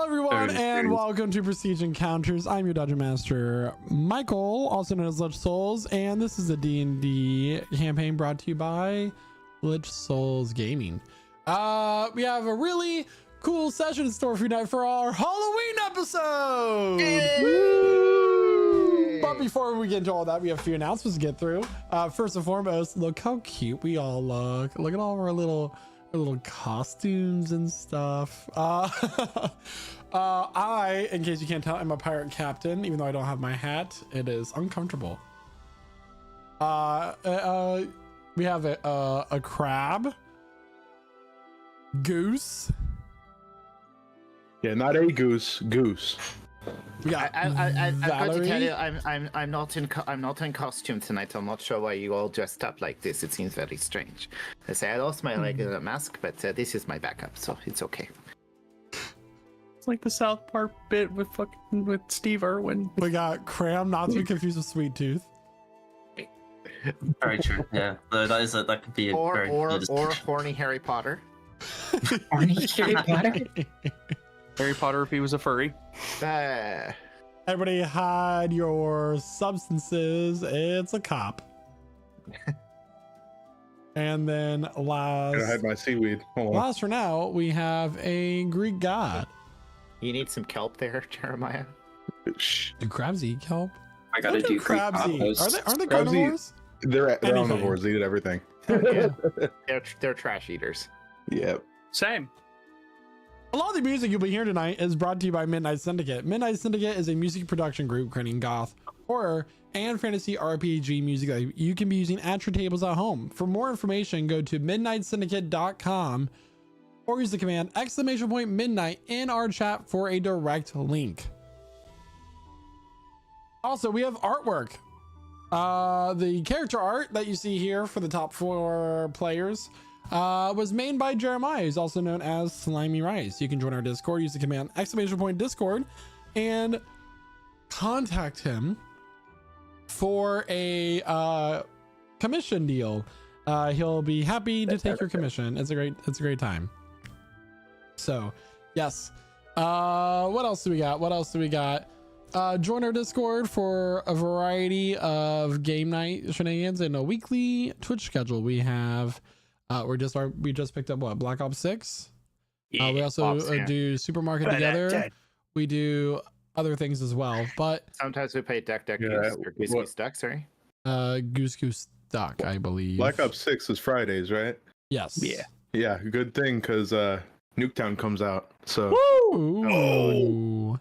Hello, everyone, and welcome to Prestige Encounters. I'm your Dungeon Master, Michael, also known as Lich Souls, and this is a D&D campaign brought to you by Lich Souls Gaming. We have a really cool session in store for you tonight for our Halloween episode. Woo! But before we get into all that, we have a few announcements to get through. First and foremost, look how cute we all look. Look at all of our little costumes and stuff. I, in case you can't tell, I'm a pirate captain, even though I don't have my hat. It is uncomfortable. We have a crab, goose. Yeah, not a goose. We got I've got to tell Valerie. you, I'm not in costume tonight. I'm not sure why you all dressed up like this. It seems very strange. I say I lost my regular mask, but this is my backup, so it's okay. It's like the South Park bit with Steve Irwin. We got Cram, not to be confused with Sweet Tooth. Very true. Yeah, that could be a Or very or good description. horny Harry Potter. Harry Potter. Harry Potter if he was a furry. Everybody hide your substances. It's a cop. And then I had my seaweed. Hold on. last for now, we have a Greek god. You need some kelp there, Jeremiah. Shh. Do crabs eat kelp? I gotta What do Greek crabs eat? tacos. Aren't they Crabs eat- carnivores? They're Anything. omnivores. They eat everything. They're trash eaters. Yep. Same. A lot of the music you'll be hearing tonight is brought to you by Midnight Syndicate. Midnight Syndicate is a music production group creating goth, horror, and fantasy RPG music that you can be using at your tables at home. For more information, go to midnightsyndicate.com or use the command !midnight in our chat for a direct link. Also, we have artwork. The character art that you see here for the top 4 players was made by Jeremiah, who's also known as Slimy Rice. You can join our Discord, use the command !Discord, and contact him for a commission deal. He'll be happy to take your commission. It's a great time. So, yes. What else do we got? Join our Discord for a variety of game night shenanigans and a weekly Twitch schedule. We have we just picked up Black Ops 6. We also do Supermarket together. We do other things as well, but Sometimes we play Duck Duck Yeah, Goose or Goose what- Goose Duck. Sorry. Goose Duck, I believe. Black Ops 6 is Fridays, right? Yes. Yeah. Yeah, good thing, because Nuketown comes out. So Ooh.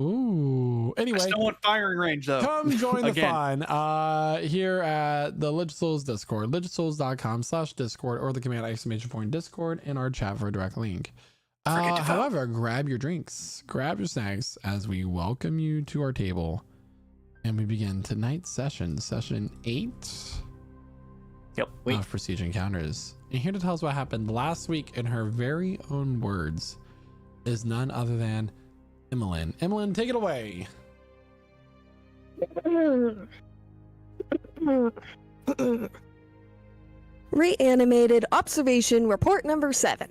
Ooh. I Anyway, still want firing range though. come join the Again. fun here at the Lich Souls Discord, lichsouls.com/discord, or the command !Discord in our chat for a direct link. However, grab your drinks, grab your snacks as we welcome you to our table and we begin tonight's session 8 Yep. of Prestige Encounters. And here to tell us what happened last week in her very own words is none other than Emmeline. Emmeline, take it away. Reanimated observation report number 7.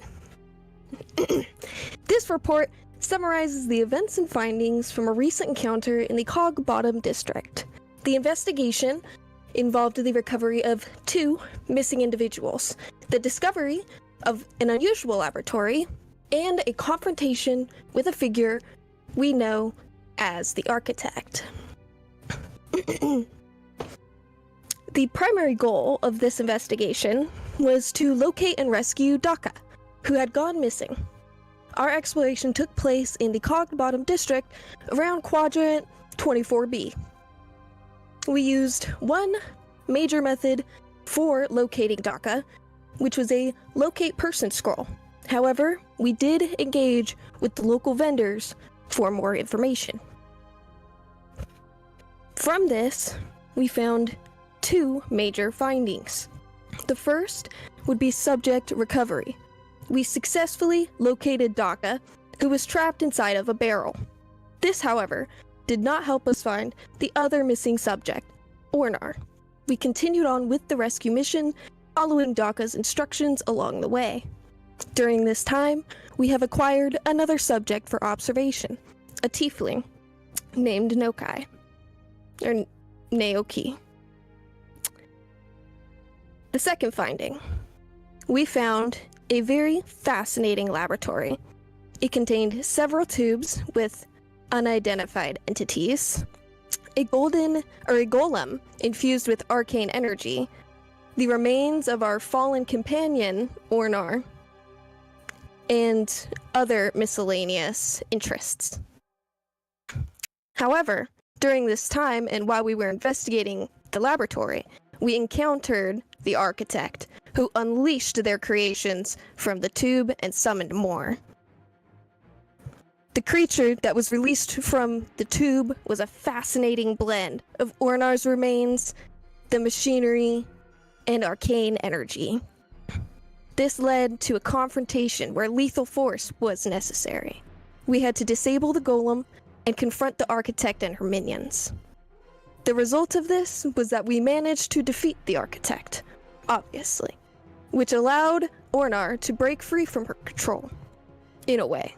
This report summarizes the events and findings from a recent encounter in the Cog Bottom district. The investigation involved the recovery of 2 missing individuals, the discovery of an unusual laboratory, and a confrontation with a figure we know as the Architect. The primary goal of this investigation was to locate and rescue Daka, who had gone missing. Our exploration took place in the Cog Bottom district around Quadrant 24B. We used one major method for locating Daka, which was a locate person scroll. However, we did engage with the local vendors for more information. From this, we found 2 major findings. The first would be subject recovery. We successfully located Daka, who was trapped inside of a barrel. This, however, did not help us find the other missing subject, Ornar. We continued on with the rescue mission, following Daka's instructions along the way. During this time, we have acquired another subject for observation, a tiefling named Nokai, or Naoki. The second finding, we found a very fascinating laboratory. It contained several tubes with unidentified entities, a golem infused with arcane energy, the remains of our fallen companion, Ornar, and other miscellaneous interests. However, during this time and while we were investigating the laboratory, we encountered the architect, who unleashed their creations from the tube and summoned more. The creature that was released from the tube was a fascinating blend of Ornar's remains, the machinery, and arcane energy. This led to a confrontation where lethal force was necessary. We had to disable the golem and confront the architect and her minions. The result of this was that we managed to defeat the architect, obviously, which allowed Ornar to break free from her control, in a way.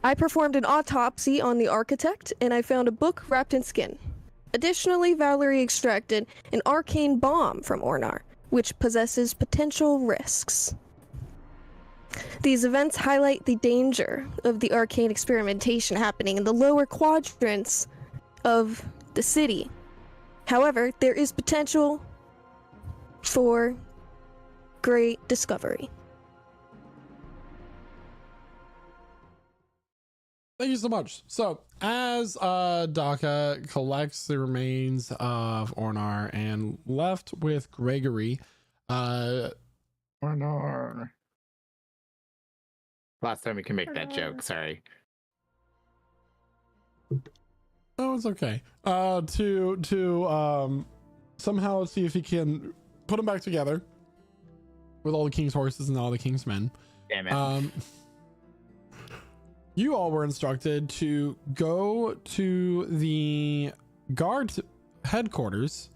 I performed an autopsy on the architect, and I found a book wrapped in skin. Additionally, Valerie extracted an arcane bomb from Ornar, which possesses potential risks. These events highlight the danger of the arcane experimentation happening in the lower quadrants of the city. However, there is potential for great discovery. Thank you so much. So, as Daka collects the remains of Ornar and left with Gregory, Ornar. Last time we can make that joke, sorry. oh, it's okay. To somehow see if he can put them back together with all the king's horses and all the king's men. Damn it. You all were instructed to go to the guard headquarters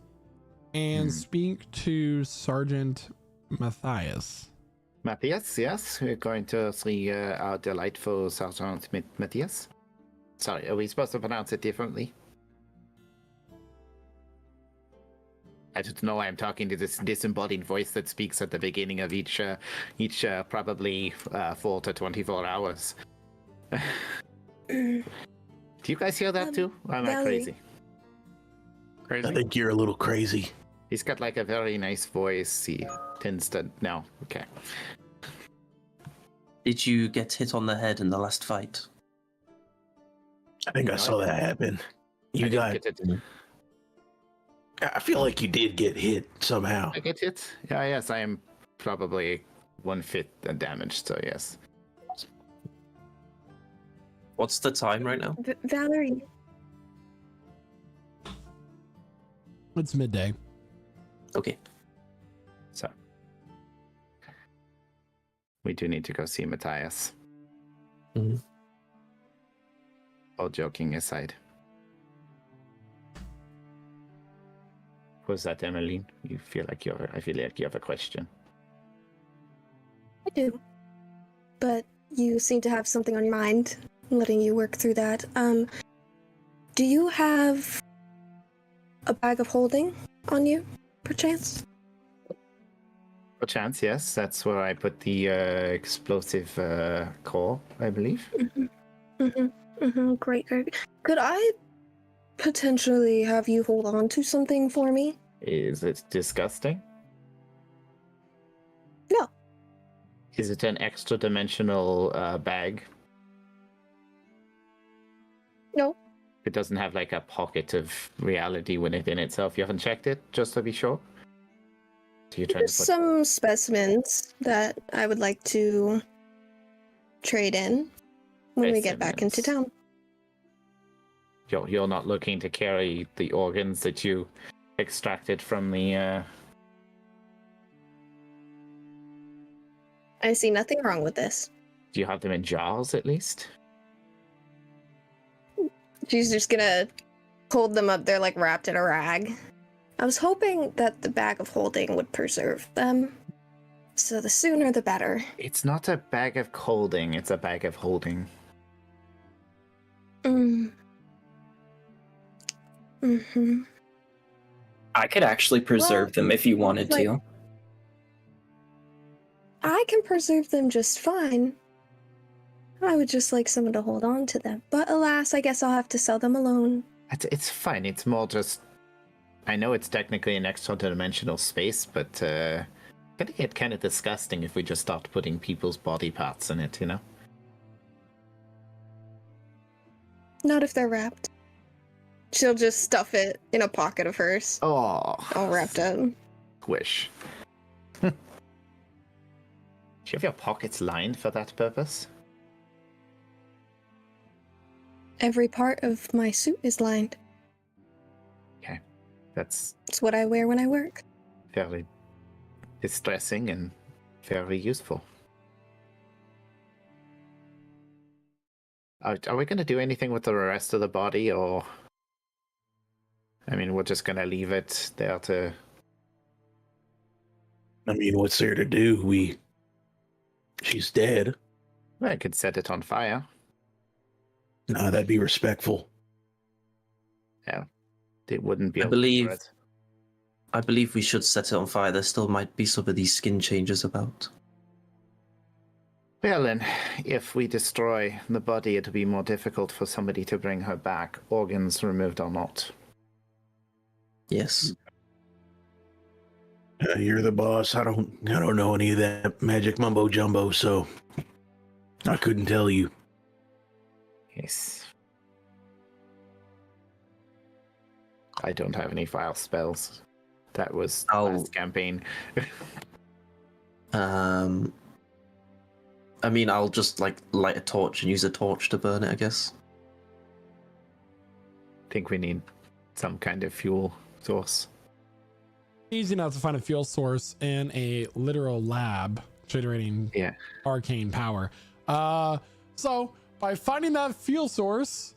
and speak to Sergeant Matthias. Matthias, yes, we're going to see our delightful Sergeant Matthias. Sorry, are we supposed to pronounce it differently? I don't know why I'm talking to this disembodied voice that speaks at the beginning of each probably 4 to 24 hours. Do you guys hear that too? Or am I crazy? Crazy. I think you're a little crazy. He's got like a very nice voice. He tends to... No, okay. Did you get hit on the head in the last fight? I think I saw that happen. You got... I feel like you did get hit somehow. I get hit? Yeah, yes, I am probably 1/5 the damage, so yes. What's the time right now? Valerie. It's midday. Okay. So we do need to go see Matthias. Mhm. All joking aside. Was that Emmeline? I feel like you have a question. I do. But you seem to have something on your mind. I'm letting you work through that. Do you have a bag of holding on you, perchance? Perchance, yes. That's where I put the explosive core, I believe. Great. Could I potentially have you hold on to something for me? Is it disgusting? No. Is it an extra dimensional bag? No. It doesn't have like a pocket of reality within itself. You haven't checked it, just to be sure? So you're trying There's to put... some specimens that I would like to trade in when we get back into town. You're not looking to carry the organs that you extracted from the... I see nothing wrong with this. Do you have them in jars, at least? She's just gonna hold them up there like wrapped in a rag. I was hoping that the bag of holding would preserve them. So the sooner the better. It's not a bag of holding, it's a bag of holding. Mm. Mm-hmm. I could actually preserve them if you wanted like- to. I can preserve them just fine. I would just like someone to hold on to them. But alas, I guess I'll have to sell them alone. It's fine, it's more just... I know it's technically an extra dimensional space, but gonna get kind of disgusting if we just start putting people's body parts in it, you know? Not if they're wrapped. She'll just stuff it in a pocket of hers. Oh, All wrapped up. squish. Do you have your pockets lined for that purpose? Every part of my suit is lined. That's It's what I wear when I work. very distressing and very useful. Are we going to do anything with the rest of the body, or... I mean, we're just going to leave it there to... I mean, what's there to do? She's dead. Well, I could set it on fire. No, that'd be respectful. It wouldn't be I able to believe- spread. I believe we should set it on fire. There still might be some of these skin changes about. Well then, if we destroy the body, it'll be more difficult for somebody to bring her back, organs removed or not. Yes. You're the boss. I don't know any of that magic mumbo jumbo, so I couldn't tell you. Yes. I don't have any file spells. That was last campaign. I mean, I'll just like light a torch and use a torch to burn it, I guess. I think we need some kind of fuel source. Easy enough to find a fuel source in a literal lab generating arcane power. So by finding that fuel source,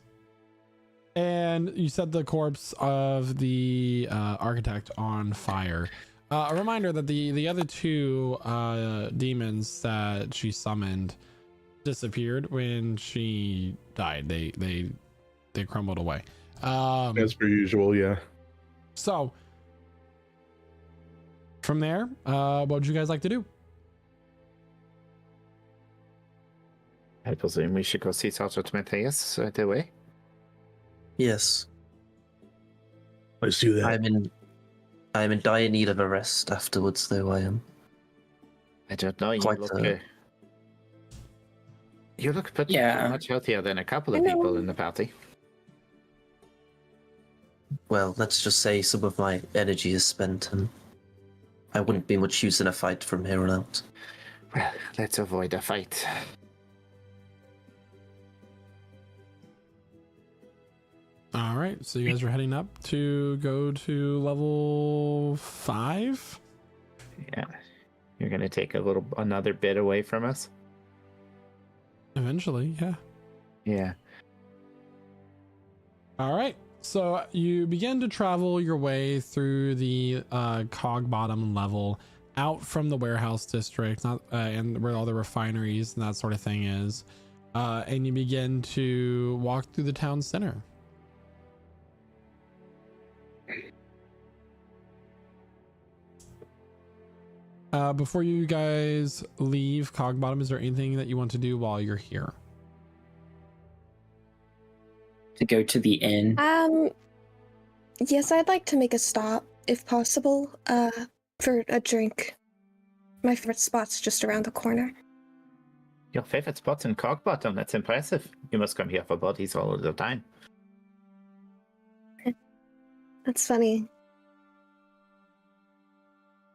and you set the corpse of the architect on fire. A reminder that the other two demons that she summoned disappeared when she died. They crumbled away. As per usual, yeah. So from there, what would you guys like to do? I presume we should go see Sergeant Matthias right away. Yes. Let's do that. I'm in dire need of a rest afterwards, though. I am. I don't know. You Quite, look pretty much healthier than a couple of people in the party. Well, let's just say some of my energy is spent, and I wouldn't be much use in a fight from here on out. Well, let's avoid a fight. All right, so you guys are heading up to go to level 5. Yeah, you're gonna take another bit away from us. Eventually, yeah. Yeah. All right, so you begin to travel your way through the cog bottom level out from the warehouse district, and where all the refineries and that sort of thing is, and you begin to walk through the town center. Before you guys leave Cog Bottom, is there anything that you want to do while you're here? To go to the inn. Yes, I'd like to make a stop, if possible, for a drink. My favorite spot's just around the corner. Your favorite spot's in Cog Bottom? That's impressive. You must come here for bodies all of the time. That's funny.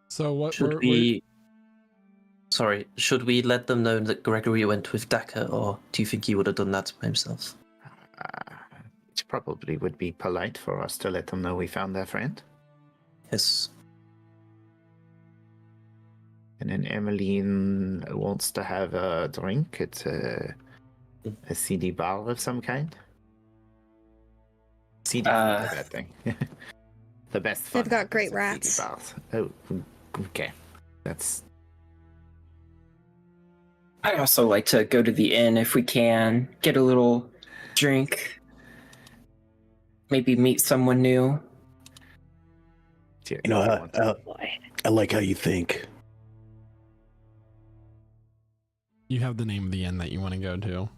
So what Should we let them know that Gregory went with Daka, or do you think he would have done that by himself? It probably would be polite for us to let them know we found their friend. Yes. And then Emmeline wants to have a drink. It's a CD bar of some kind. CD bar, that thing. The best fun. They've got great is a rats. CD bars. Oh, okay. That's I also like to go to the inn if we can, get a little drink, maybe meet someone new. You know, I like how you think. You have the name of the inn that you want to go to.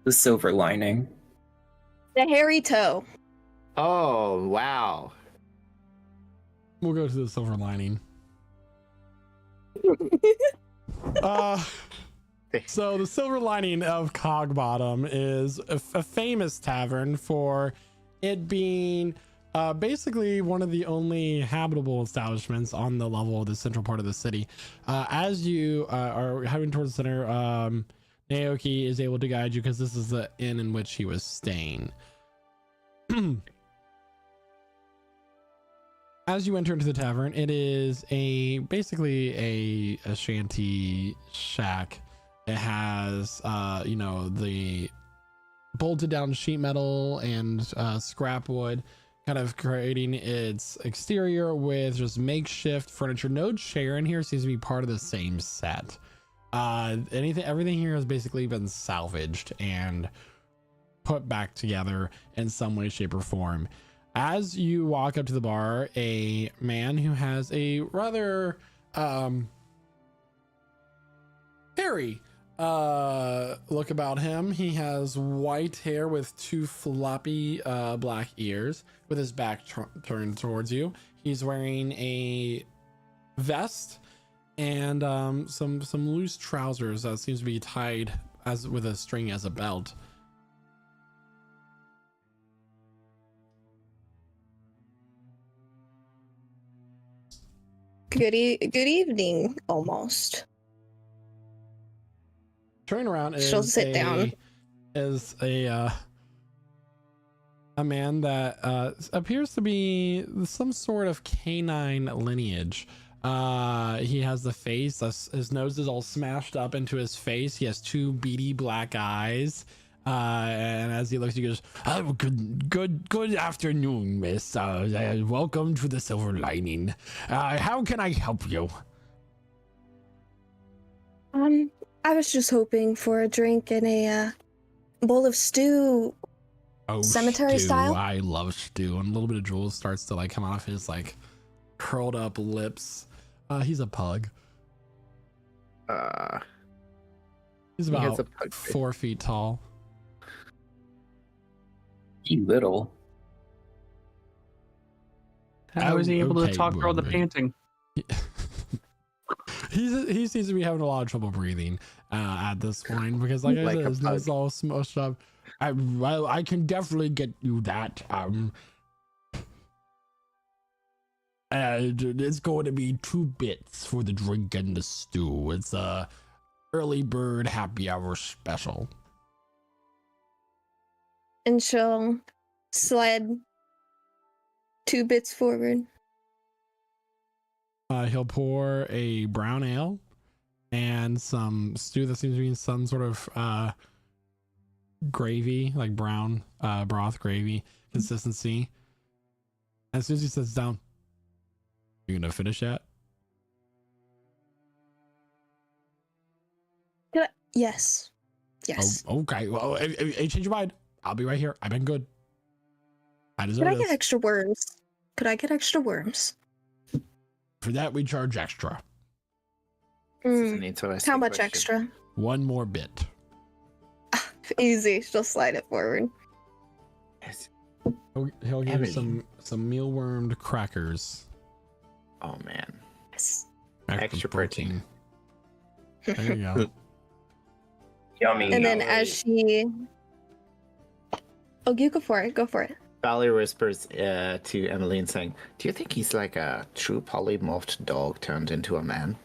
The Silver Lining. The hairy toe. Oh, wow. We'll go to the Silver Lining. So the Silver Lining of Cogbottom is a famous tavern for it being basically one of the only habitable establishments on the level of the central part of the city. As you are heading towards the center, Naoki is able to guide you because this is the inn in which he was staying. As you enter into the tavern, it is basically a shanty shack. It has the bolted down sheet metal and scrap wood, kind of creating its exterior with just makeshift furniture. No chair in here seems to be part of the same set. Everything here has basically been salvaged and put back together in some way, shape, or form. As you walk up to the bar, a man who has a rather hairy look about him. He has white hair with two floppy black ears, with his back turned towards you. He's wearing a vest and some loose trousers that seems to be tied as with a string as a belt. Good evening, almost. Turning around is She'll sit down. Is a man that appears to be some sort of canine lineage. He has the face, his nose is all smashed up into his face. He has two beady black eyes. And as he looks, he goes, "Oh, good afternoon, miss. Welcome to the Silver Lining. How can I help you?" I was just hoping for a drink and a bowl of stew. Oh, cemetery stew. style? I love stew. And a little bit of drool starts to like come off his like curled up lips. He's a pug. He's He has about a pug face. 4 feet tall. You little. How is he able Okay, to talk through all the wait. panting? He seems to be having a lot of trouble breathing at this point because, like I Like said, a his nose is pug. all smushed up. I can definitely get you that. It's going to be 2 bits for the drink and the stew. It's a early bird happy hour special. And she'll slide 2 bits forward. He'll pour a brown ale and some stew that seems to be some sort of gravy, like brown broth gravy consistency. As soon as he sits down, "You gonna finish that?" Yes. Yes. Oh, okay. Well, hey, change your mind. I'll be right here. I've been good. I deserve Could I this. get extra worms? Could I get extra worms? For that, we charge extra. This is Mm, an interesting how much question. extra? 1 more bit. Easy. She'll slide it forward. Yes. He'll give you Emily. some mealwormed crackers. Oh man. Yes. Extra protein. There you go. Yummy. And then as she... Oh, you go for it. Go for it. Valerie whispers to Emmeline, saying, "Do you think he's like a true polymorphed dog turned into a man?"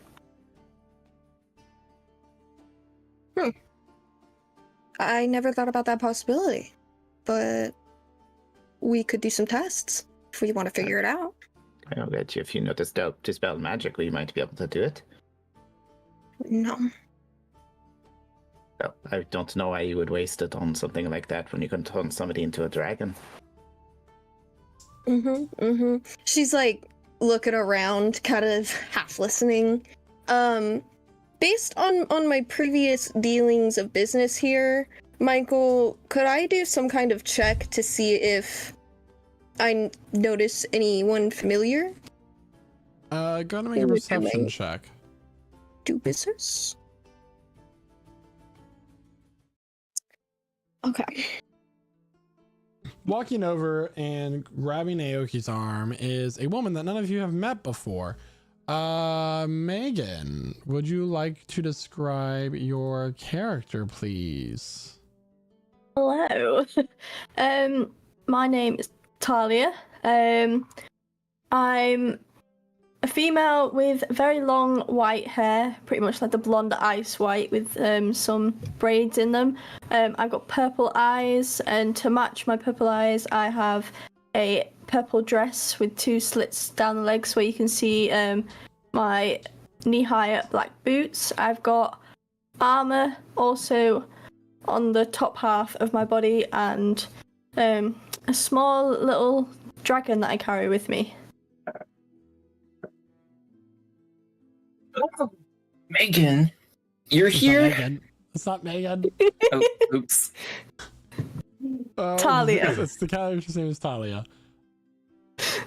I never thought about that possibility. But we could do some tests if we want to figure it out. I'll bet you if you know to dispel magically, you might be able to do it. No. So I don't know why you would waste it on something like that when you can turn somebody into a dragon. She's like looking around, kind of half listening. based on my previous dealings of business here, Michael, could I do some kind of check to see if I notice anyone familiar? Go ahead and make a perception check. Do business? Okay. Walking over and grabbing Aoki's arm is a woman that none of you have met before. Megan, would you like to describe your character, please? Hello. My name is Talia. I'm a female with very long white hair, pretty much like the blonde ice white with some braids in them. I've got purple eyes, and to match my purple eyes, I have a purple dress with 2 slits down the legs where you can see my knee-high black boots. I've got armor also on the top half of my body, and a small little dragon that I carry with me. Oh, Megan, you're It's here. not Megan. It's not Megan. Oh, oops. Talia. It's the character's name is Talia. I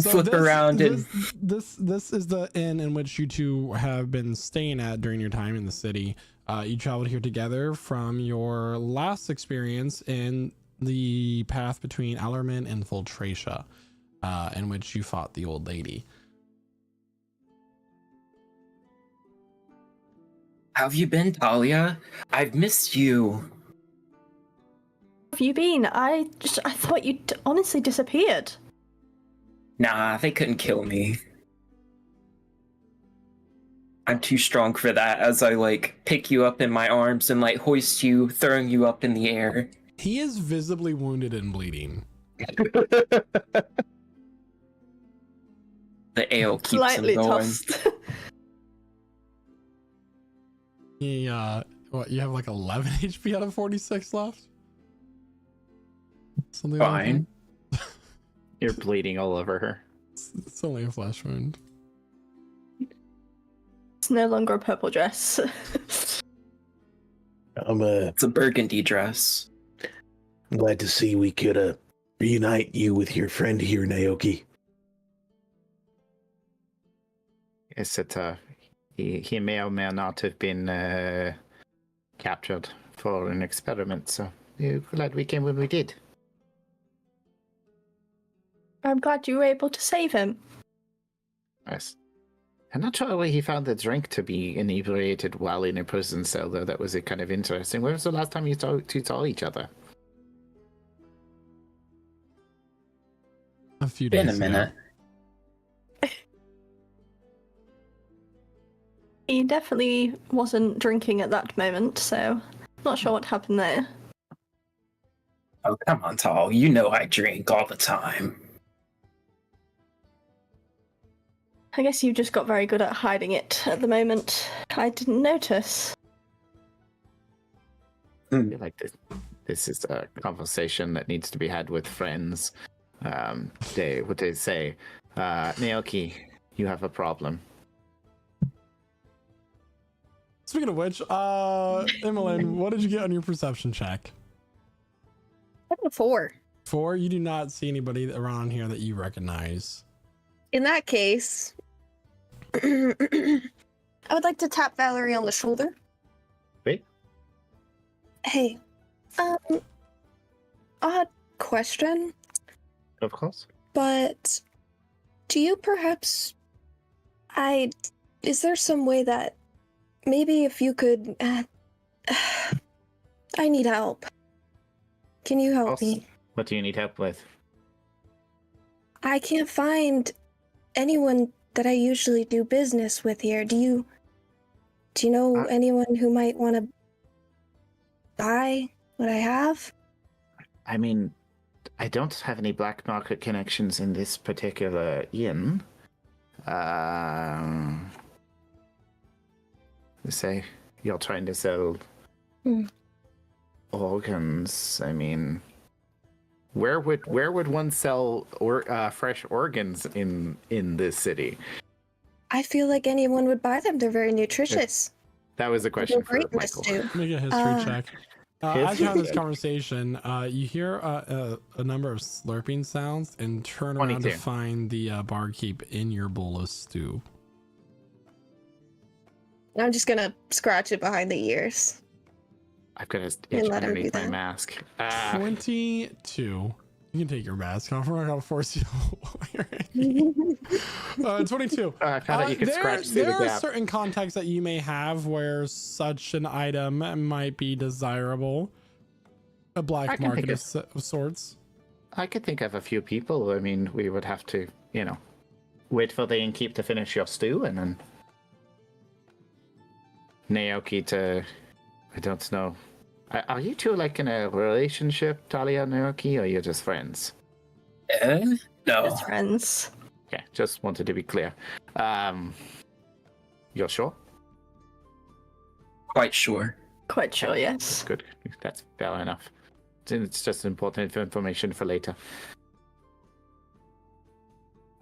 flip around and this is the inn in which you two have been staying at during your time in the city. You traveled here together from your last experience in the path between Allerman and Voltracia, in which you fought the old lady. how have you been, Talia? I've missed you. Where have you been? I thought you honestly disappeared. Nah, they couldn't kill me. I'm too strong for that, as I pick you up in my arms and hoist you, throwing you up in the air. He is visibly wounded and bleeding. The ale keeps Slightly him going. tossed. He, what, you have 11 HP out of 46 left? Something Fine. like You're bleeding all over her. that? It's only a flesh wound. It's no longer a purple dress. I'm It's a burgundy dress. glad to see we could reunite you with your friend here, Naoki. Is that he may or may not have been captured for an experiment, so we're glad we came when we did. I'm glad you were able to save him. Yes. I'm not sure why he found the drink to be inebriated while in a prison cell, though. That was kind of interesting. When was the last time you two saw each other? A few days Been a minute. He definitely wasn't drinking at that moment, so not sure what happened there. Oh, come on, Tal. You know I drink all the time. I guess you just got very good at hiding it at the moment. I didn't notice. I feel like this is a conversation that needs to be had with friends. What they say, Naoki, you have a problem. Speaking of which, Emmeline, what did you get on your perception check? I have a 4. 4, you do not see anybody around here that you recognize. In that case, I would like to tap Valerie on the shoulder. Wait. Hey, odd question, Of course. but do you perhaps... Is there some way that maybe if you could... I need help. Can you help me? What do you need help with? I can't find anyone that I usually do business with here. Do you know anyone who might want to buy what I have? I mean, I don't have any black market connections in this particular inn. Say you're trying to sell organs. I mean, where would one sell fresh organs in this city? I feel like anyone would buy them. They're very nutritious. That was a They're question for great in the Michael. stew. Make a history check. As you have this History. conversation, you hear a number of slurping sounds and turn around to 22. find the barkeep in your bowl of stew. I'm just gonna scratch it behind the ears. I've got a And itch let him underneath do my that. mask. 22. You can take your mask off. We're not gonna force you. 22. I found out you could scratch through there the are gap. certain contexts that you may have where such an item might be desirable. A I black can market think of sorts. I could think of a few people. I mean, we would have to, wait for the innkeep to finish your stew and then Naoki to, I don't know. Are you two like in a relationship, Talia and Naoki, or you're just friends? No. Just friends. Okay, just wanted to be clear. You're sure? Quite sure. Quite sure, yes. Good. That's fair enough. It's just important information for later.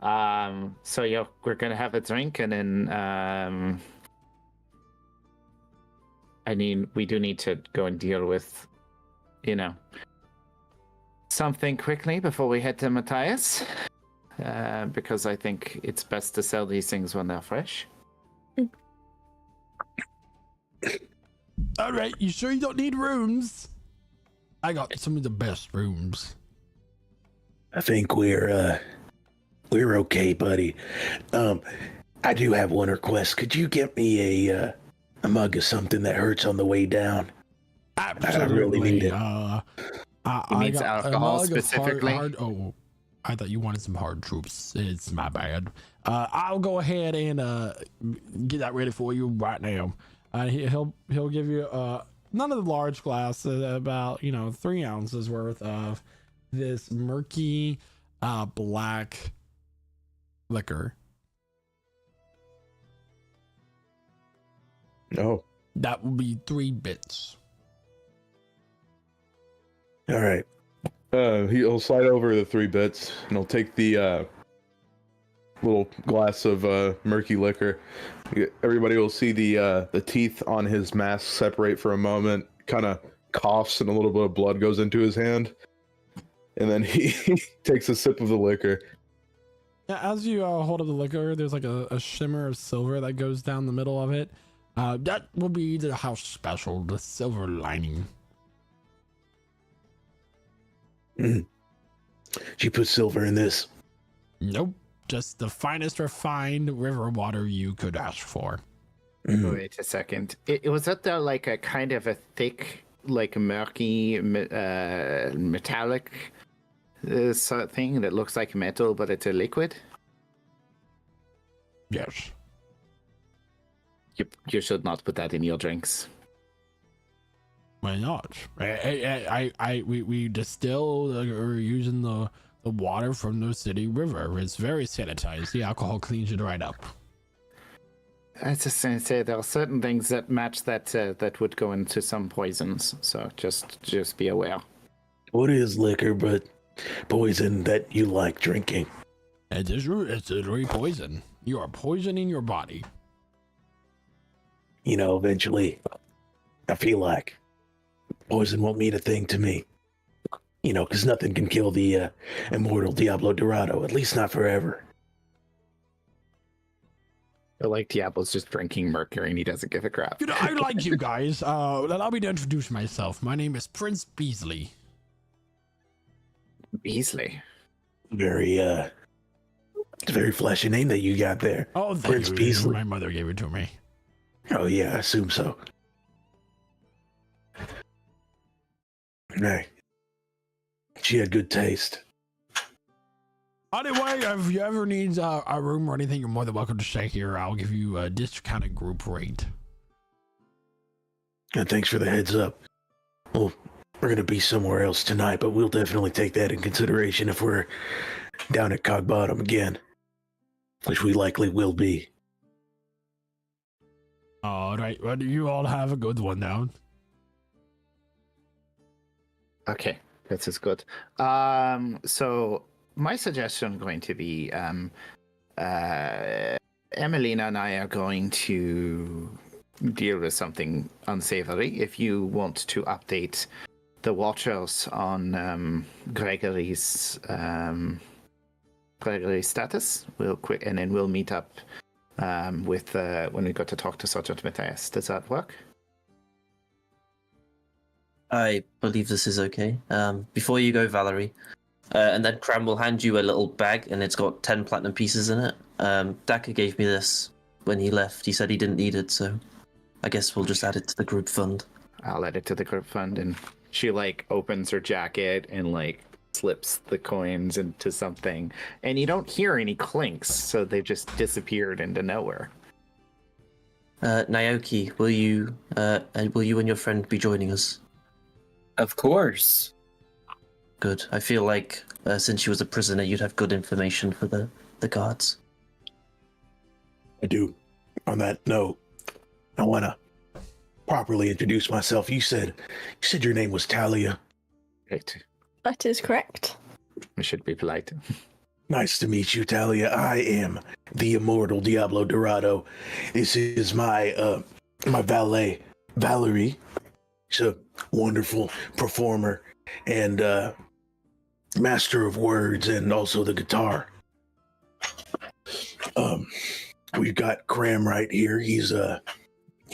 So yeah, we're gonna have a drink and then I mean, we do need to go and deal with, something quickly before we head to Matthias. Because I think it's best to sell these things when they're fresh. All right, you sure you don't need rooms? I got some of the best rooms. I think we're okay, buddy. I do have one request. Could you get me a mug of something that hurts on the way down? Absolutely. really need it. He needs alcohol specifically? Oh, I thought you wanted some hard troops. It's my bad. I'll go ahead and get that ready for you right now. He'll give you none of the large glass, about 3 ounces worth of this murky black liquor. Oh, That will be 3 bits. all right. He'll slide over the 3 bits and he'll take the little glass of murky liquor. Everybody will see the teeth on his mask separate for a moment, kind of coughs and a little bit of blood goes into his hand. And then he takes a sip of the liquor. Yeah, as you hold up the liquor, there's like a shimmer of silver that goes down the middle of it. That will be the house special, the silver lining. Did you put silver in this? Nope, just the finest refined river water you could ask for. Wait a second. Was that there like a kind of a thick, like murky, metallic sort of thing that looks like metal, but it's a liquid? Yes. You should not put that in your drinks. Why not? We distill or using the water from the city river. It's very sanitized. The alcohol cleans it right up. I was just going to say there are certain things that match that that would go into some poisons. So just be aware. What is liquor but poison that you like drinking? It's literally poison. You are poisoning your body. Eventually, I feel like poison won't mean a thing to me. Because nothing can kill the immortal Diablo Dorado, at least not forever. I like Diablo's just drinking mercury and he doesn't give a crap. I like you guys. Allow me to introduce myself. My name is Prince Beasley. Beasley. Very, it's a very flashy name that you got there. Oh, thank Prince you. Beasley. My mother gave it to me. Oh, yeah, I assume so. Hey, she had good taste. Anyway, if you ever need a room or anything, you're more than welcome to stay here. I'll give you a discounted group rate. And thanks for the heads up. Well, we're going to be somewhere else tonight, but we'll definitely take that in consideration if we're down at Cog Bottom again, which we likely will be. All right, well, you all have a good one now. Okay, this is good. So my suggestion going to be Emelina and I are going to deal with something unsavory. If you want to update the Watchers on Gregory's status, we'll quick, and then we'll meet up with when we go to talk to Sergeant Matthias. Does that work? I believe this is okay. Before you go, Valerie, and then Cram will hand you a little bag, and it's got 10 platinum pieces in it. Daka gave me this when he left. He said he didn't need it, so I guess we'll just add it to the group fund. I'll add it to the group fund, and she like opens her jacket and like slips the coins into something, and you don't hear any clinks, so they just disappeared into nowhere. Naoki, will you and your friend be joining us? Of course. Good. I feel like since she was a prisoner, you'd have good information for the guards. I do. On that note, I want to properly introduce myself. You said your name was Talia. Right. That is correct. We should be polite. Nice to meet you, Talia. I am the immortal Diablo Dorado. This is my my valet, Valerie. She's a wonderful performer and master of words, and also the guitar. We've got Cram right here. He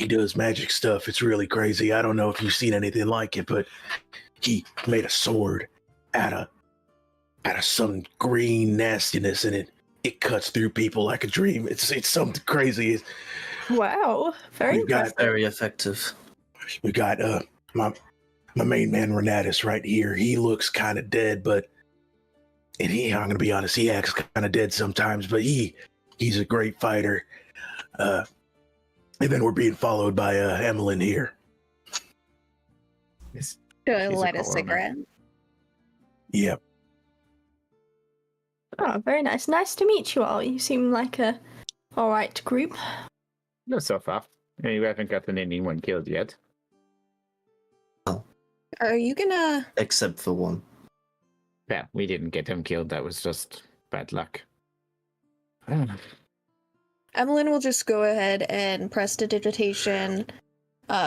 does magic stuff. It's really crazy. I don't know if you've seen anything like it, but he made a sword out of some green nastiness, and it cuts through people like a dream. It's something crazy. Wow, very We've got- impressive. Very effective. We got my main man Renatus right here. He looks kind of dead, I'm gonna be honest, he acts kind of dead sometimes, but he's a great fighter. And then we're being followed by Emmeline here. Yes. Do I She's a light a coroner. cigarette? Yep. Oh, very nice. Nice to meet you all. You seem like a all right group. No, so far. You haven't gotten anyone killed yet. Are you gonna? Except for one. Yeah, we didn't get him killed. That was just bad luck. Evelyn will just go ahead and prestidigitation.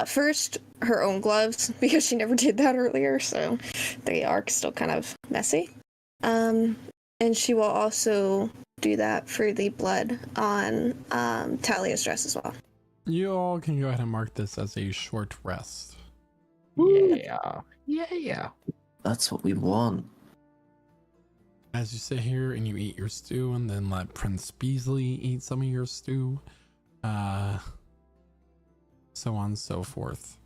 First, her own gloves because she never did that earlier, so they are still kind of messy. And she will also do that for the blood on Talia's dress as well. You all can go ahead and mark this as a short rest. Yeah. Yeah. That's what we want. As you sit here and you eat your stew, and then let Prince Beasley eat some of your stew, so on and so forth.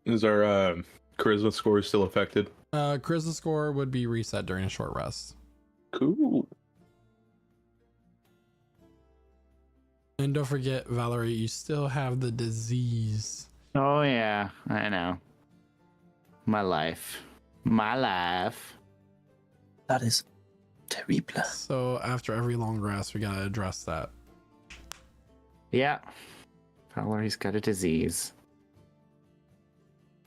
Is our charisma score still affected? Charisma score would be reset during a short rest. Cool. And don't forget, Valerie, you still have the disease. Oh, yeah. I know. My life. That is terrible. So after every long rest, we gotta address that. Yeah. Valerie's got a disease.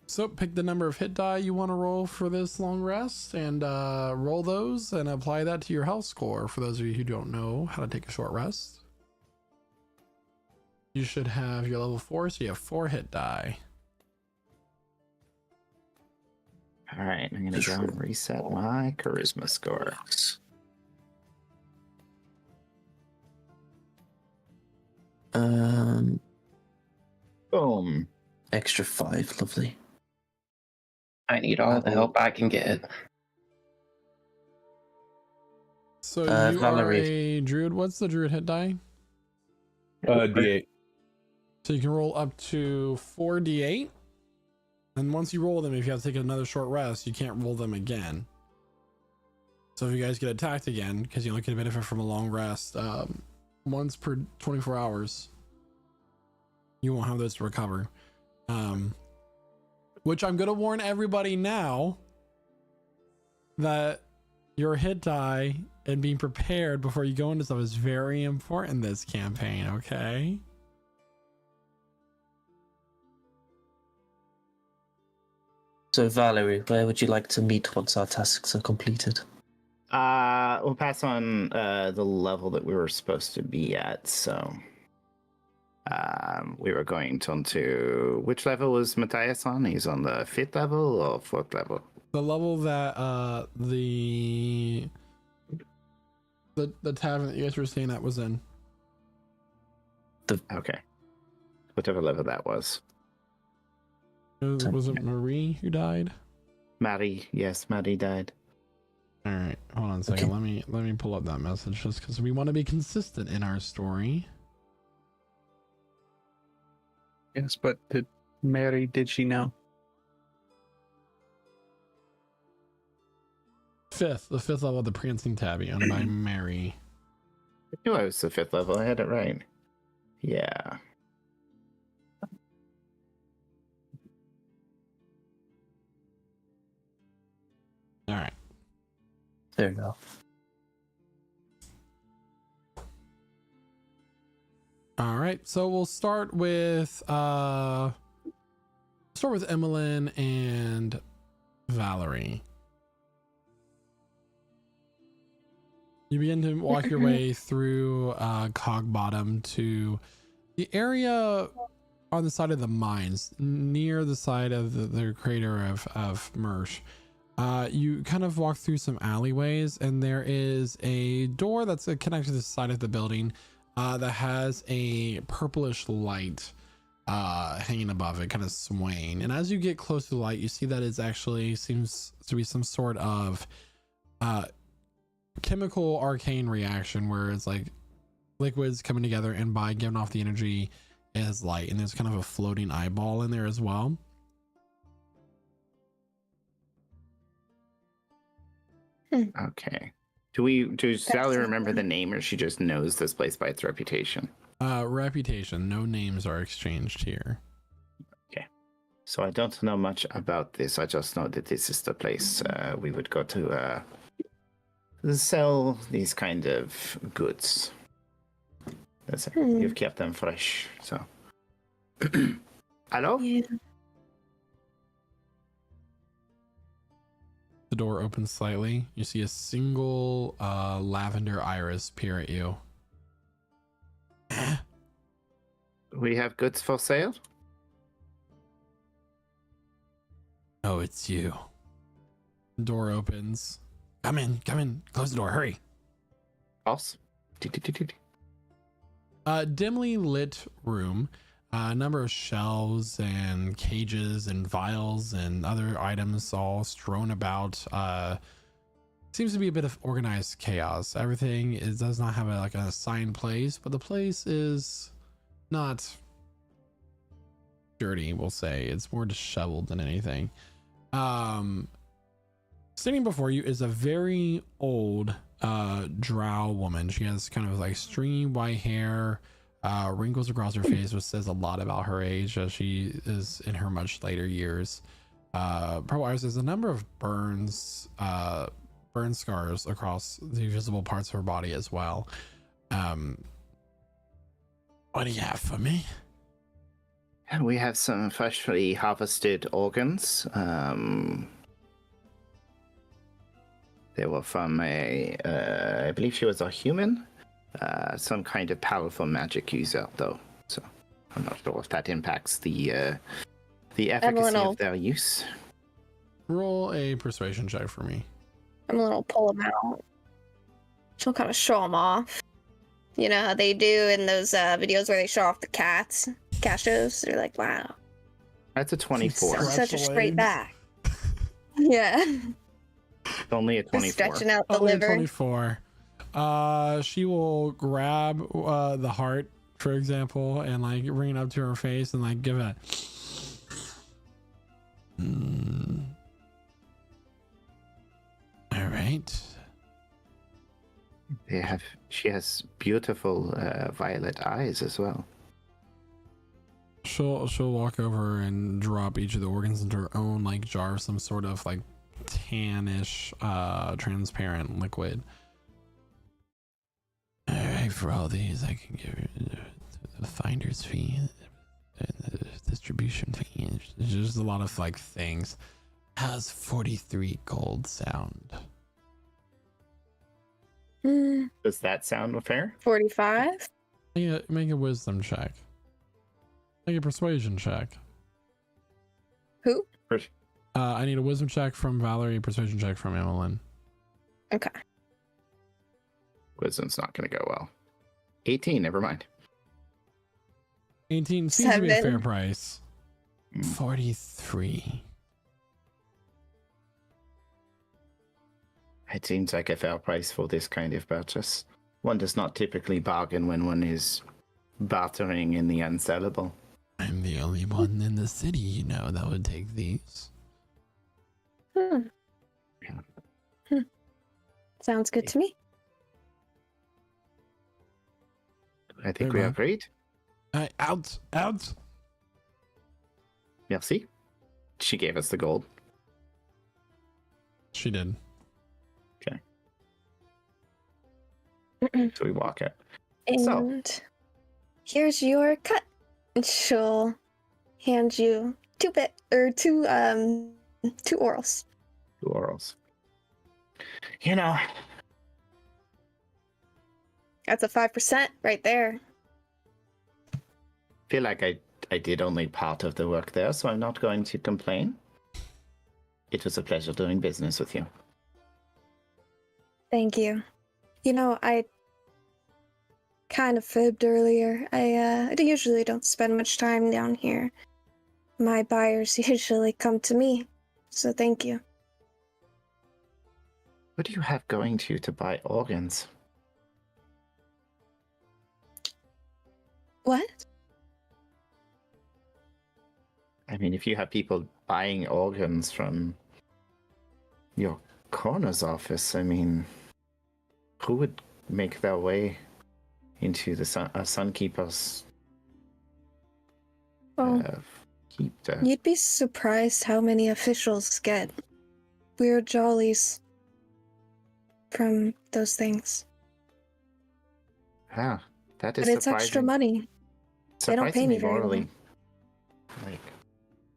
So pick the number of hit die you want to roll for this long rest, and roll those and apply that to your health score. For those of you who don't know how to take a short rest, you should have your level 4, so you have 4 hit die. All right, I'm gonna go and reset my charisma score. Boom. Extra 5, lovely. I need all the help I can get. So you Valerie. are a druid. What's the druid hit die? D8. So you can roll up to 4d8. And once you roll them, if you have to take another short rest, you can't roll them again. So if you guys get attacked again, because you only can benefit from a long rest once per 24 hours, you won't have those to recover. Which I'm going to warn everybody now that your hit die and being prepared before you go into stuff is very important this campaign, okay? So Valerie, where would you like to meet once our tasks are completed? We'll pass on the level that we were supposed to be at. So, we were going on to which level was Matthias on? He's on the 5th level or 4th level. The level that the tavern that you guys were staying at was in. Okay, whatever level that was. Was it Marie who died? Maddie, yes, Maddie died. All right, hold on a second. Let me pull up that message just because we want to be consistent in our story. Yes, but did she know? The 5th level of the Prancing Tabby, owned by Mary. I knew I was the 5th level. I had it right. Yeah. All right. There you go. All right, so we'll start with Emmeline and Valerie. You begin to walk your way through Cog Bottom to the area on the side of the mines, near the side of the crater of Mersh. You kind of walk through some alleyways, and there is a door that's connected to the side of the building that has a purplish light hanging above it, kind of swaying. And as you get close to the light, you see that it actually seems to be some sort of chemical arcane reaction where it's like liquids coming together, and by giving off the energy as light, and there's kind of a floating eyeball in there as well. Okay. Do Sally remember the name, or she just knows this place by its reputation? Reputation. No names are exchanged here. Okay. So I don't know much about this. I just know that this is the place we would go to sell these kind of goods. That's it. You've kept them fresh, so. Hello? Yeah. The door opens slightly. You see a single lavender iris peer at you. We have goods for sale? Oh, it's you. Door opens. Come in. Close the door. Hurry. Boss? Dimly lit room. A number of shelves and cages and vials and other items all strewn about. Seems to be a bit of organized chaos. Everything does not have like an assigned place, but the place is not dirty, we'll say. It's more disheveled than anything. Sitting before you is a very old drow woman. She has kind of like stringy white hair, wrinkles across her face, which says a lot about her age, as she is in her much later years. Purple Iris has a number of burn scars across the visible parts of her body as well. What do you have for me? And we have some freshly harvested organs. They were from I believe she was a human. Some kind of powerful magic user, though. So I'm not sure if that impacts the efficacy of their use. Roll a persuasion check for me. I'm gonna pull them out. She'll kind of show them off. You know how they do in those videos where they show off the cats? Cat shows? They're like, wow. That's a 24. Such a straight back. Yeah. Only a 24. Stretching out the Only liver. 24. She will grab the heart, for example, and like bring it up to her face and like give it All right. She has beautiful violet eyes as well. She'll walk over and drop each of the organs into her own like jar of some sort of like tannish transparent liquid. All right, for all these I can give you the finder's fee and the distribution fee. There's just a lot of like things. How's 43 gold sound? Does that sound fair? 45. Make a wisdom check. Make a persuasion check. Who? I need a wisdom check from Valerie, a persuasion check from Emmeline. Okay. Wisdom's not going to go well. 18, never mind. 18 seems to be a fair 7. price. 43. It seems like a fair price for this kind of purchase. One does not typically bargain when one is bartering in the unsellable. I'm the only one in the city, you know, that would take these. Sounds good to me. I think Very we well. agreed. Out. Merci. She gave us the gold. She did. So we walk out. And here's your cut. And she'll hand you two orals. 2 orals. You know, That's a 5% right there. feel like I did only part of the work there, so I'm not going to complain. It was a pleasure doing business with you. Thank you. You know, I kind of fibbed earlier. I usually don't spend much time down here. My buyers usually come to me, so thank you. What do you have going to buy organs? What? I mean, if you have people buying organs from your coroner's office, I mean, who would make their way into the Sunkeeper's Well, keep there? you'd be surprised how many officials get weird jollies from those things. Ah, that is But it's extra surprising. money. They don't pay me Surprisingly very well. morally, like,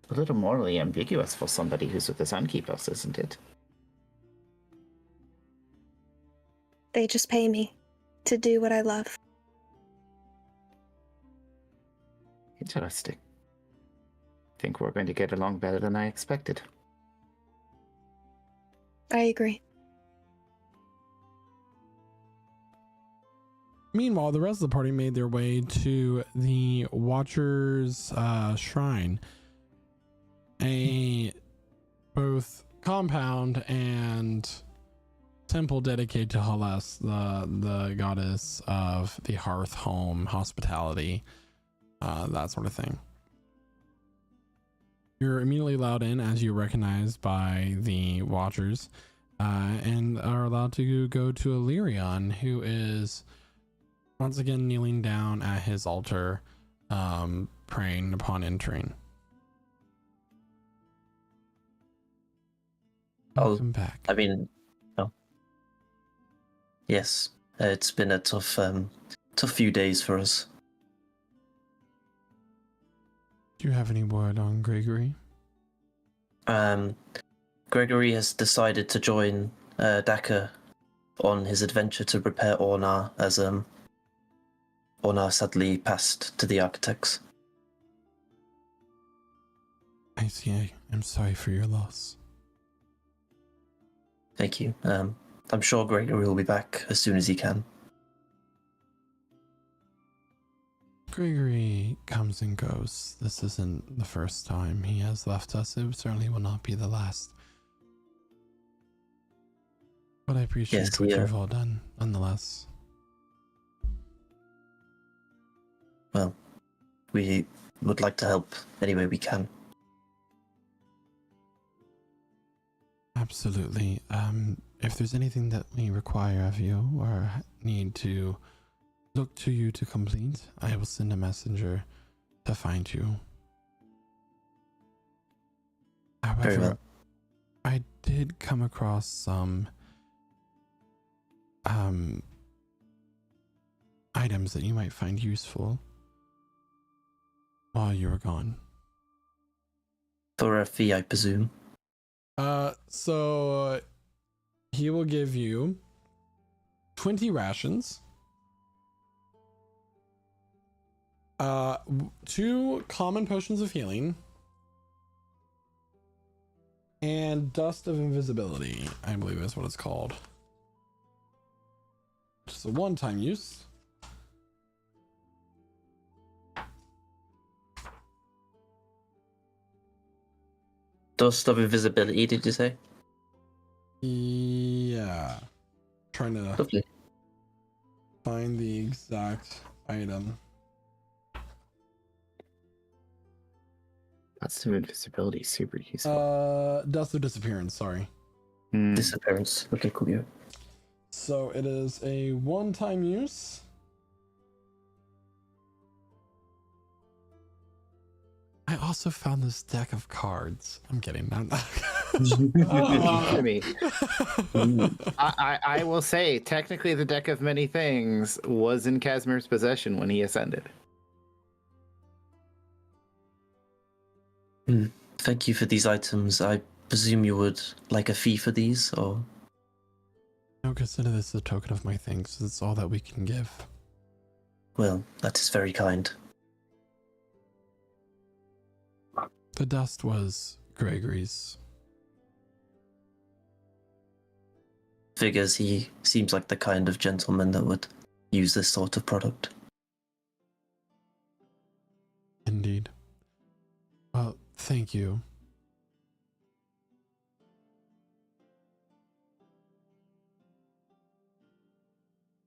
a little morally ambiguous for somebody who's with the Sunkeepers, isn't it? They just pay me to do what I love. Interesting. I think we're going to get along better than I expected. I agree. Meanwhile, the rest of the party made their way to the Watcher's Shrine, a both compound and temple dedicated to Hellas, the goddess of the hearth, home, hospitality, that sort of thing. You're immediately allowed in as you're recognized by the Watchers, and are allowed to go to Illyrion, who is once again kneeling down at his altar, praying upon entering. Welcome back. I mean, oh. Yes, it's been a tough few days for us. Do you have any word on Gregory? Gregory has decided to join Daka on his adventure to repair Ornar, as Ornar sadly passed to the architects. I see. I'm sorry for your loss. Thank you. I'm sure Gregory will be back as soon as he can. Gregory comes and goes. This isn't the first time he has left us. It certainly will not be the last. But I appreciate Yes, what yeah. you've all done, nonetheless. Well, we would like to help any way we can. Absolutely. If there's anything that we require of you or need to look to you to complete, I will send a messenger to find you. Very However, well. I did come across some items that you might find useful while you were gone. For a fee, I presume. So he will give you 20 rations, 2 common potions of healing, and dust of invisibility, I believe is what it's called. Just a one-time use. Dust of invisibility, did you say? Yeah. Trying to Lovely. find the exact item. That's some invisibility, super useful. Dust of disappearance, sorry. Disappearance. Okay, cool. Yeah. So it is a one-time use. I also found this deck of cards. I'm kidding. I mean, I will say, technically, the deck of many things was in Casimir's possession when he ascended. Thank you for these items. I presume you would like a fee for these, or? No, consider this a token of my thanks. It's all that we can give. Well, that is very kind. The dust was Gregory's. Figures he seems like the kind of gentleman that would use this sort of product. Indeed. Well, thank you.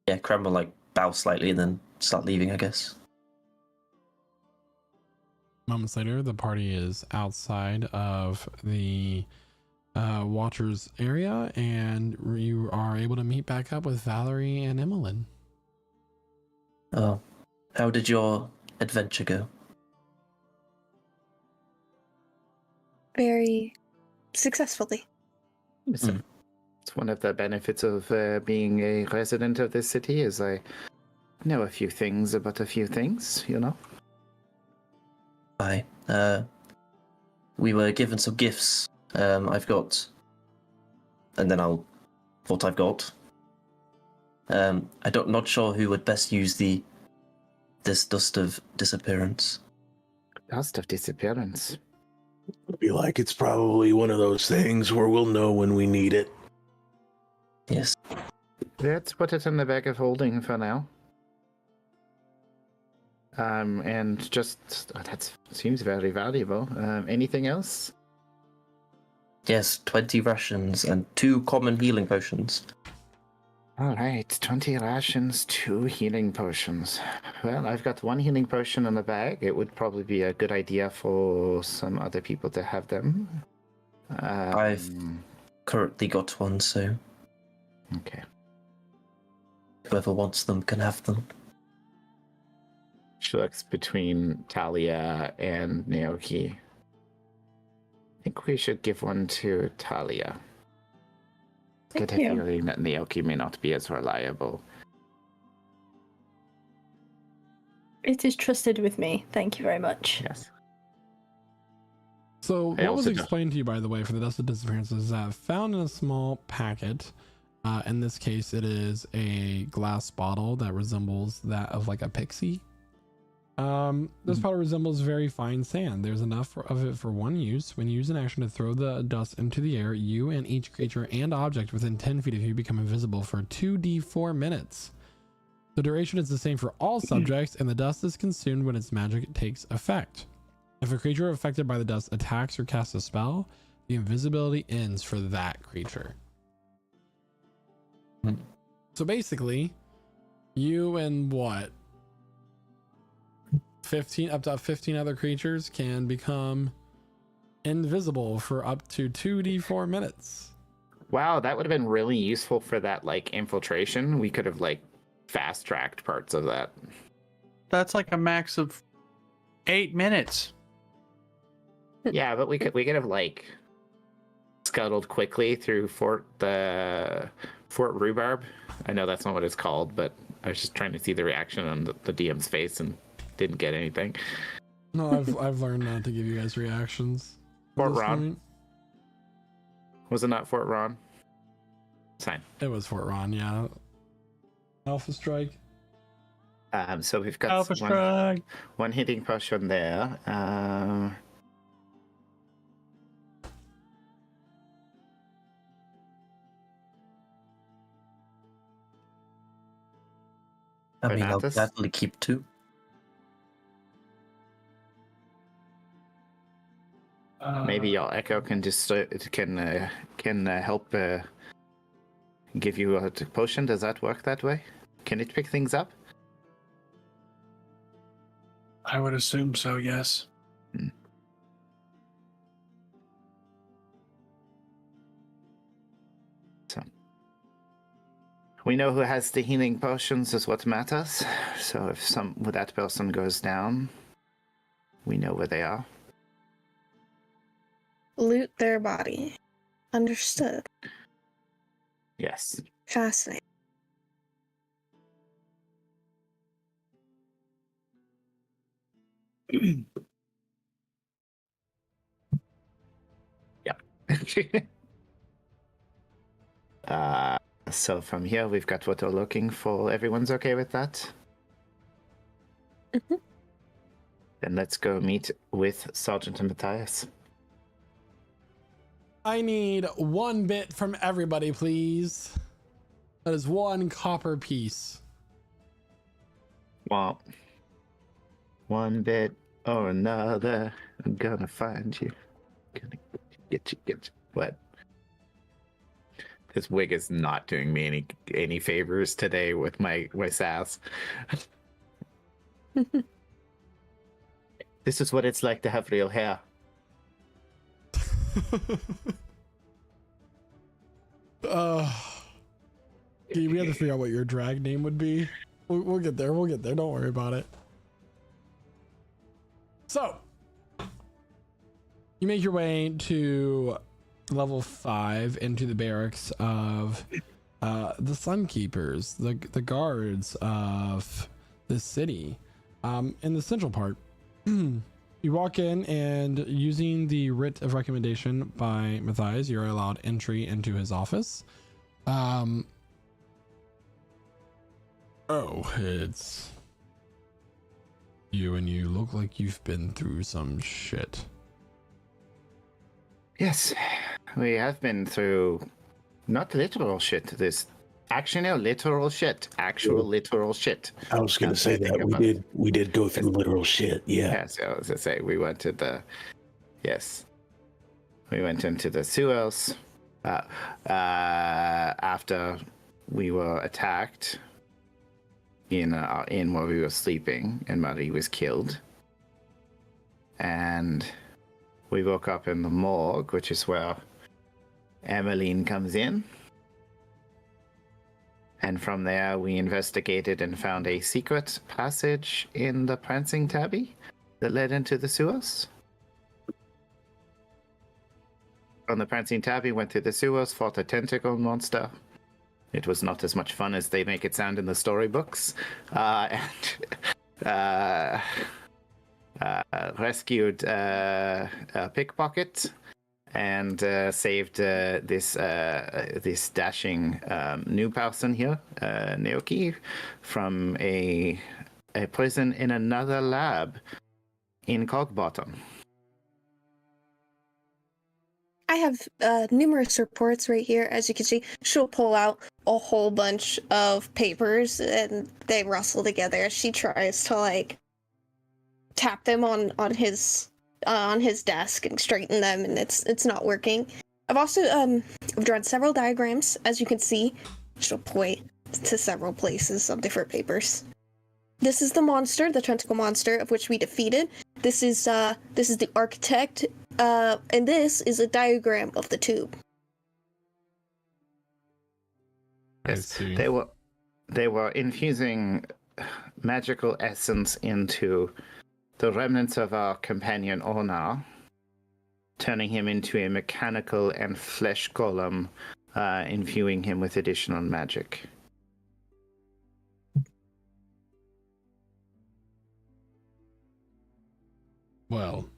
Yeah, Cram will like bow slightly and then start leaving, I guess. Moments later, the party is outside of the Watchers area, and you are able to meet back up with Valerie and Emmeline. Oh, how did your adventure go? Very successfully. It's one of the benefits of being a resident of this city is I know a few things about a few things, you know? Hi. We were given some gifts. I've got, and then what I've got. Not sure who would best use this dust of disappearance. Dust of disappearance. I feel like it's probably one of those things where we'll know when we need it. Yes. Let's put it in the bag of holding for now. And just that seems very valuable. Anything else? Yes, 20 rations and 2 common healing potions. All right, 20 rations, 2 healing potions. Well, I've got 1 healing potion in the bag. It would probably be a good idea for some other people to have them. I've currently got 1, so Okay. whoever wants them can have them. She looks between Talia and Naoki. I think we should give one to Talia. Get a feeling that Naoki may not be as reliable. It is trusted with me. Thank you very much. Yes. So I what was also explained to you, by the way, for the dust of disappearance is found in a small packet. In this case, it is a glass bottle that resembles that of like a pixie. This powder resembles very fine sand. There's enough of it for 1 use. When you use an action to throw the dust into the air, you and each creature and object within 10 feet of you become invisible for 2d4 minutes. The duration is the same for all subjects, and the dust is consumed when its magic takes effect. If a creature affected by the dust attacks or casts a spell, the invisibility ends for that creature. So basically, you and what? 15 up to 15 other creatures can become invisible for up to 2d4 minutes. Wow, that would have been really useful for that like infiltration. We could have like fast-tracked parts of that. That's like a max of 8 minutes. Yeah, but we could have like scuttled quickly through Fort Rhubarb. I know that's not what it's called, but I was just trying to see the reaction on the DM's face and didn't get anything. No, I've learned not to give you guys reactions. Fort Ron? Was it not Fort Ron? It's fine. It was Fort Ron, yeah. Alpha Strike. So we've got Alpha Strike. one hitting potion there. I mean, I'll Renatus? gladly keep 2. Maybe your echo can just can help give you a potion. Does that work that way? Can it pick things up? I would assume so, yes. So we know who has the healing potions is what matters. So if that person goes down, we know where they are. Loot their body. Understood. Yes. Fascinating. Yep. So from here, we've got what we're looking for. Everyone's okay with that? Mhm. Then let's go meet with Sergeant and Matthias. I need 1 bit from everybody, please. That is 1 copper piece. Well, 1 bit or another, I'm gonna find you. Gonna get you. What? This wig is not doing me any favors today with my sass. This is what it's like to have real hair. We have to figure out what your drag name would be. We'll get there. We'll get there. Don't worry about it. So, you make your way to level 5 into the barracks of the Sunkeepers, the guards of the city, in the central part. You walk in, and using the writ of recommendation by Matthias, you're allowed entry into his office. Oh, it's you, and you look like you've been through some shit. Yes, we have been through not literal shit. This actually literal shit. Actual literal shit. I was going to say that we did go through literal shit. Yeah. Yes, I was going to say we went to we went into the sewers after we were attacked in where we were sleeping, and Marie was killed. And we woke up in the morgue, which is where Emmeline comes in. And from there, we investigated and found a secret passage in the Prancing Tabby that led into the sewers. On the Prancing Tabby, went through the sewers, fought a tentacle monster. It was not as much fun as they make it sound in the storybooks. Rescued a pickpocket and saved this dashing new person here, Naoki, from a poison in another lab in Cogbottom. I have numerous reports right here. As you can see, she'll pull out a whole bunch of papers, and they rustle together as she tries to like tap them on his desk and straighten them, and it's not working. I've also I've drawn several diagrams, as you can see. She'll point to several places on different papers. This is the monster, the tentacle monster, of which we defeated. This is the architect, and this is a diagram of the tube. Yes, they were infusing magical essence into the remnants of our companion Ornar, turning him into a mechanical and flesh golem, infusing him with additional magic. Well,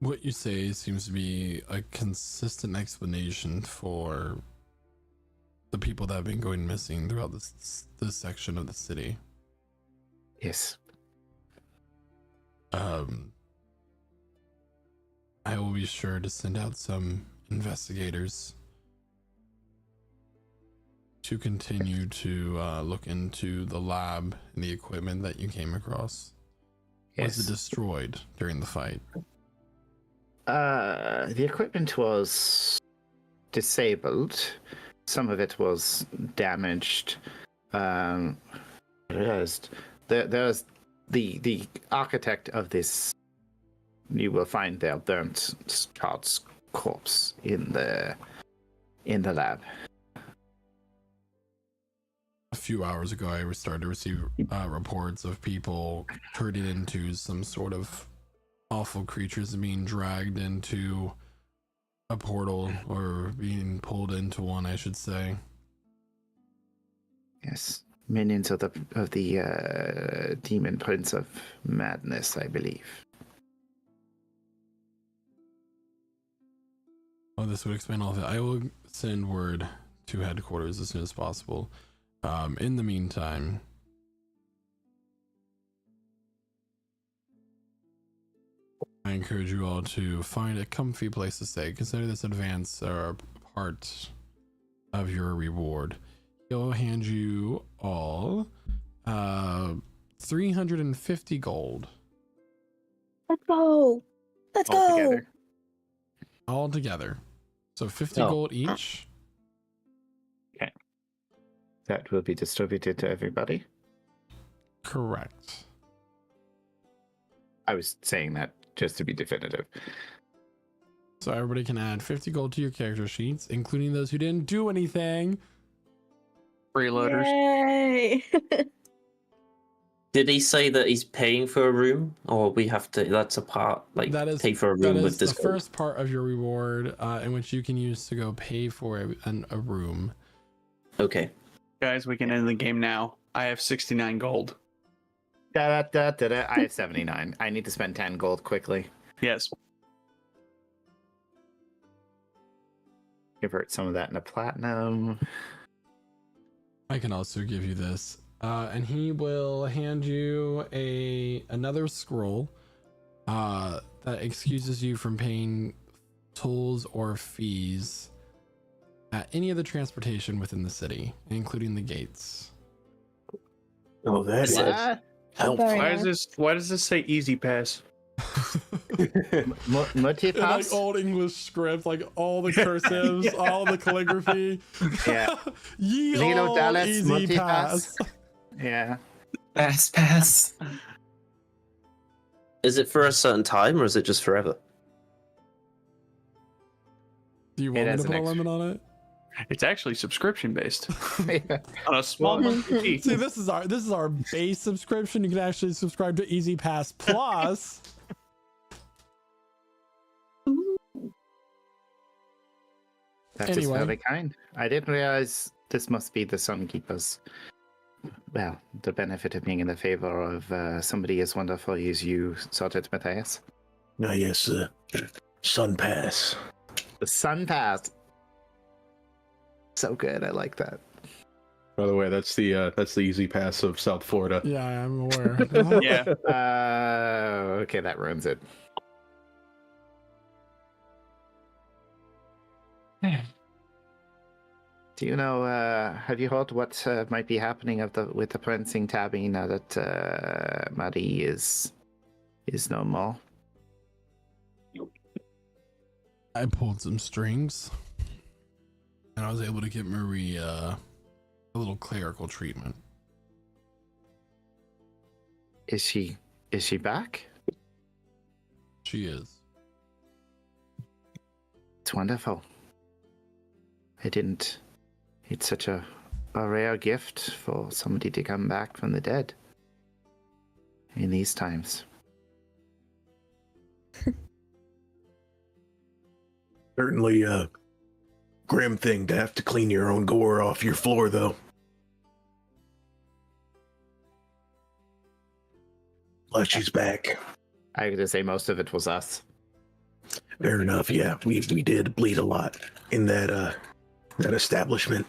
what you say seems to be a consistent explanation for the people that have been going missing throughout this section of the city. Yes. I will be sure to send out some investigators to continue to look into the lab and the equipment that you came across. Yes. Was it destroyed during the fight? The equipment was disabled. Some of it was damaged. There's the architect of this. You will find their burnt child's corpse in the lab. A few hours ago, I started to receive reports of people turning into some sort of awful creatures being dragged into a portal, or being pulled into one, I should say. Yes, minions of the demon prince of madness, I believe. Oh, this would explain all of it. I will send word to headquarters as soon as possible. In the meantime, I encourage you all to find a comfy place to stay. Consider this advance or part of your reward. He'll hand you all 350 gold. Let's go. Let's go. Altogether. All together. So 50 Oh. gold each. That will be distributed to everybody. Correct. I was saying that just to be definitive. So everybody can add 50 gold to your character sheets, including those who didn't do anything. Freeloaders. Yay! Did he say that he's paying for a room, or we have to? That's a part, like That is pay for a that room is with this. the first part of your reward, in which you can use to go pay for a room. Okay. Guys, we can end the game now. I have 69 gold. I have 79. I need to spend 10 gold quickly. Yes. Convert some of that into platinum. I can also give you this, and he will hand you another scroll that excuses you from paying tolls or fees at any of the transportation within the city, including the gates. Oh, that is What? helpful. Very Why nice. does this say easy pass? Multi In, like pass? old English script, like all the cursives, all the calligraphy. Yeah. Ye Zero all dollars, easy multi-pass. pass. Yeah. Pass, pass. Is it for a certain time, or is it just forever? Do you It want me has to an put a extra- limit on it? It's actually subscription based Yeah. on a small monthly fee. See, this is our base subscription. You can actually subscribe to Easy Pass Plus. That is Anyway. very kind. I didn't realize this must be the Sunkeepers. Well, the benefit of being in the favor of somebody as wonderful as you, Sergeant Matthias. Ah, yes, Sun Pass. The Sun Pass. So good. I like that. By the way, that's the easy pass of South Florida. Yeah, I'm aware. Yeah. Okay, that ruins it. Do you know, have you heard what might be happening with the Prancing Tabby now that Marie is no more? I pulled some strings, and I was able to get Marie a little clerical treatment. Is she back? She is. It's wonderful. It's such a rare gift for somebody to come back from the dead in these times. Certainly a grim thing to have to clean your own gore off your floor, though. But she's back. I could say most of it was us. Fair enough. Yeah, we did bleed a lot in that that establishment.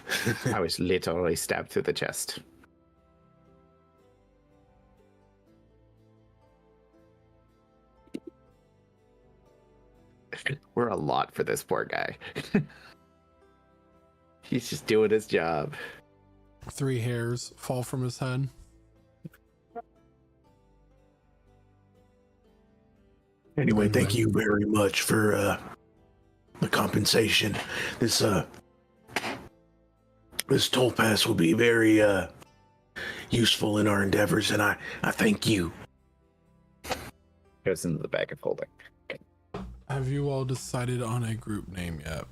I was literally stabbed through the chest. We're a lot for this poor guy. He's just doing his job. 3 hairs fall from his head. Anyway, thank you very much for the compensation. This toll pass will be very useful in our endeavors, and I thank you. Goes into the bag of holding. Have you all decided on a group name yet?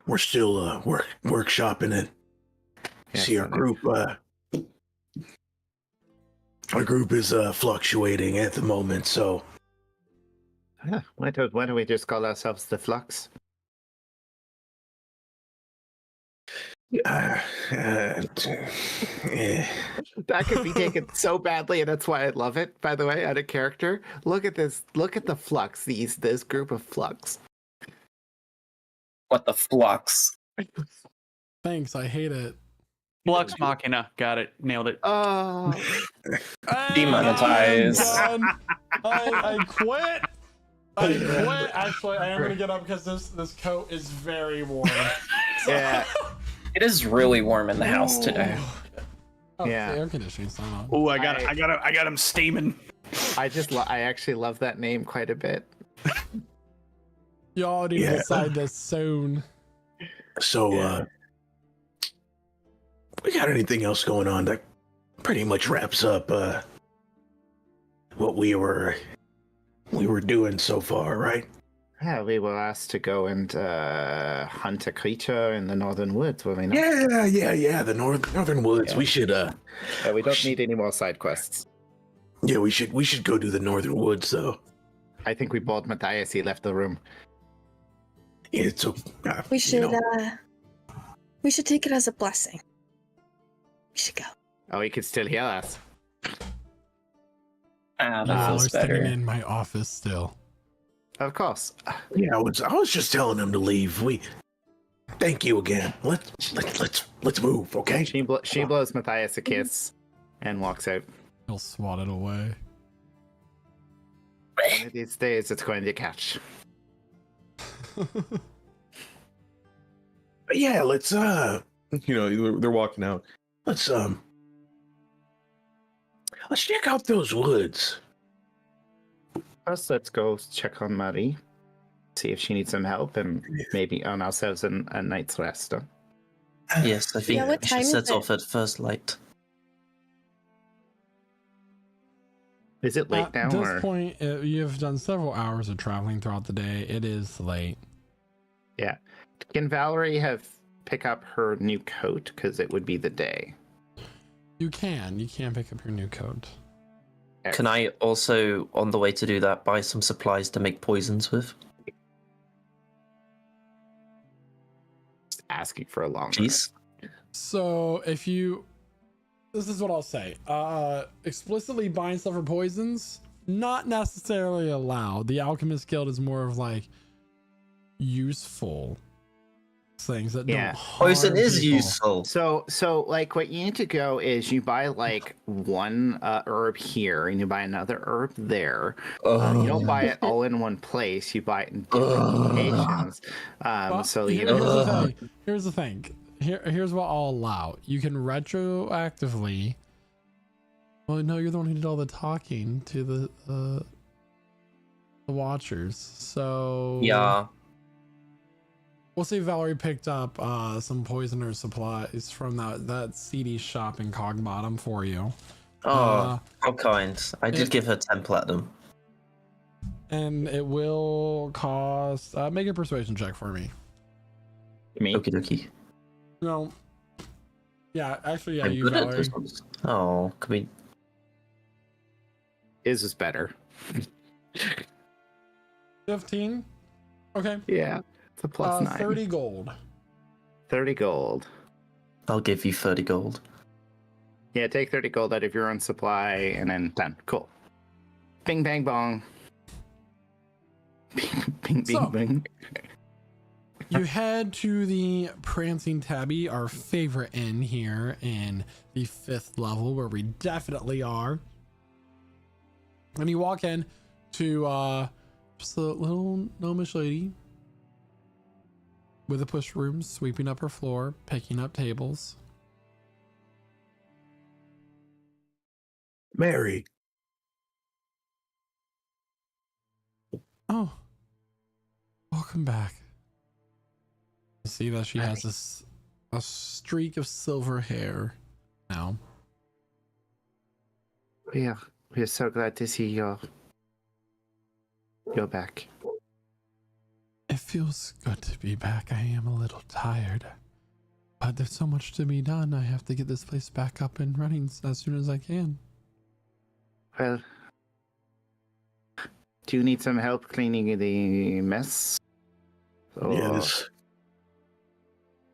We're still workshopping it. Yeah, See, our group is fluctuating at the moment, so Why don't we just call ourselves the Flux? eh. That could be taken so badly, and that's why I love it. By the way, out of character, look at this. Look at the Flux. This group of Flux. What the flux? Thanks, I hate it. Flux Machina. Got it. Nailed it. Oh, Demonetize. I quit. I quit. Actually, I am gonna get up because this coat is very warm. yeah. It is really warm in the house today. Oh, Yeah. the air conditioning's not on. Oh, I got him steaming. I actually love that name quite a bit. Y'all need to decide this soon. So, we got anything else going on that pretty much wraps up what we were doing so far, right? Yeah, we were asked to go and hunt a creature in the northern woods, were we not? Yeah. The northern woods. Yeah. We should. We don't need any more side quests. Yeah, we should go do the northern woods, though. I think we bored Matthias. He left the room. It's We should take it as a blessing. We should go. Oh, he could still hear us. Ah, that Y'all are feels sitting better. in my office still. Of course. Yeah, I was just telling him to leave. Thank you again. Let's move, okay? She blows Matthias a kiss and walks out. He'll swat it away. One of these days, it's going to catch. But yeah, let's They're walking out. let's check out those woods. First, let's go check on Marie, see if she needs some help, and maybe earn ourselves a night's rest. Yes, I think Yeah, what she time is sets it? off at first light. Is it late At now? this Or? point, you've done several hours of traveling throughout the day. It is late. Yeah. Can Valerie pick up her new coat? Because it would be the day. You can pick up your new coat. Can I also, on the way to do that, buy some supplies to make poisons with? Just asking for a long Jeez. So this is what I'll say. Explicitly buying stuff for poisons, not necessarily allowed. The Alchemist Guild is more of like useful things that Yeah. don't harm Poison is people. useful. So like what you need to go is you buy like one herb here and you buy another herb there. You don't buy it all in one place. You buy it in different locations. Well, So here's you the know. thing. Here's the thing. Here's what I'll allow. You can retroactively. Well, no, you're the one who did all the talking to the Watchers. So Yeah. we'll see if Valerie picked up some poisoner supplies from that CD shop in Cogbottom for you. Oh, how kind. I did it- give her 10 platinum. And it will cost make a persuasion check for me. Me. Okie dokie. No. Yeah, actually, yeah, I'm you, good at Valerie. this one. Oh, can we? His is better. 15. Okay. Yeah. It's a plus 9. 30 gold. 30 gold. I'll give you 30 gold. Yeah, take 30 gold out of your own supply and then 10. Cool. Bing, bang, bong. Bing, bing, So- bing. You head to the Prancing Tabby, our favorite inn here in the 5th level, where we definitely are. And you walk in to just a little gnomish lady with a push broom, sweeping up her floor, picking up tables. Mary. Oh, welcome back. You see that she has a streak of silver hair now. We're so glad to see you're back. It feels good to be back. I am a little tired, but there's so much to be done. I have to get this place back up and running as soon as I can. Well, do you need some help cleaning the mess? Yeah,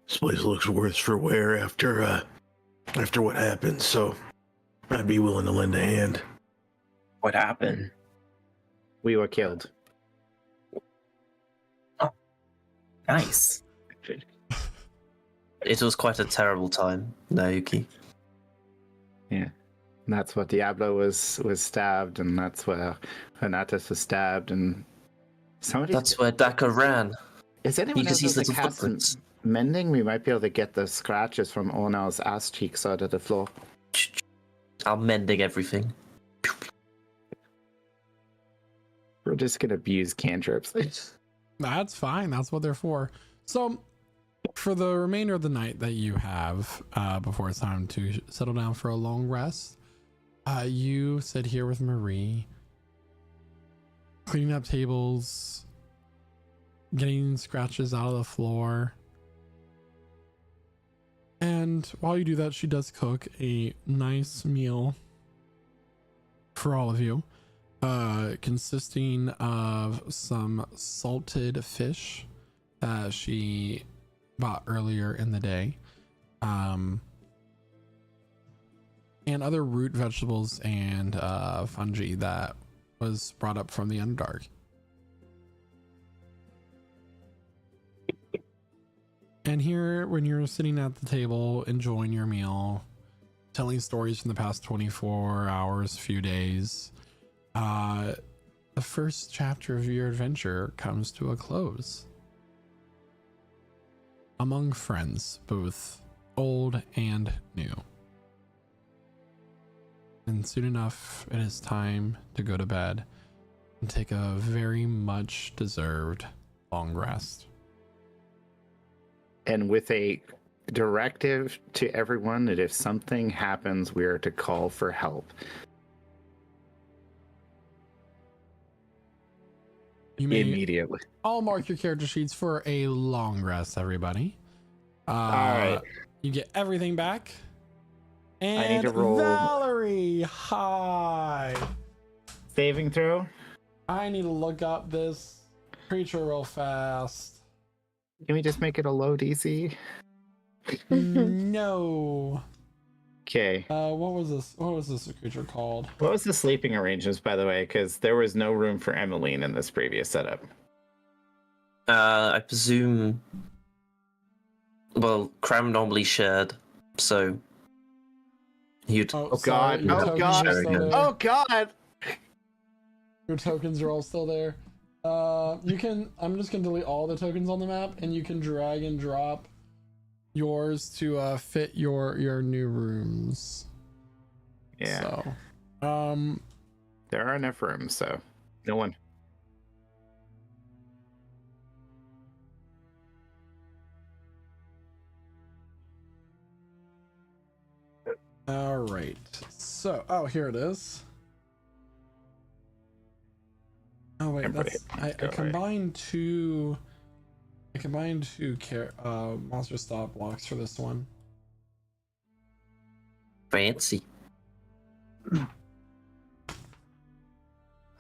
this place looks worse for wear after what happened, so I'd be willing to lend a hand. What happened? We were killed. Nice. It was quite a terrible time, Naoki. Yeah. And that's what Diablo was stabbed, and that's where Hanatus was stabbed, and somebody. That's where Daka ran. Is anyone Because else he's able to little cast footprints. mending? We might be able to get the scratches from Ornal's ass cheeks out of the floor. I'm mending everything. We're just gonna abuse cantrips. That's fine. That's what they're for. So, for the remainder of the night that you have before it's time to settle down for a long rest, you sit here with Marie, cleaning up tables, getting scratches out of the floor. And while you do that, she does cook a nice meal for all of you, consisting of some salted fish that she bought earlier in the day, and other root vegetables and fungi that was brought up from the Underdark. And here, when you're sitting at the table enjoying your meal, telling stories from the past 24 hours, few days, the first chapter of your adventure comes to a close. Among friends, both old and new. And soon enough, it is time to go to bed and take a very much deserved long rest. And with a directive to everyone that if something happens, we are to call for help. You may Immediately. all mark your character sheets for a long rest, everybody. All right. You get everything back. And I need to roll. Valerie, hi. Saving throw? I need to look up this creature real fast. Can we just make it a low DC? No. Okay. What was this? What was this creature called? What was the sleeping arrangements, by the way? Because there was no room for Emmeline in this previous setup. I presume. Well, Cram normally shared, so you'd. Oh God! your Oh tokens God! are still there. Oh God! Your tokens are all still there. You can. I'm just gonna delete all the tokens on the map, and you can drag and drop yours to fit your new rooms. Yeah. So, there are enough rooms, so no one. all right. So, oh, here it is. Oh wait, that's I combined two. I combined two monster stop blocks for this one. Fancy. I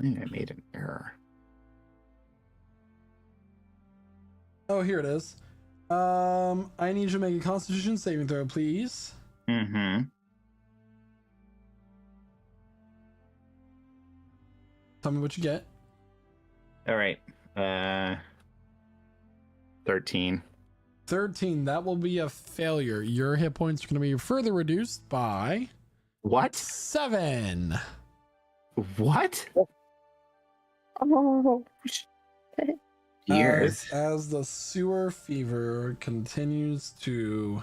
think I made an error. Oh, here it is. I need you to make a Constitution saving throw, please. Mm-hmm. Tell me what you get. All right. 13. 13. That will be a failure. Your hit points are going to be further reduced by What? 7. What? Oh, Years. As the sewer fever continues to.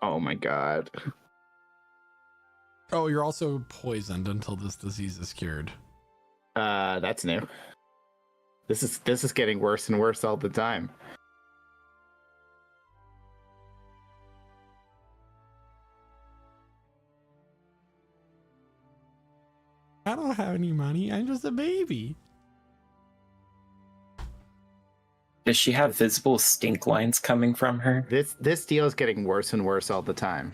Oh my god. Oh, you're also poisoned until this disease is cured. That's new. This is getting worse and worse all the time. I don't have any money. I'm just a baby. Does she have visible stink lines coming from her? This deal is getting worse and worse all the time.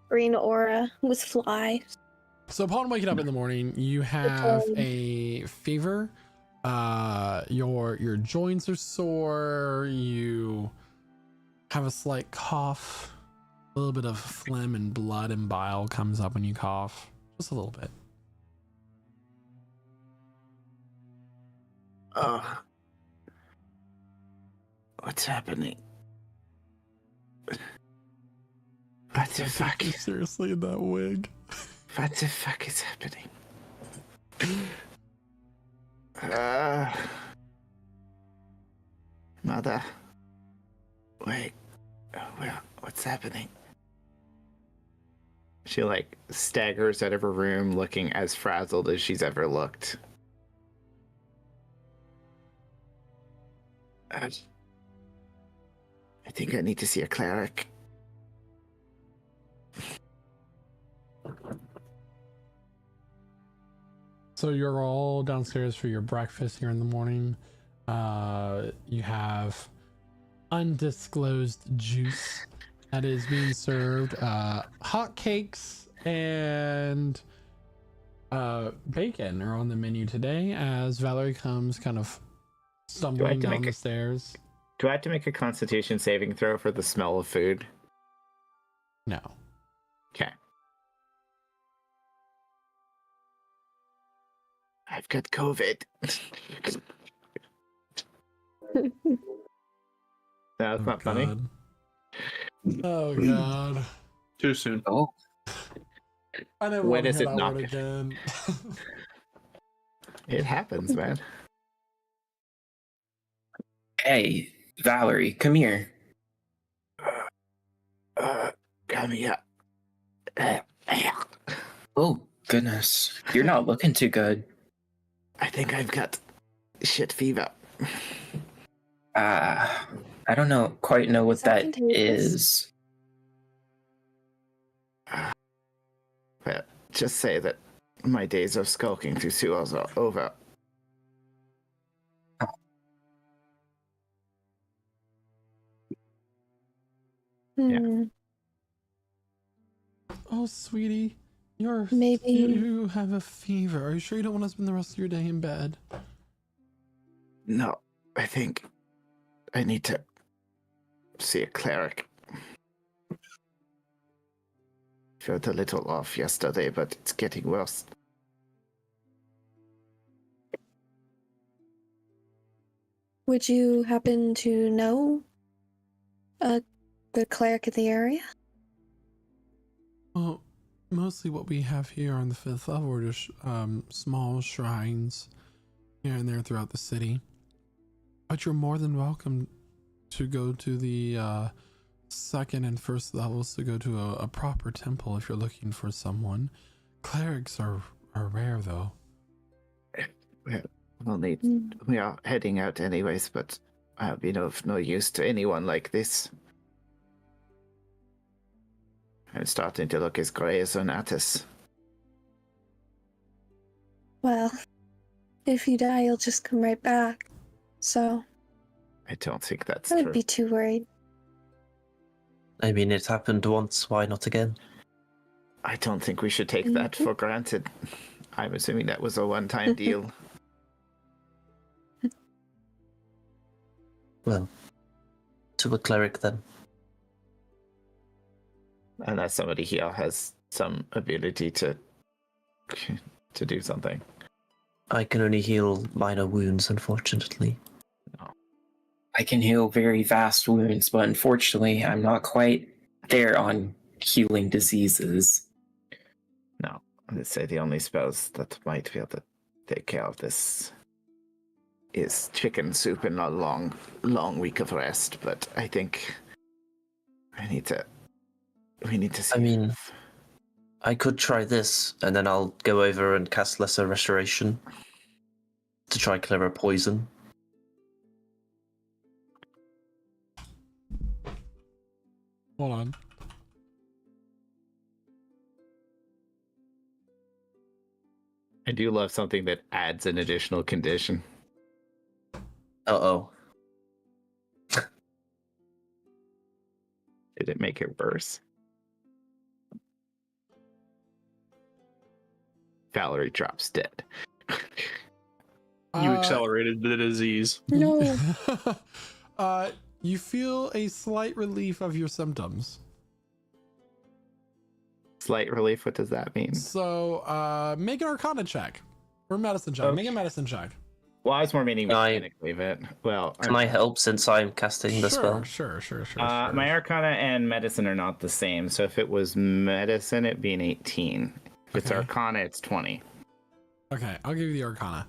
green aura with flies. So upon waking up in the morning, you have a fever. Your joints are sore. You have a slight cough. A little bit of phlegm and blood and bile comes up when you cough. Just a little bit. What's happening? What the fuck? You're seriously in that wig? What the fuck is happening? Mother. Wait. Well, what's happening? She like staggers out of her room looking as frazzled as she's ever looked. I think I need to see a cleric. So you're all downstairs for your breakfast here in the morning. You have undisclosed juice that is being served, hot cakes and bacon are on the menu today as Valerie comes kind of stumbling down the stairs. Do I have to make a constitution saving throw for the smell of food? No. Okay. I've got COVID. That's not funny. God. Oh god. Too soon. Oh, I never When want to is hear it that not word again. It happens, man. hey, Valerie, come here. Come here. Oh, goodness. You're not looking too good. I think I've got shit fever. I don't quite know what that is. Well, just say that my days of skulking through sewers are over. Hmm. Oh, sweetie, Maybe- you have a fever. Are you sure you don't want to spend the rest of your day in bed? No, I think I need to see a cleric. Felt a little off yesterday, but it's getting worse. Would you happen to know a good cleric in the area? Well, mostly what we have here on the 5th level are just small shrines here and there throughout the city. But you're more than welcome to go to the 2nd and 1st levels to go to a proper temple if you're looking for someone. Clerics are rare, though. We are heading out anyways, but I'll be of no use to anyone like this. I'm starting to look as grey as Onatus. Well, if you die, you'll just come right back. So, I don't think that's I true. wouldn't be too worried. I mean, it happened once, why not again? I don't think we should take that for granted. I'm assuming that was a one-time deal. Well, to a cleric then. Unless somebody here has some ability to do something. I can only heal minor wounds, unfortunately. I can heal very vast wounds, but unfortunately, I'm not quite there on healing diseases. No, I'd say the only spells that might be able to take care of this is chicken soup and a long week of rest. But I think we need to see. I mean, I could try this, and then I'll go over and cast Lesser Restoration to try clear a poison. Hold on. I do love something that adds an additional condition. Uh-oh. Did it make it worse? Valerie drops dead. You accelerated the disease. No. You feel a slight relief of your symptoms. Slight relief, what does that mean? So, make an Arcana check. Or medicine check. Okay. Make a medicine check. Well, I was more meaning Can I- mechanically, but well. Can I help since I'm casting the spell? Sure. My Arcana and medicine are not the same. So if it was medicine, it'd be an 18. If it's Okay. Arcana, it's 20. Okay, I'll give you the Arcana.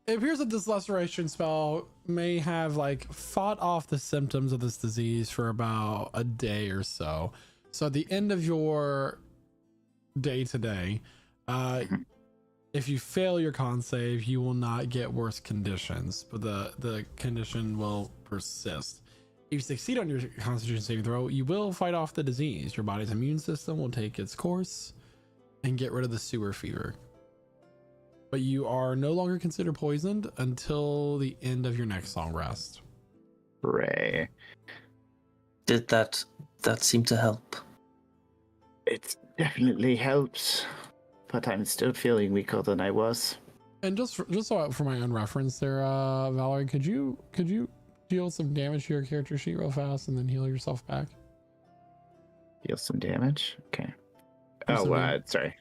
It appears that this Restoration spell may have like fought off the symptoms of this disease for about a day or so. So at the end of your day today, if you fail your con save, you will not get worse conditions, but the condition will persist. If you succeed on your Constitution saving throw, you will fight off the disease. Your body's immune system will take its course and get rid of the sewer fever. But you are no longer considered poisoned until the end of your next long rest. Hooray. Did that seem to help? It definitely helps, but I'm still feeling weaker than I was. And just so for my own reference there, Valerie, could you deal some damage to your character sheet real fast and then heal yourself back? Deal some damage? Okay. Do some Oh, damage. sorry.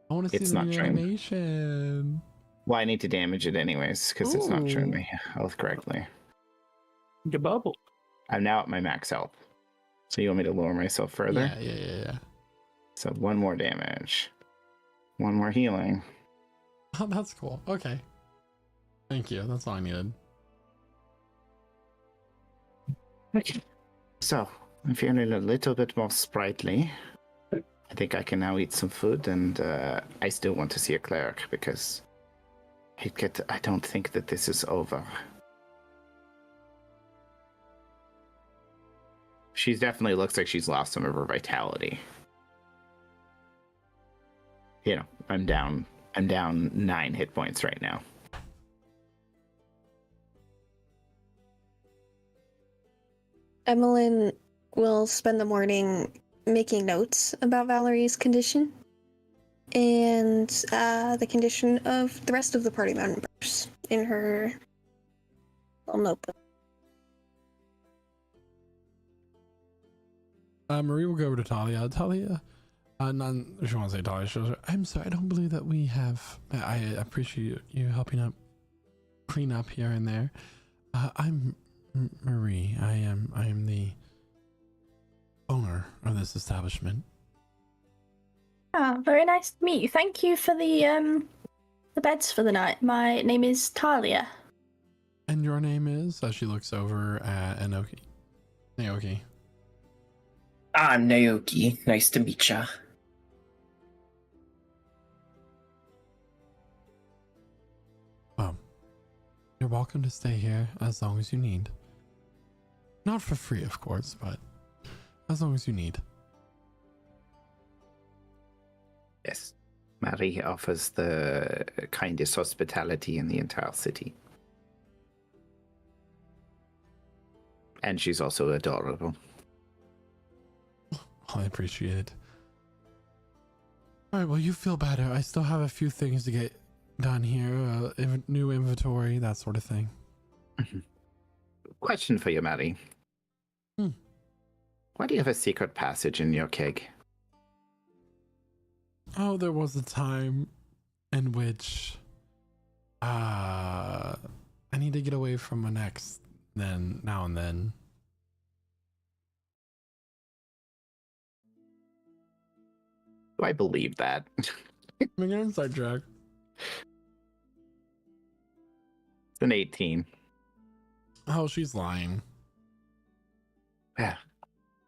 I want to see It's the not new trained. animation. Well, I need to damage it anyways, because it's not showing Ooh. me health correctly. You bubble. I'm now at my max health. So you want me to lower myself further? Yeah. So 1 more damage. 1 more healing. Oh, that's cool. Okay. Thank you. That's all I needed. Okay. So, I'm feeling a little bit more sprightly. I think I can now eat some food, and I still want to see a cleric because I don't think that this is over. She definitely looks like she's lost some of her vitality. You know, I'm down 9 hit points right now. Emmeline will spend the morning making notes about Valerie's condition and the condition of the rest of the party members in her little notebook. Marie will go over to Talia. Talia, she wants to say Talia. She goes, I'm sorry, I don't believe that we have. I appreciate you helping up, clean up here and there. I'm Marie. I am the owner of this establishment. Ah, very nice to meet you. Thank you for the beds for the night. My name is Talia. And your name is? As she looks over at Naoki. I'm Naoki. Nice to meet ya. Well, you're welcome to stay here as long as you need. Not for free, of course, but as long as you need. Yes. Marie offers the kindest hospitality in the entire city. And she's also adorable. I appreciate it. Alright, well, you feel better. I still have a few things to get done here. New inventory, that sort of thing. Question for you, Marie. Why do you have a secret passage in your keg? Oh, there was a time in which I need to get away from my ex then now and then. Do I believe that? Make an inside check. It's an 18. Oh, she's lying. Yeah,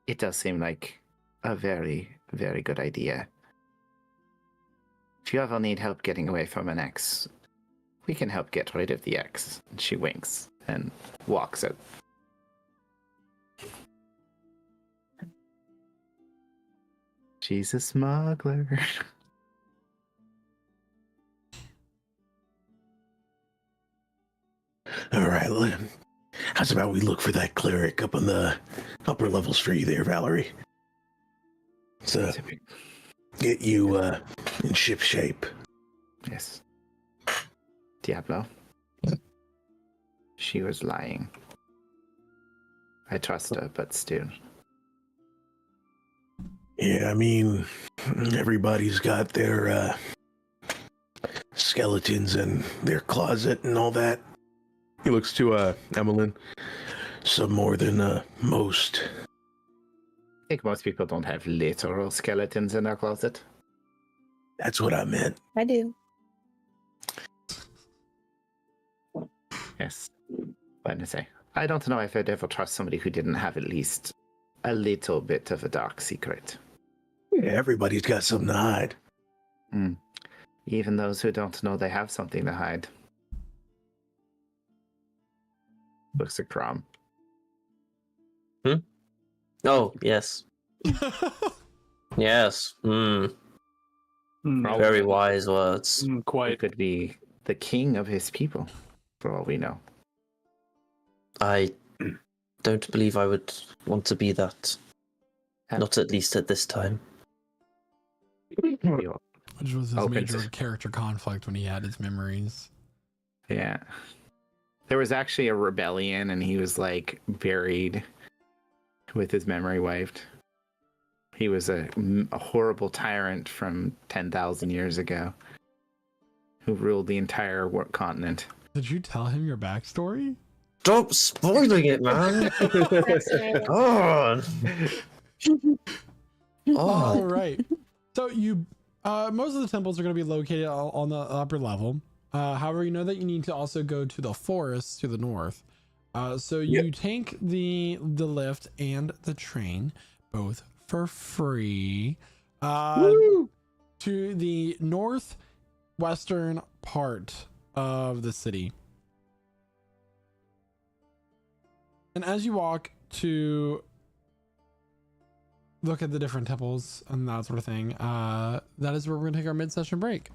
it does seem like a very, very good idea. If you ever need help getting away from an ex, we can help get rid of the ex. And she winks and walks out. She's a smuggler. All right, how's about we look for that cleric up on the upper levels for you there, Valerie? So get you in ship shape. Yes. Diablo. She was lying. I trust her, but still. Yeah, I mean, everybody's got their skeletons in their closet and all that. He looks to Emmeline. Some more than most. I think most people don't have literal skeletons in their closet. That's what I meant. I do. Yes. What did I say? I don't know if I'd ever trust somebody who didn't have at least a little bit of a dark secret. Yeah, everybody's got something to hide. Even those who don't know they have something to hide. Looks at Crom. Oh, yes. Yes. Very wise words. He Quite. could be the king of his people, for all we know. I don't believe I would want to be that. Not at least at this time. Which was his Open major to- character conflict when he had his memories. Yeah. There was actually a rebellion, and he was like buried with his memory wiped. He was a horrible tyrant from 10,000 years ago who ruled the entire continent. Did you tell him your backstory? Stop spoiling it, man! God! All Oh, right. So you, most of the temples are going to be located on the upper level. However, you know that you need to also go to the forest to the north. So you take the lift and the train, both for free, to the northwestern part of the city. And as you walk to look at the different temples and that sort of thing, that is where we're gonna take our mid-session break.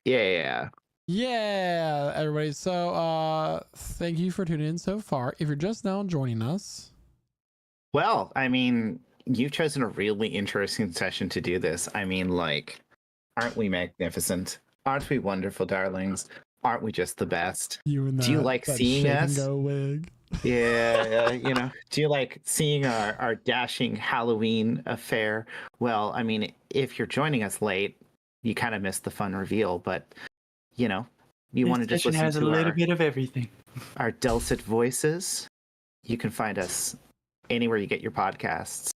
Yeah. Yeah, everybody. So thank you for tuning in so far. If you're just now joining us, Well, I mean, you've chosen a really interesting session to do this. I mean, like, aren't we magnificent? Aren't we wonderful, darlings? Aren't we just the best? you and that, Do you like that seeing shake and us? go wig. Yeah, do you like seeing our dashing Halloween affair? Well, I mean, if you're joining us late, you kind of missed the fun reveal, but, you want to just listen has a to little bit of everything. our dulcet voices. You can find us anywhere you get your podcasts.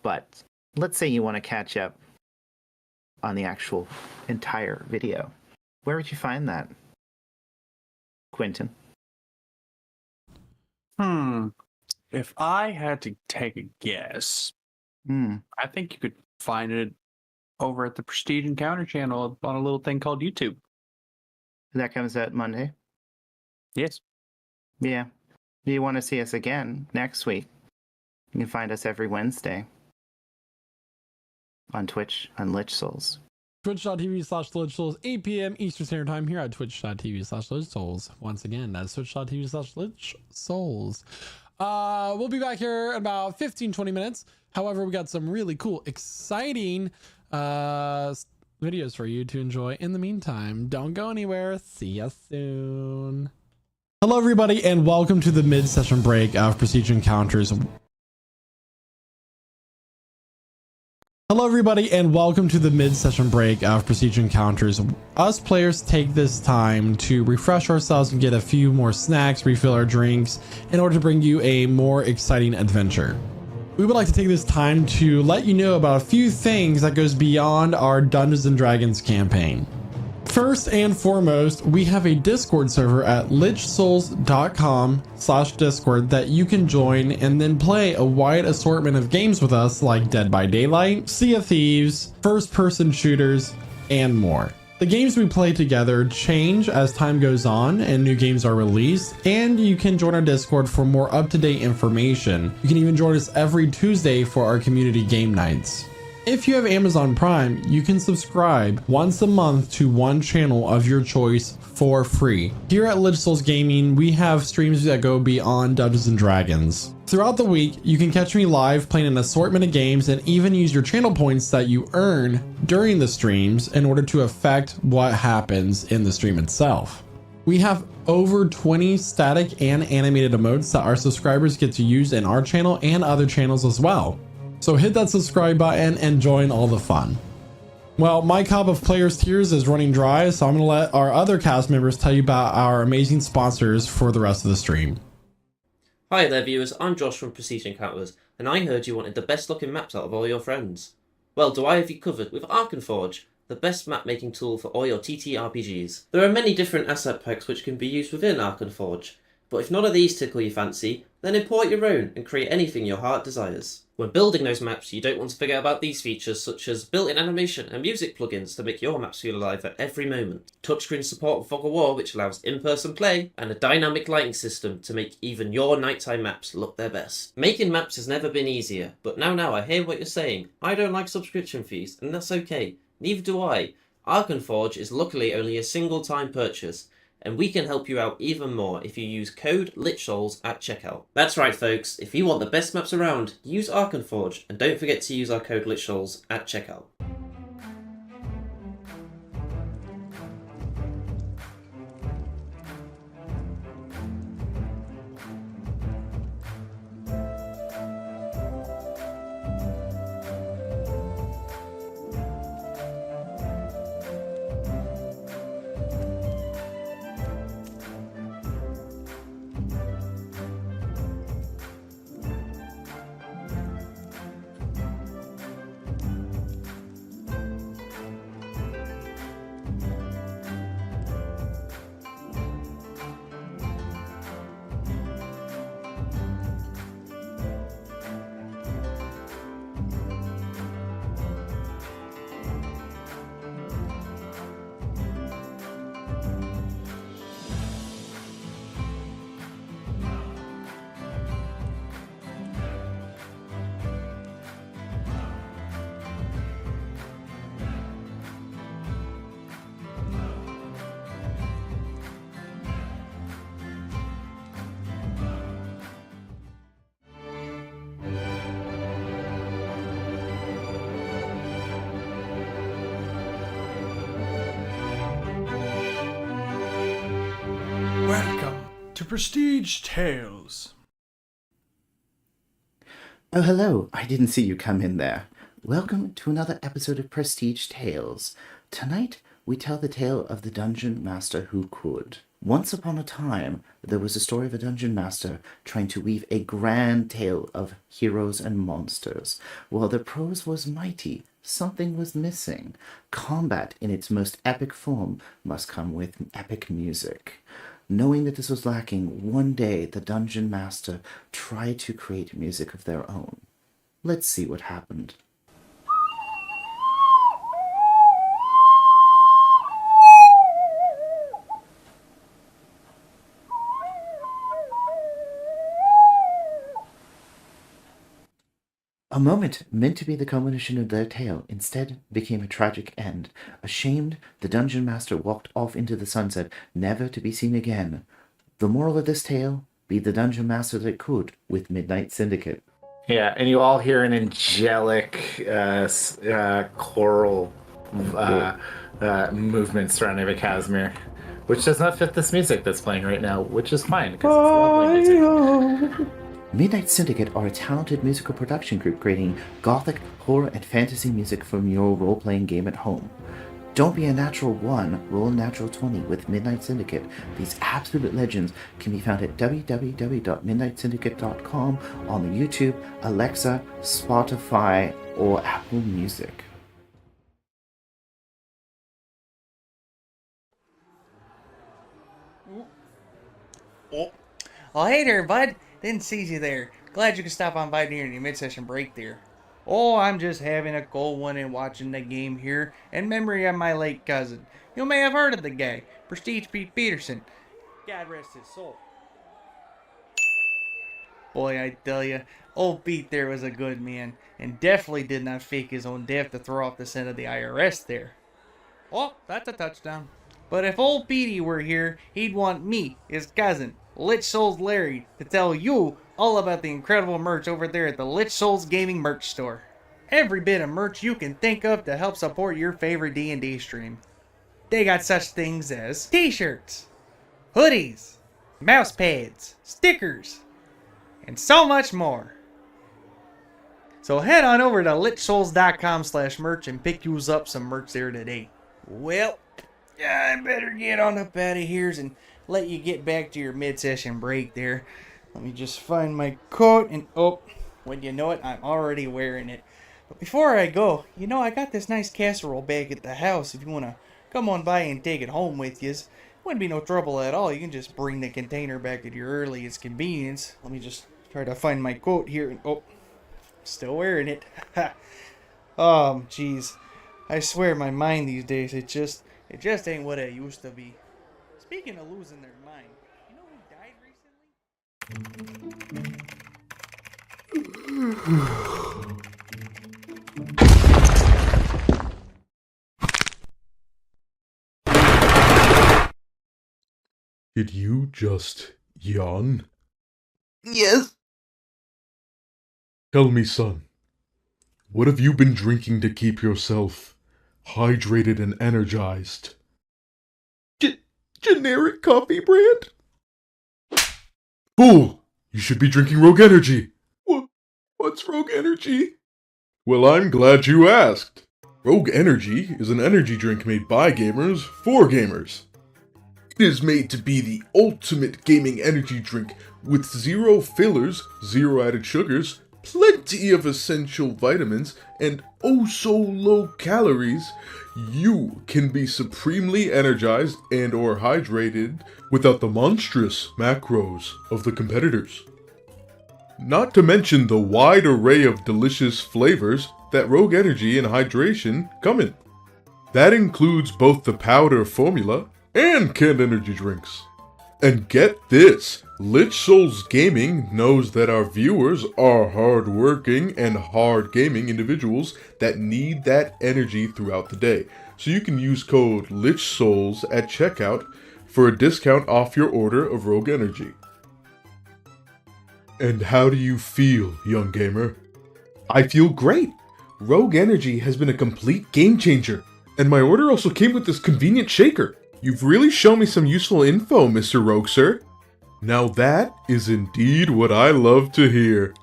But let's say you want to catch up on the actual entire video. Where would you find that, Quentin? If I had to take a guess, I think you could find it over at the Prestige Encounter channel on a little thing called YouTube. That comes out Monday. Yes. Yeah. If you want to see us again next week, you can find us every Wednesday on Twitch on Lich Souls. Twitch.tv/LichSouls, 8 p.m. Eastern Standard Time here at twitch.tv/LichSouls. Once again, that's twitch.tv/LichSouls. We'll be back here in about 15-20 minutes. However, we got some really cool, exciting videos for you to enjoy. In the meantime, don't go anywhere. See ya soon. Hello, everybody, and welcome to the mid-session break of Prestige Encounters. Hello everybody and welcome to the mid-session break of Prestige Encounters. Us players take this time to refresh ourselves and get a few more snacks, refill our drinks in order to bring you a more exciting adventure. We would like to take this time to let you know about a few things that goes beyond our Dungeons and Dragons campaign. First and foremost, we have a Discord server at lichsouls.com/discord that you can join and then play a wide assortment of games with us like Dead by Daylight, Sea of Thieves, first-person shooters, and more. The games we play together change as time goes on and new games are released, and you can join our Discord for more up-to-date information. You can even join us every Tuesday for our community game nights. If you have Amazon Prime, you can subscribe once a month to one channel of your choice for free. Here at Lich Souls Gaming, we have streams that go beyond Dungeons and Dragons. Throughout the week, you can catch me live playing an assortment of games and even use your channel points that you earn during the streams in order to affect what happens in the stream itself. We have over 20 static and animated emotes that our subscribers get to use in our channel and other channels as well. So hit that subscribe button and join all the fun. Well, my cup of players' tears is running dry, so I'm going to let our other cast members tell you about our amazing sponsors for the rest of the stream. Hi there viewers, I'm Josh from Prestige Encounters, and I heard you wanted the best looking maps out of all your friends. Well, do I have you covered with Arkenforge, the best map making tool for all your TTRPGs. There are many different asset packs which can be used within Arkenforge, but if none of these tickle your fancy, then import your own and create anything your heart desires. When building those maps, you don't want to forget about these features such as built-in animation and music plugins to make your maps feel alive at every moment, touchscreen support with Fog of War which allows in-person play, and a dynamic lighting system to make even your nighttime maps look their best. Making maps has never been easier, but now I hear what you're saying. I don't like subscription fees, and that's okay. Neither do I. Arkenforge is luckily only a single time purchase, and we can help you out even more if you use code LICHSOULS at checkout. That's right folks, if you want the best maps around, use Arkenforge, and don't forget to use our code LICHSOULS at checkout. Welcome to Prestige Tales. Oh, hello. I didn't see you come in there. Welcome to another episode of Prestige Tales. Tonight, we tell the tale of the Dungeon Master who could. Once upon a time, there was a story of a Dungeon Master trying to weave a grand tale of heroes and monsters. While the prose was mighty, something was missing. Combat in its most epic form must come with epic music. Knowing that this was lacking, one day the Dungeon Master tried to create music of their own. Let's see what happened. A moment meant to be the culmination of their tale instead became a tragic end. Ashamed, the Dungeon Master walked off into the sunset, never to be seen again. The moral of this tale? Be the Dungeon Master that could with Midnight Syndicate. Yeah, and you all hear an angelic choral movement surrounding the Casimir, which does not fit this music that's playing right now, which is fine because it's lovely music. Midnight Syndicate are a talented musical production group creating gothic, horror, and fantasy music from your role-playing game at home. Don't be a natural 1, roll a natural 20 with Midnight Syndicate. These absolute legends can be found at www.midnightsyndicate.com on the YouTube, Alexa, Spotify, or Apple Music. Oh, hey there, bud. Didn't see you there. Glad you could stop on by during your mid-session break there. Oh, I'm just having a cold one and watching the game here in memory of my late cousin. You may have heard of the guy, Prestige Pete Peterson. God rest his soul. Boy, I tell ya, old Pete there was a good man, and definitely did not fake his own death to throw off the scent of the IRS there. Oh, that's a touchdown. But if old Petey were here, he'd want me, his cousin, Lich Souls Larry, to tell you all about the incredible merch over there at the Lich Souls Gaming Merch Store. Every bit of merch you can think of to help support your favorite D&D stream. They got such things as t-shirts, hoodies, mouse pads, stickers, and so much more. So head on over to lichsouls.com/merch and pick yous up some merch there today. Well, I better get on up out of here and let you get back to your mid-session break there. Let me just find my coat and when you know it, I'm already wearing it. But before I go, I got this nice casserole bag at the house if you want to come on by and take it home with you. Wouldn't be no trouble at all. You can just bring the container back at your earliest convenience. Let me just try to find my coat here and still wearing it. Oh, jeez. I swear my mind these days, it just ain't what it used to be. Speaking of losing their mind, you know who died recently? Did you just yawn? Yes. Tell me, son, what have you been drinking to keep yourself hydrated and energized? Generic coffee brand? Fool! You should be drinking Rogue Energy. What's Rogue Energy? Well, I'm glad you asked. Rogue Energy is an energy drink made by gamers for gamers. It is made to be the ultimate gaming energy drink with 0 fillers, 0 added sugars, plenty of essential vitamins, and oh so low calories. You can be supremely energized and or hydrated without the monstrous macros of the competitors. Not to mention the wide array of delicious flavors that Rogue Energy and Hydration come in. That includes both the powder formula and canned energy drinks. And get this, Lich Souls Gaming knows that our viewers are hard-working and hard-gaming individuals that need that energy throughout the day. So you can use code Lich Souls at checkout for a discount off your order of Rogue Energy. And how do you feel, young gamer? I feel great! Rogue Energy has been a complete game changer, and my order also came with this convenient shaker. You've really shown me some useful info, Mr. Rogue, sir. Now that is indeed what I love to hear.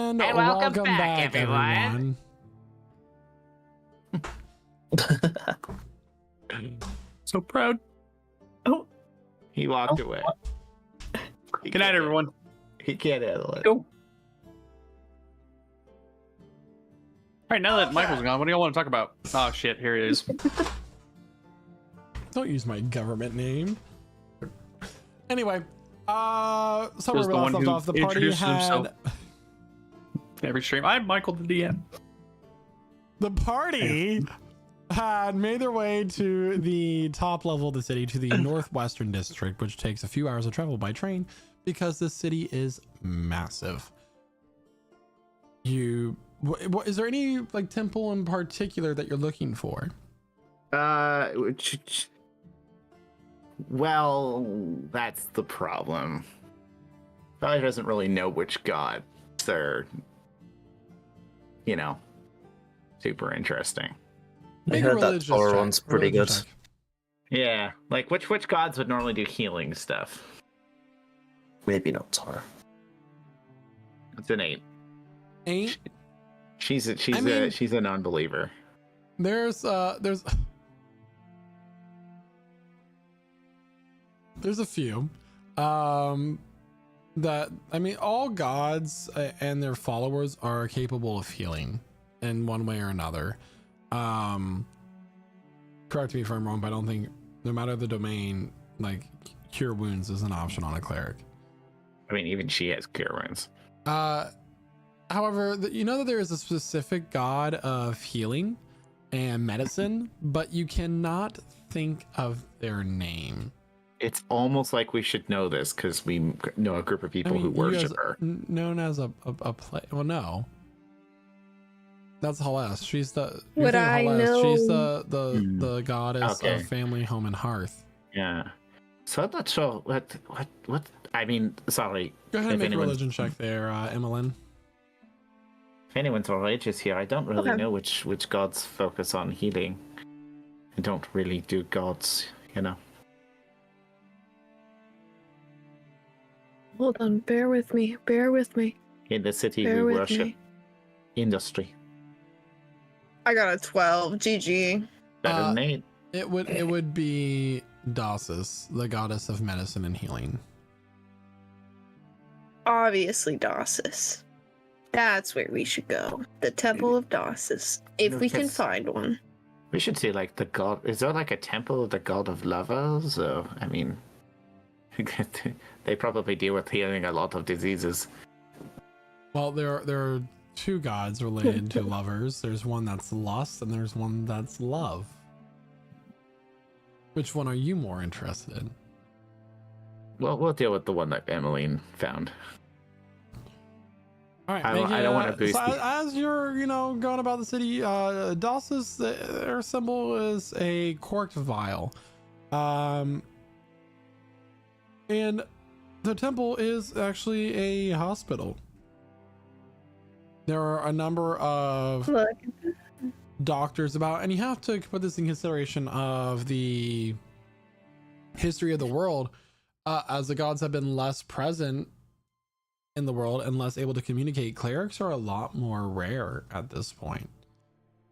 And welcome back, everyone. So proud. Oh, He walked away. Good night, everyone. He can't handle it. Go. All right, now that Michael's gone, what do y'all want to talk about? Oh shit, here it is. Don't use my government name. Anyway, somewhere Just we the last one left who off, the party introduces had himself. Every stream. I'm Michael the DM. the party had made their way to the top level of the city, to the northwestern district, which takes a few hours of travel by train because the city is massive. Is there any like temple in particular that you're looking for? Well, that's the problem. Probably doesn't really know which gods are, super interesting. I Make a heard that religious Sauron's check. pretty good. Religion check. Yeah, like which gods would normally do healing stuff? Maybe not Tara. It's an 8. 8. She's a non-believer. There's a few that all gods and their followers are capable of healing in one way or another. Correct me if I'm wrong, but I don't think, no matter the domain, like cure wounds is an option on a cleric. I mean, even she has cure wounds. However, you know that there is a specific god of healing and medicine, but you cannot think of their name. It's almost like we should know this because we know a group of people who worship her. Known as a play. Well, no. That's Haless. She's the. Would I know? She's the goddess of family, home, and hearth. Yeah. So I'm not sure what. I mean, sorry. Go ahead and make a religion check there, Emmeline. If anyone's religious here, I don't really know which gods focus on healing. I don't really do gods, Hold on, bear with me. In the city Bear we with worship me. industry. I got a 12. GG. Better than 8. It would be Dasis, the goddess of medicine and healing. Obviously, Dasis. That's where we should go. The Temple of Dasis. If we can find one. We should see like the god. Is there like a temple of the god of lovers? Or I mean, they probably deal with healing a lot of diseases. Well, there are two gods related to lovers. There's one that's lust, and there's one that's love. Which one are you more interested in? Well, we'll deal with the one that Emmeline found. All right, I don't want to boost. As you're, going about the city, Dasis, their symbol is a corked vial, and the temple is actually a hospital. There are a number of doctors about, and you have to put this in consideration of the history of the world, as the gods have been less present in the world and less able to communicate. Clerics are a lot more rare at this point.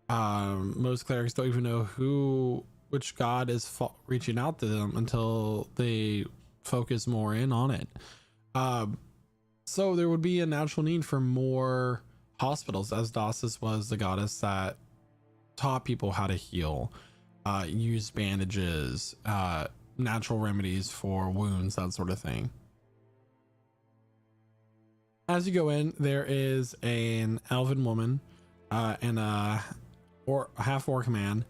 Most clerics don't even know which god is reaching out to them until they focus more in on it. So there would be a natural need for more hospitals, as Dasis was the goddess that taught people how to heal, use bandages, natural remedies for wounds, that sort of thing. As you go in, there is an elven woman and a half-orc man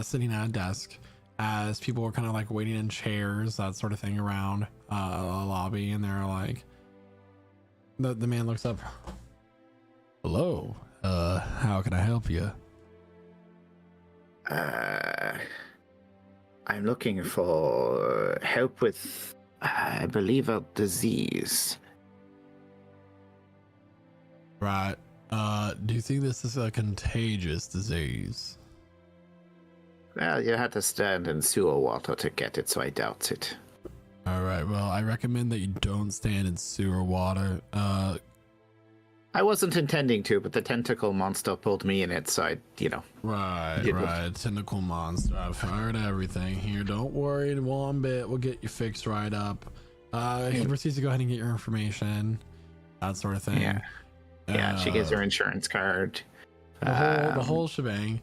sitting at a desk as people are kind of like waiting in chairs, that sort of thing, around a lobby, and they're like, the man looks up. Hello, how can I help you? I'm looking for help with, I believe, a disease. Right. Do you think this is a contagious disease? Well, you had to stand in sewer water to get it, so I doubt it. All right. Well, I recommend that you don't stand in sewer water. I wasn't intending to, but the tentacle monster pulled me in it, so I, Right. Tentacle monster. I've heard everything here. Don't worry one bit. We'll get you fixed right up. He proceeds to go ahead and get your information, that sort of thing. Yeah, she gives her insurance card. The whole shebang.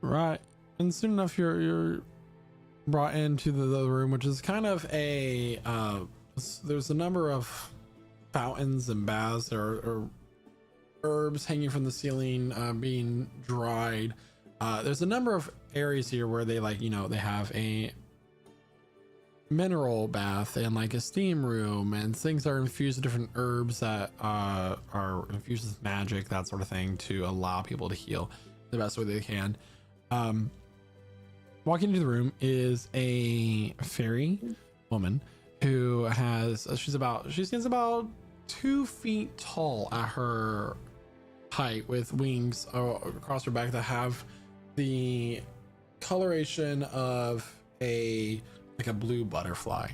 Right. And soon enough, you're brought into the room, which is kind of a there's a number of fountains and baths. There are herbs hanging from the ceiling, being dried. There's a number of areas here where they they have a mineral bath and like a steam room, and things are infused with different herbs that are infused with magic, that sort of thing, to allow people to heal the best way they can. Walking into the room is a fairy woman who she stands about 2 feet tall at her height, with wings across her back that have the coloration of a blue butterfly.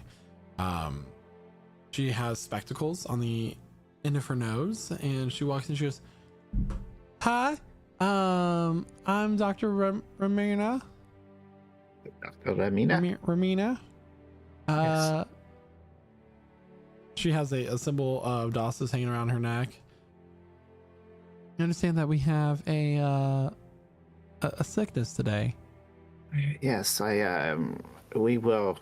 She has spectacles on the end of her nose, and she walks in. She goes, "Hi, I'm Dr. Ramina." Dr. Ramina. Ramina. Yes. She has a symbol of Dassus hanging around her neck. You understand that we have a sickness today? Yes, we were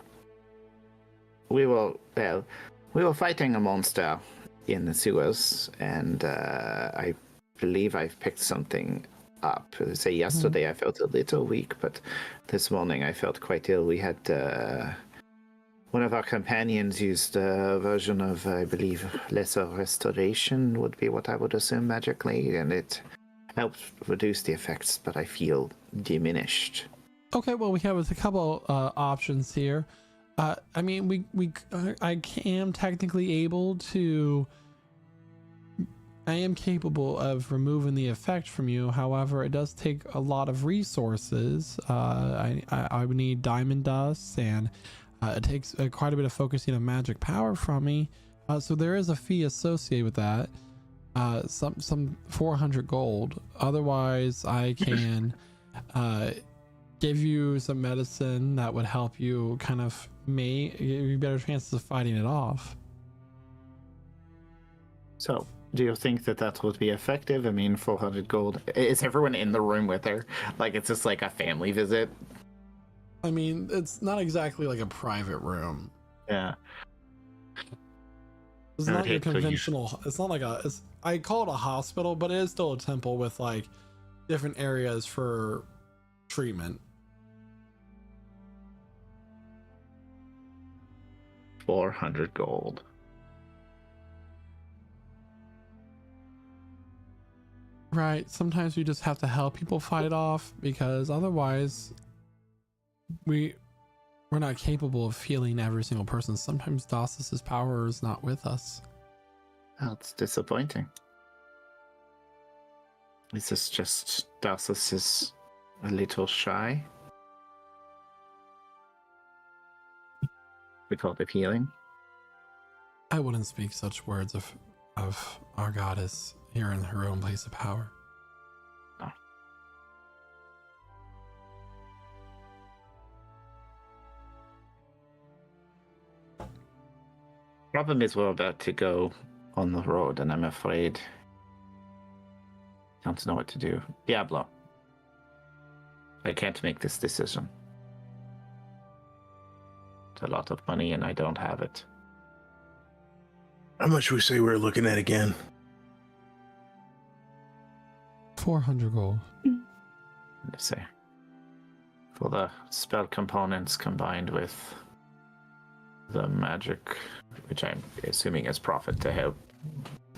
fighting a monster in the sewers, and I believe I've picked something up. Say yesterday I felt a little weak, but this morning I felt quite ill. We had one of our companions used a version of, I believe, lesser restoration would be what I would assume magically, and it helped reduce the effects, but I feel diminished. Okay, well, we have a couple options here. I mean, I am technically able to. I am capable of removing the effect from you. However, it does take a lot of resources. I would need diamond dust, and it takes quite a bit of focusing of magic power from me. So there is a fee associated with that. Some 400 gold. Otherwise, I can give you some medicine that would help you give you better chances of fighting it off. So, do you think that would be effective? I mean, 400 gold. Is everyone in the room with her? Like, it's just like a family visit? I mean, it's not exactly like a private room. Yeah. It's not your conventional. It's not like I call it a hospital, but it is still a temple with like different areas for treatment. 400 gold. Right. Sometimes we just have to help people fight off, because otherwise we're not capable of healing every single person. Sometimes Dassus's power is not with us. That's disappointing. Is this just Dassus is a little shy? We call it healing. I wouldn't speak such words of our goddess here in her own place of power. No. Problem is, we're about to go on the road, and I'm afraid I don't know what to do. Diablo, I can't make this decision. It's a lot of money, and I don't have it. How much we say we're looking at again? 400 gold. Let's say for the spell components combined with the magic, which I'm assuming is profit to help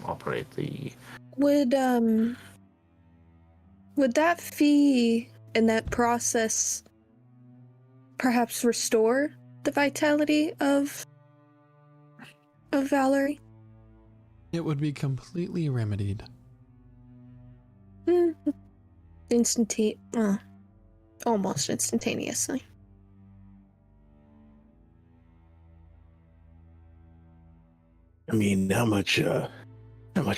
operate the. Would that fee and that process perhaps restore the vitality of Valerie? It would be completely remedied. Almost mean, how much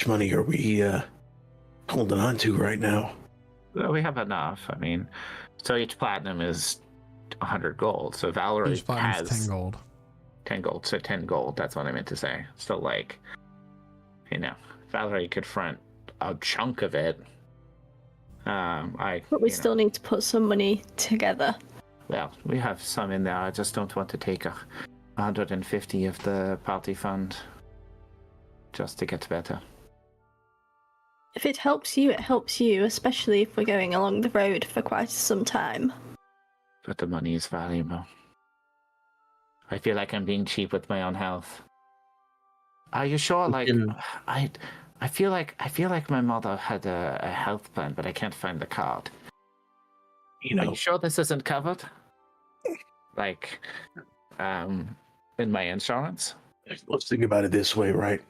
money are we holding on to right now? Well, we have enough. I mean, so each platinum is 100 gold. So Valerie Each platinum's has 10 gold. 10 gold. So 10 gold. That's what I meant to say. So like, Valerie could front a chunk of it. But we still need to put some money together. Well, we have some in there. I just don't want to take 150 of the party fund just to get better. If it helps you, especially if we're going along the road for quite some time. But the money is valuable. I feel like I'm being cheap with my own health. Are you sure? Like, I feel like my mother had a health plan, but I can't find the card. Are you sure this isn't covered? Like, in my insurance? Let's think about it this way, right?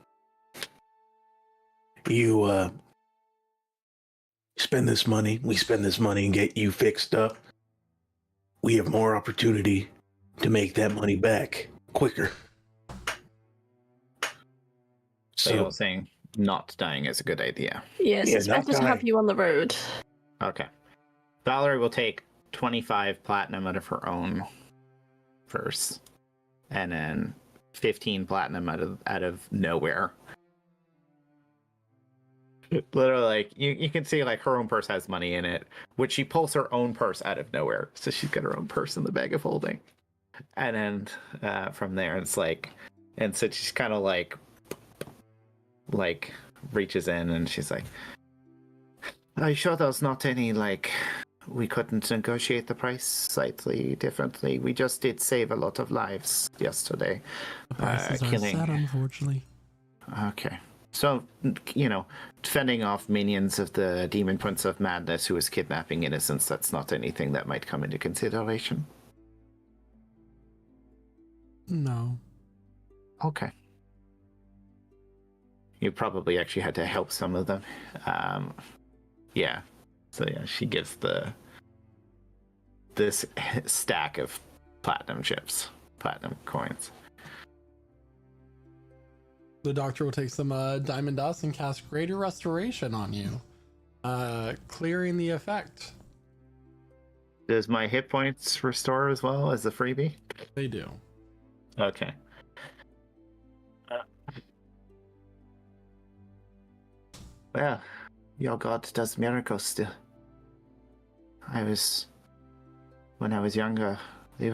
You spend this money, we spend this money and get you fixed up. We have more opportunity to make that money back quicker. So you're saying not dying is a good idea? Yes, it's better to have you on the road. Okay. Valerie will take 25 platinum out of her own purse, and then 15 platinum out of nowhere. Literally, like, you can see, like, her own purse has money in it, which she pulls her own purse out of nowhere. So she's got her own purse in the bag of holding. And then from there, it's like, and so she's kind of like reaches in and she's like, are you sure there's not any, like, we couldn't negotiate the price slightly differently? We just did save a lot of lives yesterday. The prices are set, unfortunately. Okay. So, fending off minions of the Demon Prince of Madness who is kidnapping innocents, that's not anything that might come into consideration? No. Okay. You probably actually had to help some of them. Yeah. So yeah, she gives this stack of platinum chips, platinum coins. The doctor will take some diamond dust and cast Greater Restoration on you, clearing the effect. Does my hit points restore as well as the freebie? They do. Okay. Well, your god does miracles still. When I was younger, when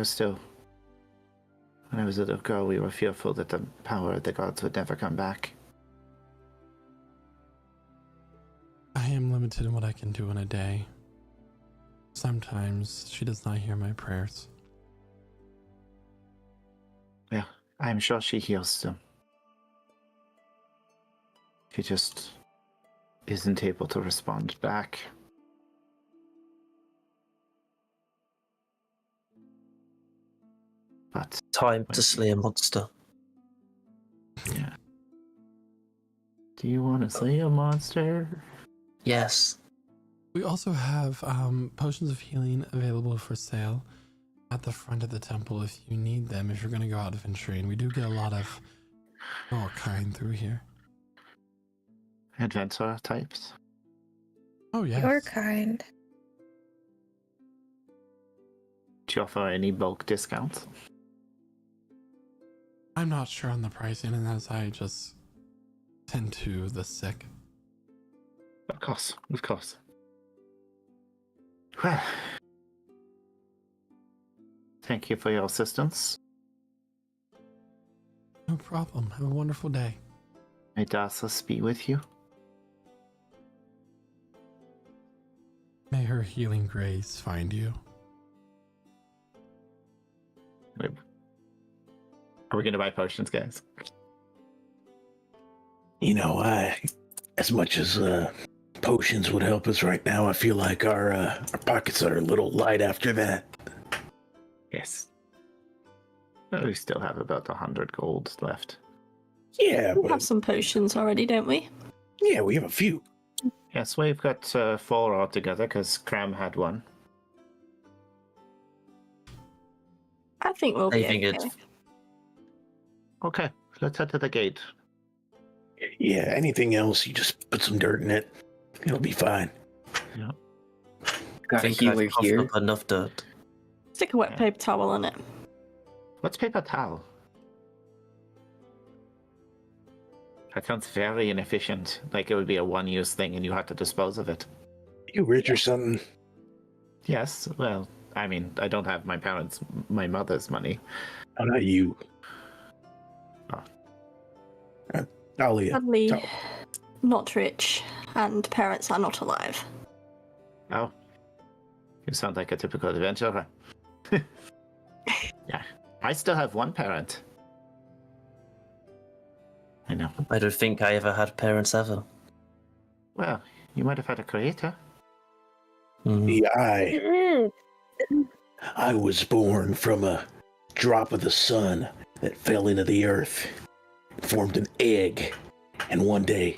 I was a little girl, we were fearful that the power of the gods would never come back. I am limited in what I can do in a day. Sometimes she does not hear my prayers. Yeah, I'm sure she hears them. She just isn't able to respond back. But time to slay a monster. Yeah. Do you want to slay a monster? Yes. We also have potions of healing available for sale at the front of the temple if you need them, if you're going to go out adventuring. We do get a lot of all kind through here. Adventure types? Oh, yes. Your kind. Do you offer any bulk discounts? I'm not sure on the pricing, and as I just tend to the sick. Of course, of course. Well, thank you for your assistance. No problem. Have a wonderful day. May Darsus be with you. May her healing grace find you. Wait. Are we going to buy potions, guys? As much as potions would help us right now, I feel like our pockets are a little light after that. Yes. Well, we still have about 100 gold left. Yeah, We have some potions already, don't we? Yeah, we have a few. Yes, we've got 4 altogether because Cram had one. I think we'll be I think okay. it's Okay, let's head to the gate. Yeah, anything else, you just put some dirt in it. It'll be fine. Got a think healer I've coughed here. up enough dirt. Stick a wet paper towel on it. What's paper towel? That sounds very inefficient. Like it would be a one-use thing and you have to dispose of it. You rich or something? Yes, well, I mean, I don't have my mother's money. Oh, not you. Talia. Sadly, not rich, and parents are not alive. Oh. You sound like a typical adventurer. Yeah. I still have one parent. I know. I don't think I ever had parents ever. Well, you might have had a creator. I was born from a drop of the sun that fell into the earth, formed an egg, and one day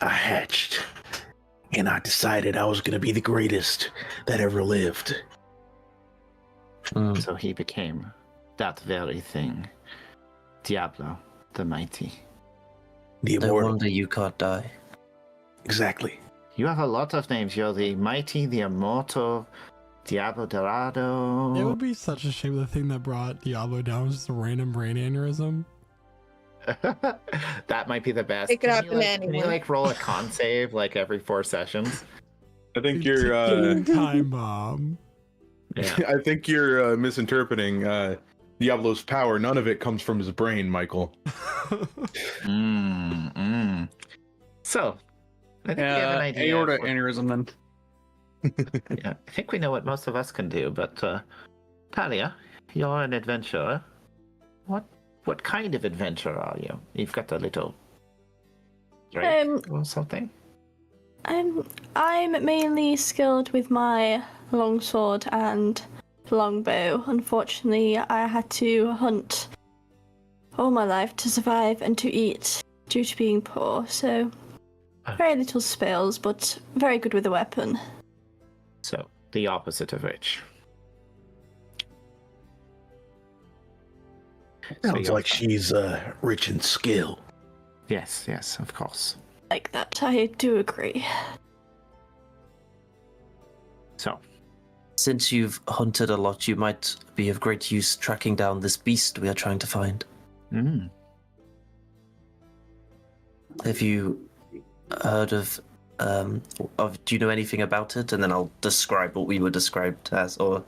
I hatched, and I decided I was going to be the greatest that ever lived. So he became that very thing. Diablo, the mighty. The No immortal. wonder you can't die. Exactly. You have a lot of names. You're the mighty, the immortal, Diablo Dorado. It would be such a shame the thing that brought Diablo down was just a random brain aneurysm. That might be the best. It could Can you, happen to Can you anyone. roll a con save every 4 sessions? I think you're Ticking time bomb. Yeah. I think you're misinterpreting Diablo's power. None of it comes from his brain, Michael. So, I think we have an idea. Aorta of what- aneurysm then. Yeah, I think we know what most of us can do, but Talia, you're an adventurer. What kind of adventurer are you? You've got a little drake or something? I'm mainly skilled with my longsword and longbow. Unfortunately, I had to hunt all my life to survive and to eat due to being poor, so very little spells, but very good with a weapon. So, the opposite of rich. Sounds you're like fine. she's rich in skill. Yes, of course. Like that, I do agree. So, Since you've hunted a lot, you might be of great use tracking down this beast we are trying to find. Have you heard of, do you know anything about it? And then I'll describe what we were described as, or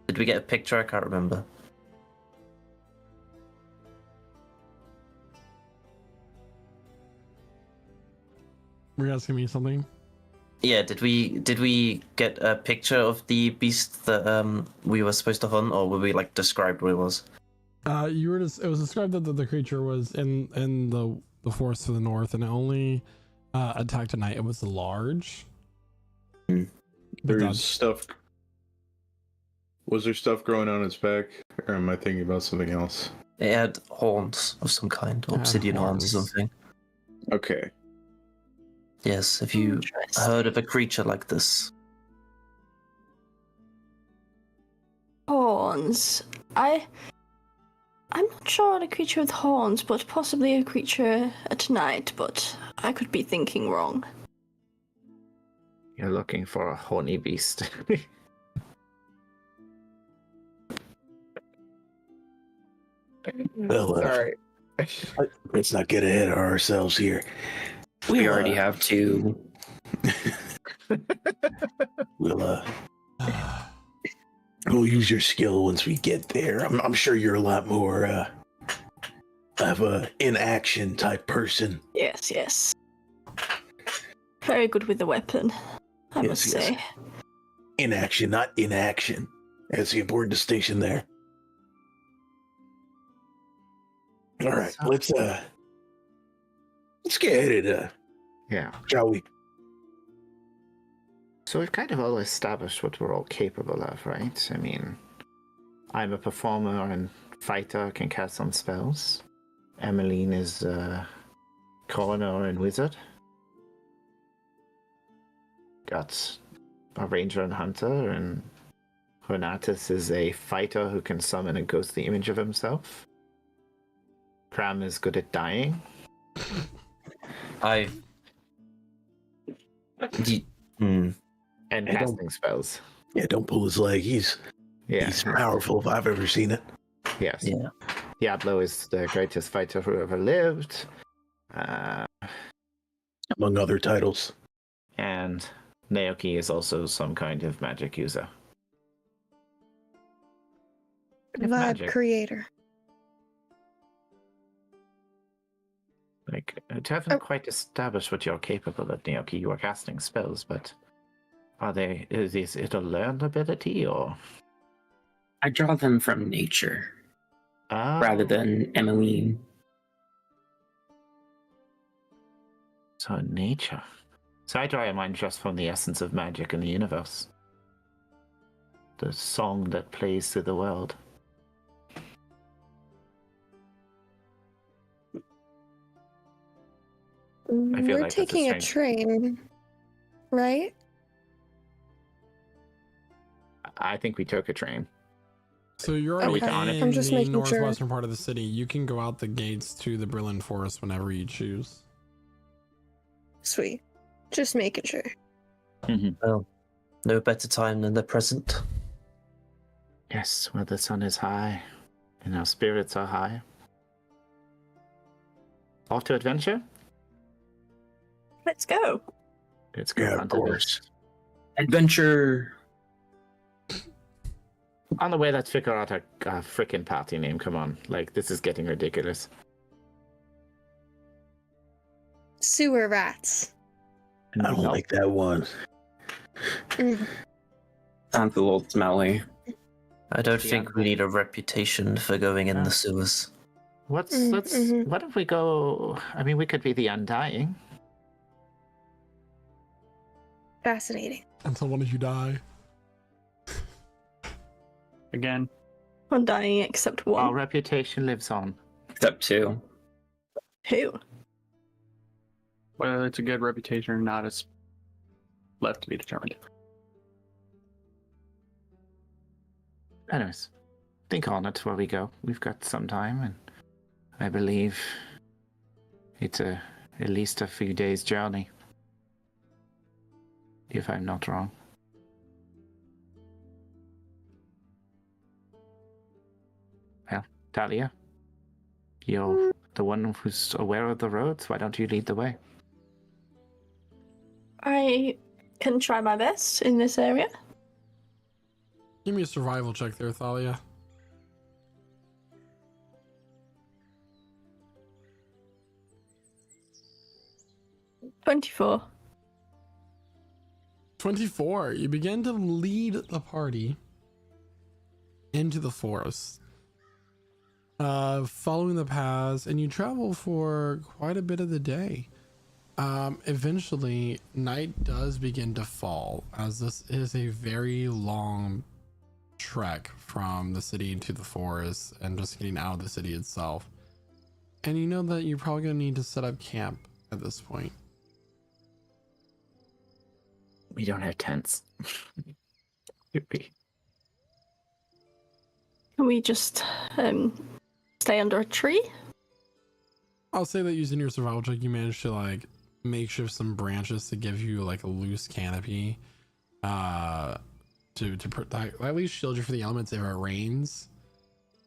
did we get a picture? I can't remember. Were you asking me something? Yeah, did we get a picture of the beast that we were supposed to hunt, or were we described what it was? You were just, it was described that the creature was in the forest to the north, and it only attacked at night. It was large. But There's that's- stuff. Was there stuff growing on its back, or am I thinking about something else? It had horns of some kind, obsidian horns or horns. something. Okay. Yes, have you heard of a creature like this? Horns. I'm not sure on a creature with horns, but possibly a creature at night, but I could be thinking wrong. you're looking for a horny beast. Well, Sorry. let's not get ahead of ourselves here. We already have two. We'll use your skill once we get there. I'm sure you're a lot more of a inaction type person. Yes. Very good with the weapon, I must Yes. say. Inaction, not inaction. That's the important distinction there. All right, let's get headed, Yeah. shall we? So we've kind of all established what we're all capable of, right? I mean, I'm a performer and fighter, can cast some spells. Emmeline is a coroner and wizard. Got a ranger and hunter, and Renatus is a fighter who can summon a ghostly image of himself. Cram is good at dying. I. And Yeah, casting spells. Yeah, don't pull his leg. He's powerful if I've ever seen it. Yes. Yeah. Diablo is the greatest fighter who ever lived. Among other titles. And Naoki is also some kind of magic user. Vibe Magic. creator. Like, I haven't quite established what you're capable of, Naoki. You are casting spells, but is it a learned ability, or? I draw them from nature Ah, rather than Emmeline. So nature. So I draw mine just from the essence of magic in the universe. The song that plays through the world. I feel We're like that's a taking a strange- train, right? I think we took a train. So you're Are we already on it? in I'm just the making sure. northwestern part of the city. You can go out the gates to the Berlin Forest whenever you choose. Sweet. Just making sure. Well, no better time than the present. Yes, where the sun is high and our spirits are high. Off to adventure? Let's go. Let's go Yeah, of hunt a course. beast. Adventure. On the way, let's figure out a freaking party name. Come on. Like, this is getting ridiculous. Sewer rats. I don't like that one. Mm. Sounds a little smelly. I don't think we need a reputation for going in the sewers. What if we go... I mean, we could be the Undying. Fascinating. Until one of you die. Again. Undying except one. Our reputation lives on. Except two. Who? Whether it's a good reputation or not is left to be determined. Anyways, think on it while we go. We've got some time, and I believe it's at least a few days' journey. If I'm not wrong. Well, Talia, you're the one who's aware of the roads. Why don't you lead the way? I can try my best in this area. Give me a survival check there, Thalia. $24. 24. You begin to lead the party into the forest, following the paths, and you travel for quite a bit of the day. Eventually, night does begin to fall, as this is a very long trek from the city to the forest and just getting out of the city itself. And you know that you're probably going to need to set up camp at this point. We don't have tents. Can we just stay under a tree? I'll say that using your survival check, you managed to like makeshift some branches to give you like a loose canopy, to at least shield you for the elements if it rains.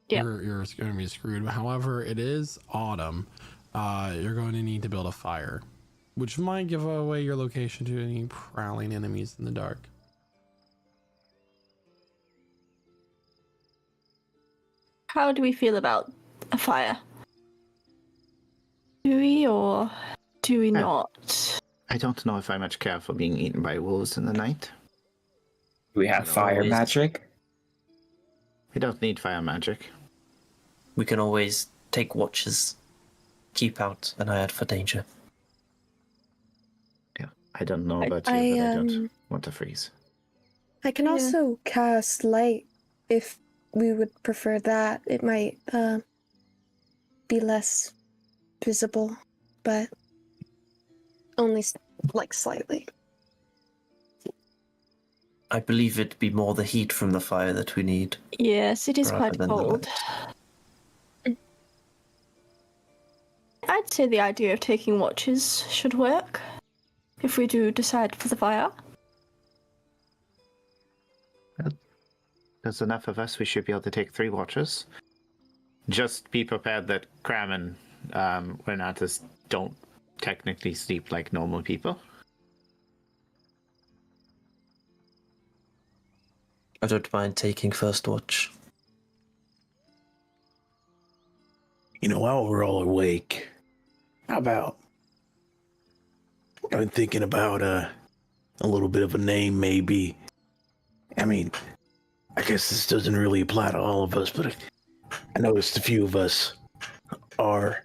Yeah, you're going to be screwed. However, it is autumn. You're going to need to build a fire, which might give away your location to any prowling enemies in the dark. How do we feel about a fire? Do we or do we not? I don't know if I much care for being eaten by wolves in the night. Do we have fire always- magic? We don't need fire magic. We can always take watches, keep out an eye out for danger. Yeah, I don't know about you, but I don't want to freeze. I can also cast light if we would prefer that. It might be less visible, but only like slightly. I believe it'd be more the heat from the fire that we need. Yes, it is rather quite than the cold. light. I'd say the idea of taking watches should work. If we do decide for the fire. There's enough of us, we should be able to take 3 watches. Just be prepared that Cram and Renatus don't technically sleep like normal people. I don't mind taking first watch. While we're all awake, how about I've been thinking about a little bit of a name, maybe. I mean, I guess this doesn't really apply to all of us, but I noticed a few of us are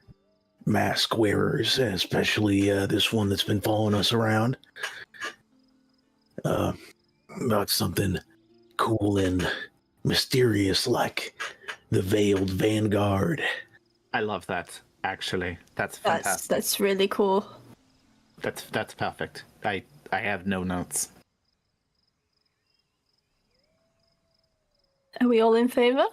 mask wearers, and especially this one that's been following us around. About something cool and mysterious like the Veiled Vanguard. I love that, actually. That's fantastic. That's really cool. That's perfect. I have no notes. Are we all in favor?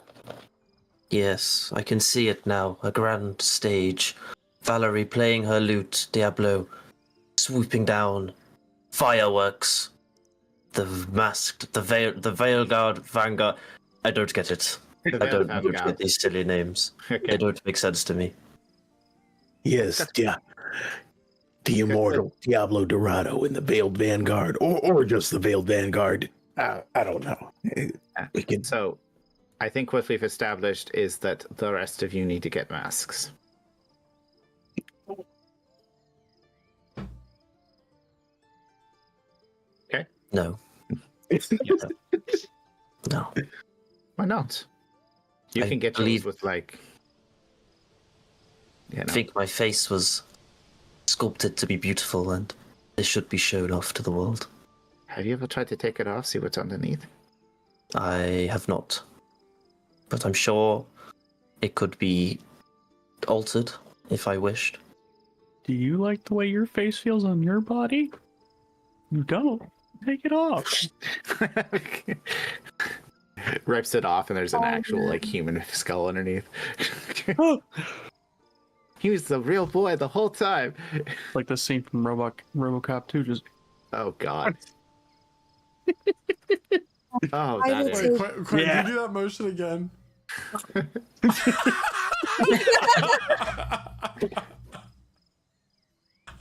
Yes, I can see it now. A grand stage. Valerie playing her lute, Diablo swooping down, fireworks. The masked, the Veilguard Vanguard. I don't get it. I don't get these silly names. Okay. They don't make sense to me. Yes, yeah. The immortal Diablo Dorado in the Veiled Vanguard, or just the Veiled Vanguard. I don't know. We can. So, I think what we've established is that the rest of you need to get masks. Okay? No. No. Why not? You I can get believe- yours with, like... I think my face was sculpted to be beautiful, and this should be shown off to the world. Have you ever tried to take it off, see what's underneath? I have not. But I'm sure it could be altered if I wished. Do you like the way your face feels on your body? You don't. Take it off. Rips it off, and there's an actual, like, human skull underneath. He was the real boy the whole time. Like the scene from RoboCop 2, just... Oh, God. Oh, I that will is... take- Quinn, Yeah. can you do that motion again?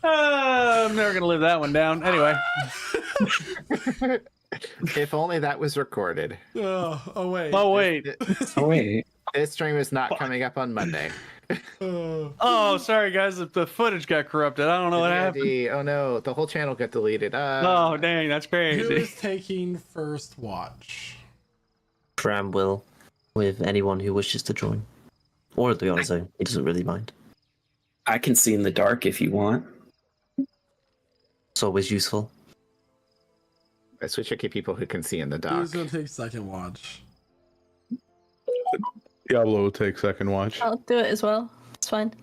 I'm never gonna live that one down. Anyway. If only that was recorded. Oh wait. Oh, wait. Oh, wait. This stream is not coming up on Monday. Oh, sorry, guys. The footage got corrupted. I don't know what happened. Oh, no. The whole channel got deleted. Oh, dang. That's Who crazy. is taking first watch? Cram will, with anyone who wishes to join. Or the on his own. He doesn't really mind. I can see in the dark if you want. It's always useful. That's what tricky people who can see in the dark. Who's gonna take second watch? Diablo will take second watch. I'll do it as well. It's fine.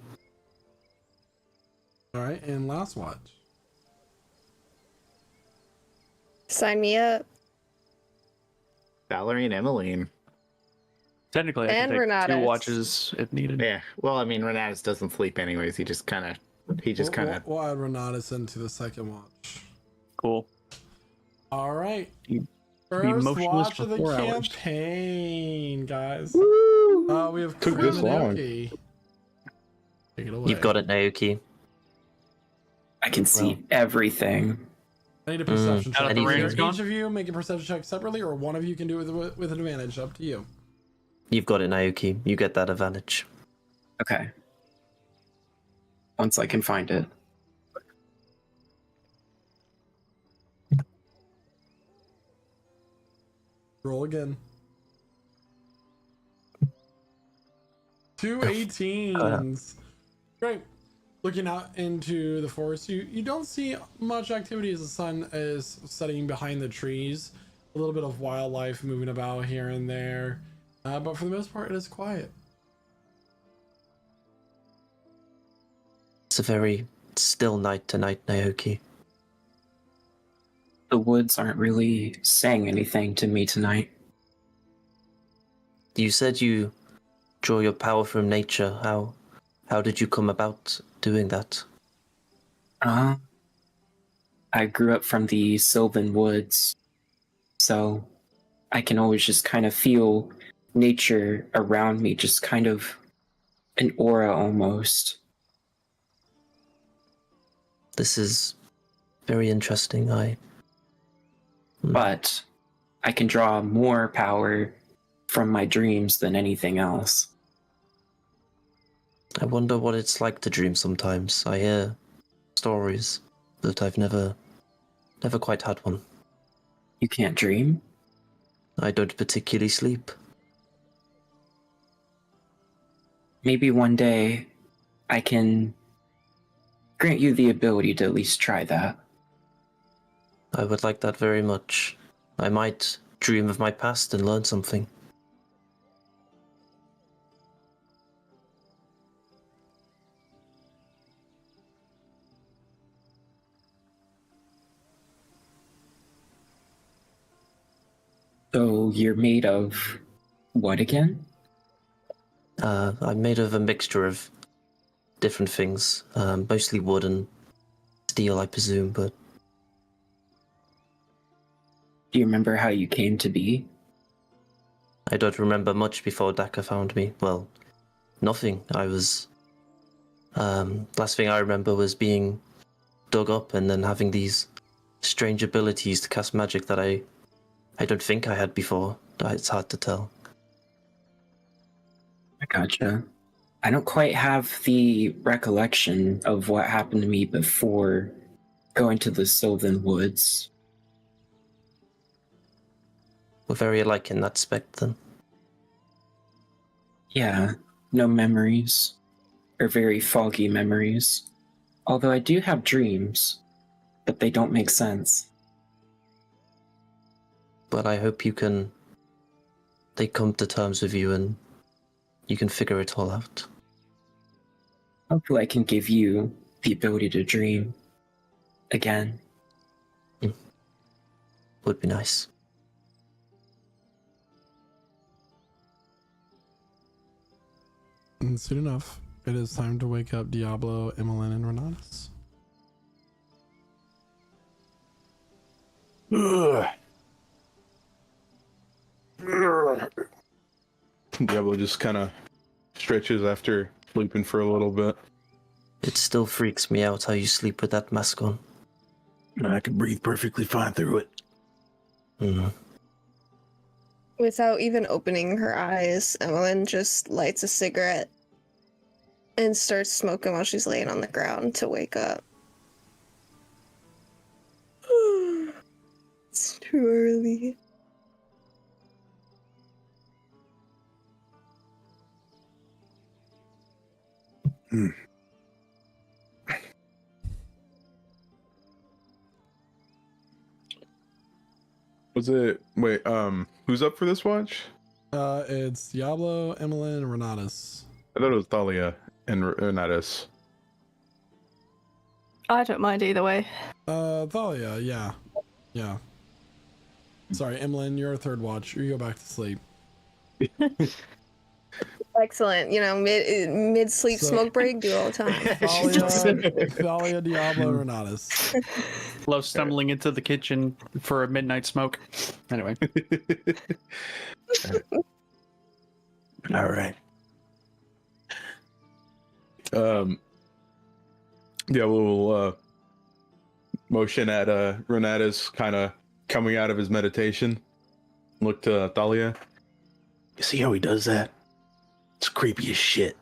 All right, and last watch. Sign me up. Valerie and Emmeline. Technically, I And can take Renatus. 2 watches if needed. Yeah. Well, I mean, Renatus doesn't sleep anyways. He just kind of... We'll add Renatus into the second watch. Cool. All right. You- First motionless watch for of the 4 hours. campaign, guys. We have Took this long. Naoki. Take it away. You've got it, Naoki. I can see everything. I need a perception Now check. that the rain Either is gone? each of you make a perception check separately, or one of you can do it with advantage. Up to you. You've got it, Naoki. You get that advantage. Okay. Once I can find it. Roll again. 2 18s. Great. Looking out into the forest, you don't see much activity as the sun is setting behind the trees. A little bit of wildlife moving about here and there, but for the most part, it is quiet. It's a very still night tonight, Naoki. The woods aren't really saying anything to me tonight. You said you draw your power from nature. How did you come about doing that? I grew up from the Sylvan Woods, so I can always just kind of feel nature around me, just kind of an aura almost. This is very interesting. But I can draw more power from my dreams than anything else. I wonder what it's like to dream sometimes. I hear stories, but I've never quite had one. You can't dream? I don't particularly sleep. Maybe one day I can grant you the ability to at least try that. I would like that very much. I might dream of my past and learn something. So you're made of what again? I'm made of a mixture of different things, mostly wood and steel, I presume, but... Do you remember how you came to be? I don't remember much before Daka found me. Well, nothing. I was... last thing I remember was being dug up and then having these strange abilities to cast magic that I don't think I had before. It's hard to tell. I gotcha. I don't quite have the recollection of what happened to me before going to the Sylvan Woods. We're very alike in that respect, then. Yeah, no memories. Or very foggy memories. Although I do have dreams, but they don't make sense. But I hope they come to terms with you and you can figure it all out. Hopefully I can give you the ability to dream again. Would be nice. And soon enough, it is time to wake up Diablo, Emmeline, and Renatus. Diablo just kind of stretches after sleeping for a little bit. It still freaks me out how you sleep with that mask on. I can breathe perfectly fine through it. Mm-hmm. Without even opening her eyes, Emmeline just lights a cigarette and starts smoking while she's laying on the ground to wake up. It's too early. Was it? Wait, who's up for this watch? It's Diablo, Emmeline, and Renatus. I thought it was Thalia and Renatus. I don't mind either way. Thalia, yeah. Sorry, Emmeline, you're a third watch. You go back to sleep. Excellent. You know, mid sleep smoke break, do it all the time. Thalia, Diablo, Renatus. Love stumbling into the kitchen for a midnight smoke. Anyway. All right. Yeah, we'll motion at Renatus kind of coming out of his meditation. Look to Thalia. You see how he does that? It's creepy as shit.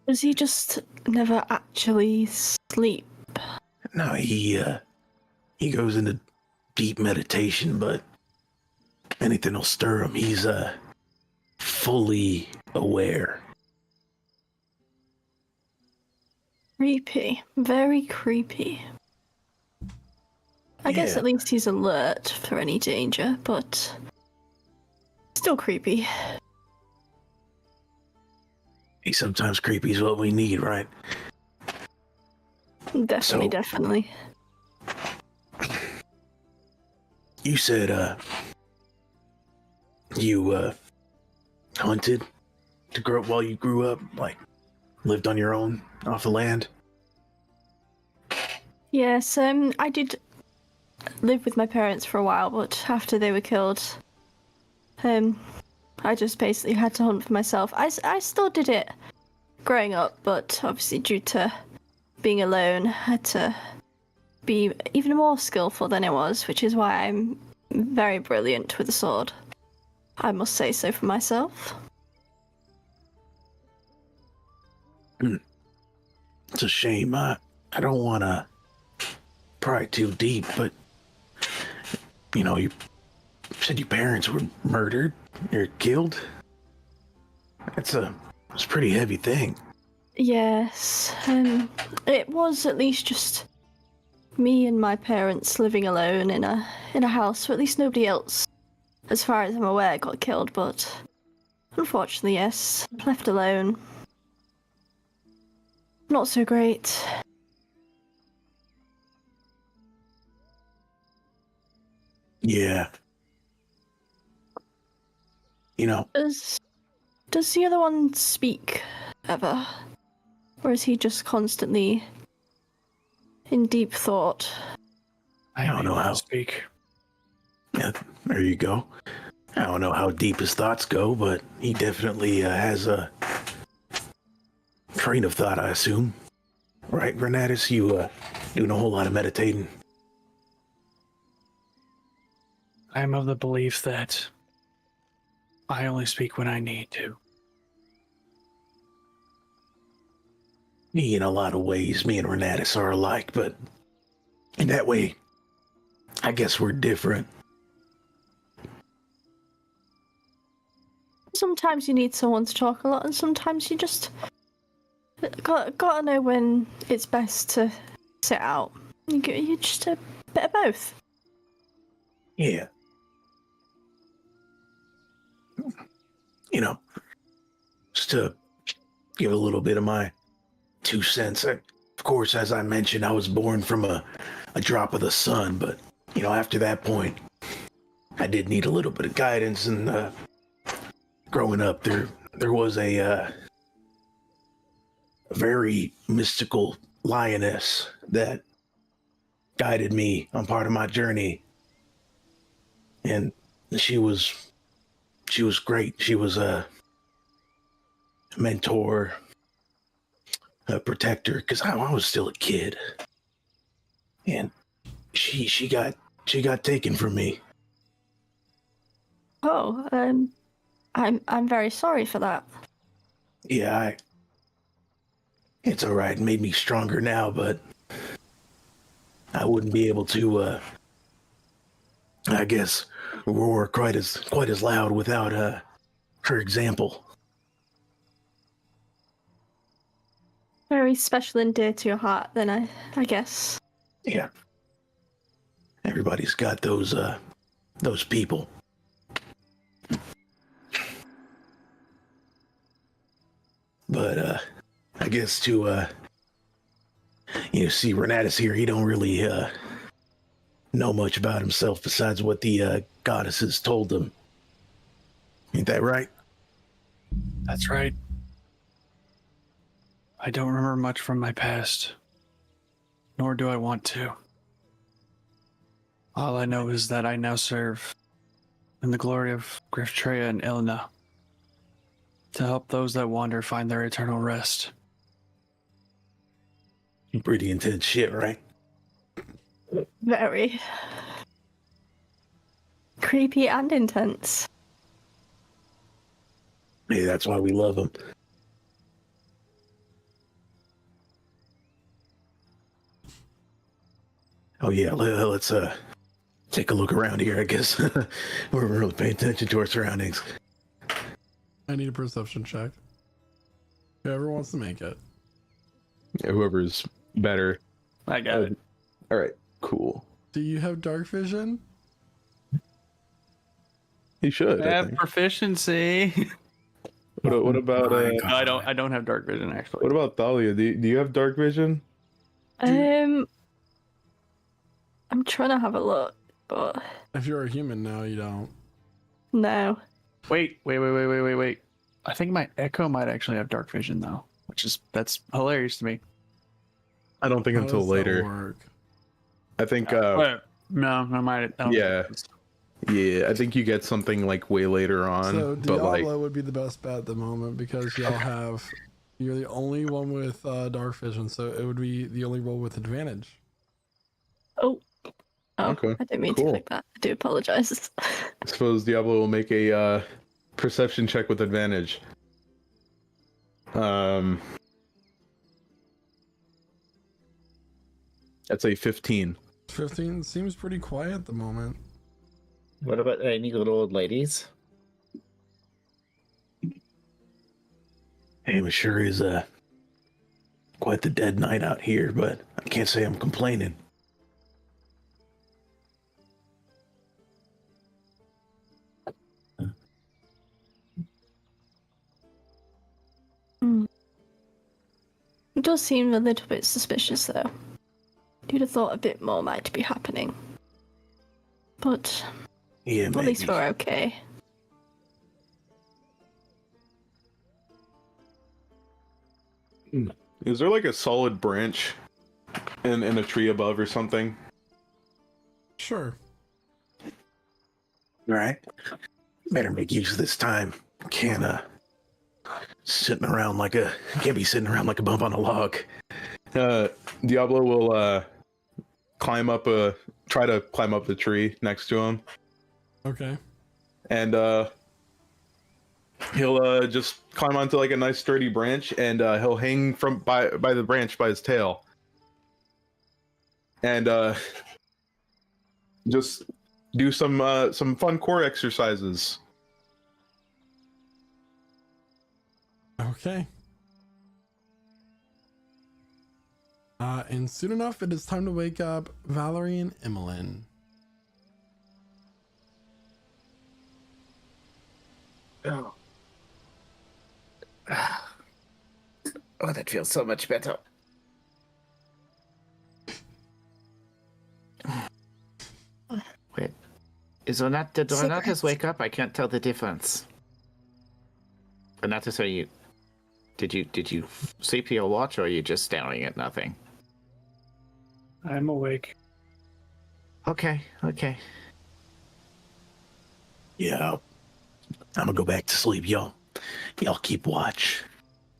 Does he just never actually sleep? No, he goes into deep meditation, but anything will stir him. He's fully aware. Creepy. Very creepy. I guess at least he's alert for any danger, but still creepy. Hey, sometimes creepy is what we need, right? Definitely. You said, you, hunted to grow up while you grew up? Like, lived on your own off the land? Yes, I did live with my parents for a while, but after they were killed, I just basically had to hunt for myself. I still did it growing up, but obviously due to being alone, I had to be even more skillful than I was, which is why I'm very brilliant with a sword. I must say so for myself. It's a shame. I don't want to pry too deep, but you said your parents were murdered or killed. It's a pretty heavy thing. Yes, it was at least just me and my parents living alone in a house, or at least nobody else, as far as I'm aware, got killed. But unfortunately, yes, left alone. Not so great. Yeah. Does the other one speak ever? Or is he just constantly in deep thought? I don't know how to speak. Yeah, there you go. I don't know how deep his thoughts go, but he definitely has a train of thought, I assume. Right, Renatus? You doing a whole lot of meditating. I am of the belief that I only speak when I need to. In a lot of ways, me and Renatus are alike, but in that way, I guess we're different. Sometimes you need someone to talk a lot, and sometimes you just gotta know when it's best to sit out. You just a bit of both. Yeah. Just to give a little bit of my 2 cents. Of course, as I mentioned, I was born from a drop of the sun, but, after that point, I did need a little bit of guidance, and growing up, there was a very mystical lioness that guided me on part of my journey, and she was great. She was a mentor, a protector, because I was still a kid, and she got taken from me. Oh, I'm very sorry for that. Yeah, it's all right. It made me stronger now, but I wouldn't be able to, I guess, roar quite as loud without her example. Very special and dear to your heart, then I guess. Yeah. Everybody's got those people. But I guess to see Renatus here, he don't really know much about himself besides what the goddesses told him. Ain't that right? That's right. I don't remember much from my past, nor do I want to. All I know is that I now serve in the glory of Griftreya and Ilna to help those that wander find their eternal rest. Pretty intense shit, right? Very creepy and intense. Hey, that's why we love him. Oh yeah, let's take a look around here. I guess we're really paying attention to our surroundings. I need a perception check. Whoever wants to make it. Yeah, whoever's better. I got it. All right, cool. Do you have dark vision? He should. I have proficiency. What about No, I don't have dark vision actually. What about Thalia? Do you have dark vision? I'm trying to have a look, but If you're a human now, you don't. no. Wait. I think my Echo might actually have dark vision though. That's hilarious to me. I don't think How until does that later. work? I think. Wait, no, I might. I don't Yeah. think Yeah, I think you get something like way later on. So but like, Diablo would be the best bet at the moment because you're the only one with dark vision, so it would be the only role with advantage. Oh, Okay, I didn't mean to cool. click that. I do apologize. I suppose Diablo will make a perception check with advantage. That's a 15. 15 seems pretty quiet at the moment. What about any little old ladies? Hey, it sure is quite the dead night out here, but I can't say I'm complaining. It does seem a little bit suspicious, though. You'd have thought a bit more might be happening. But Yeah, at least we're okay. Is there like a solid branch in a tree above or something? Sure. All right. Better make use of this time. Can't be sitting around like a bump on a log. Diablo will try to climb up the tree next to him. Okay. And he'll just climb onto like a nice sturdy branch, and he'll hang by the branch by his tail. And just do some fun core exercises. Okay. And soon enough, it is time to wake up Valerie and Emmeline. Oh. Oh, that feels so much better. Wait, did Donatus wake up? I can't tell the difference. Donatus, did you sleep your watch, or are you just staring at nothing? I'm awake. Okay. Yeah, I'm gonna go back to sleep, y'all. Y'all keep watch.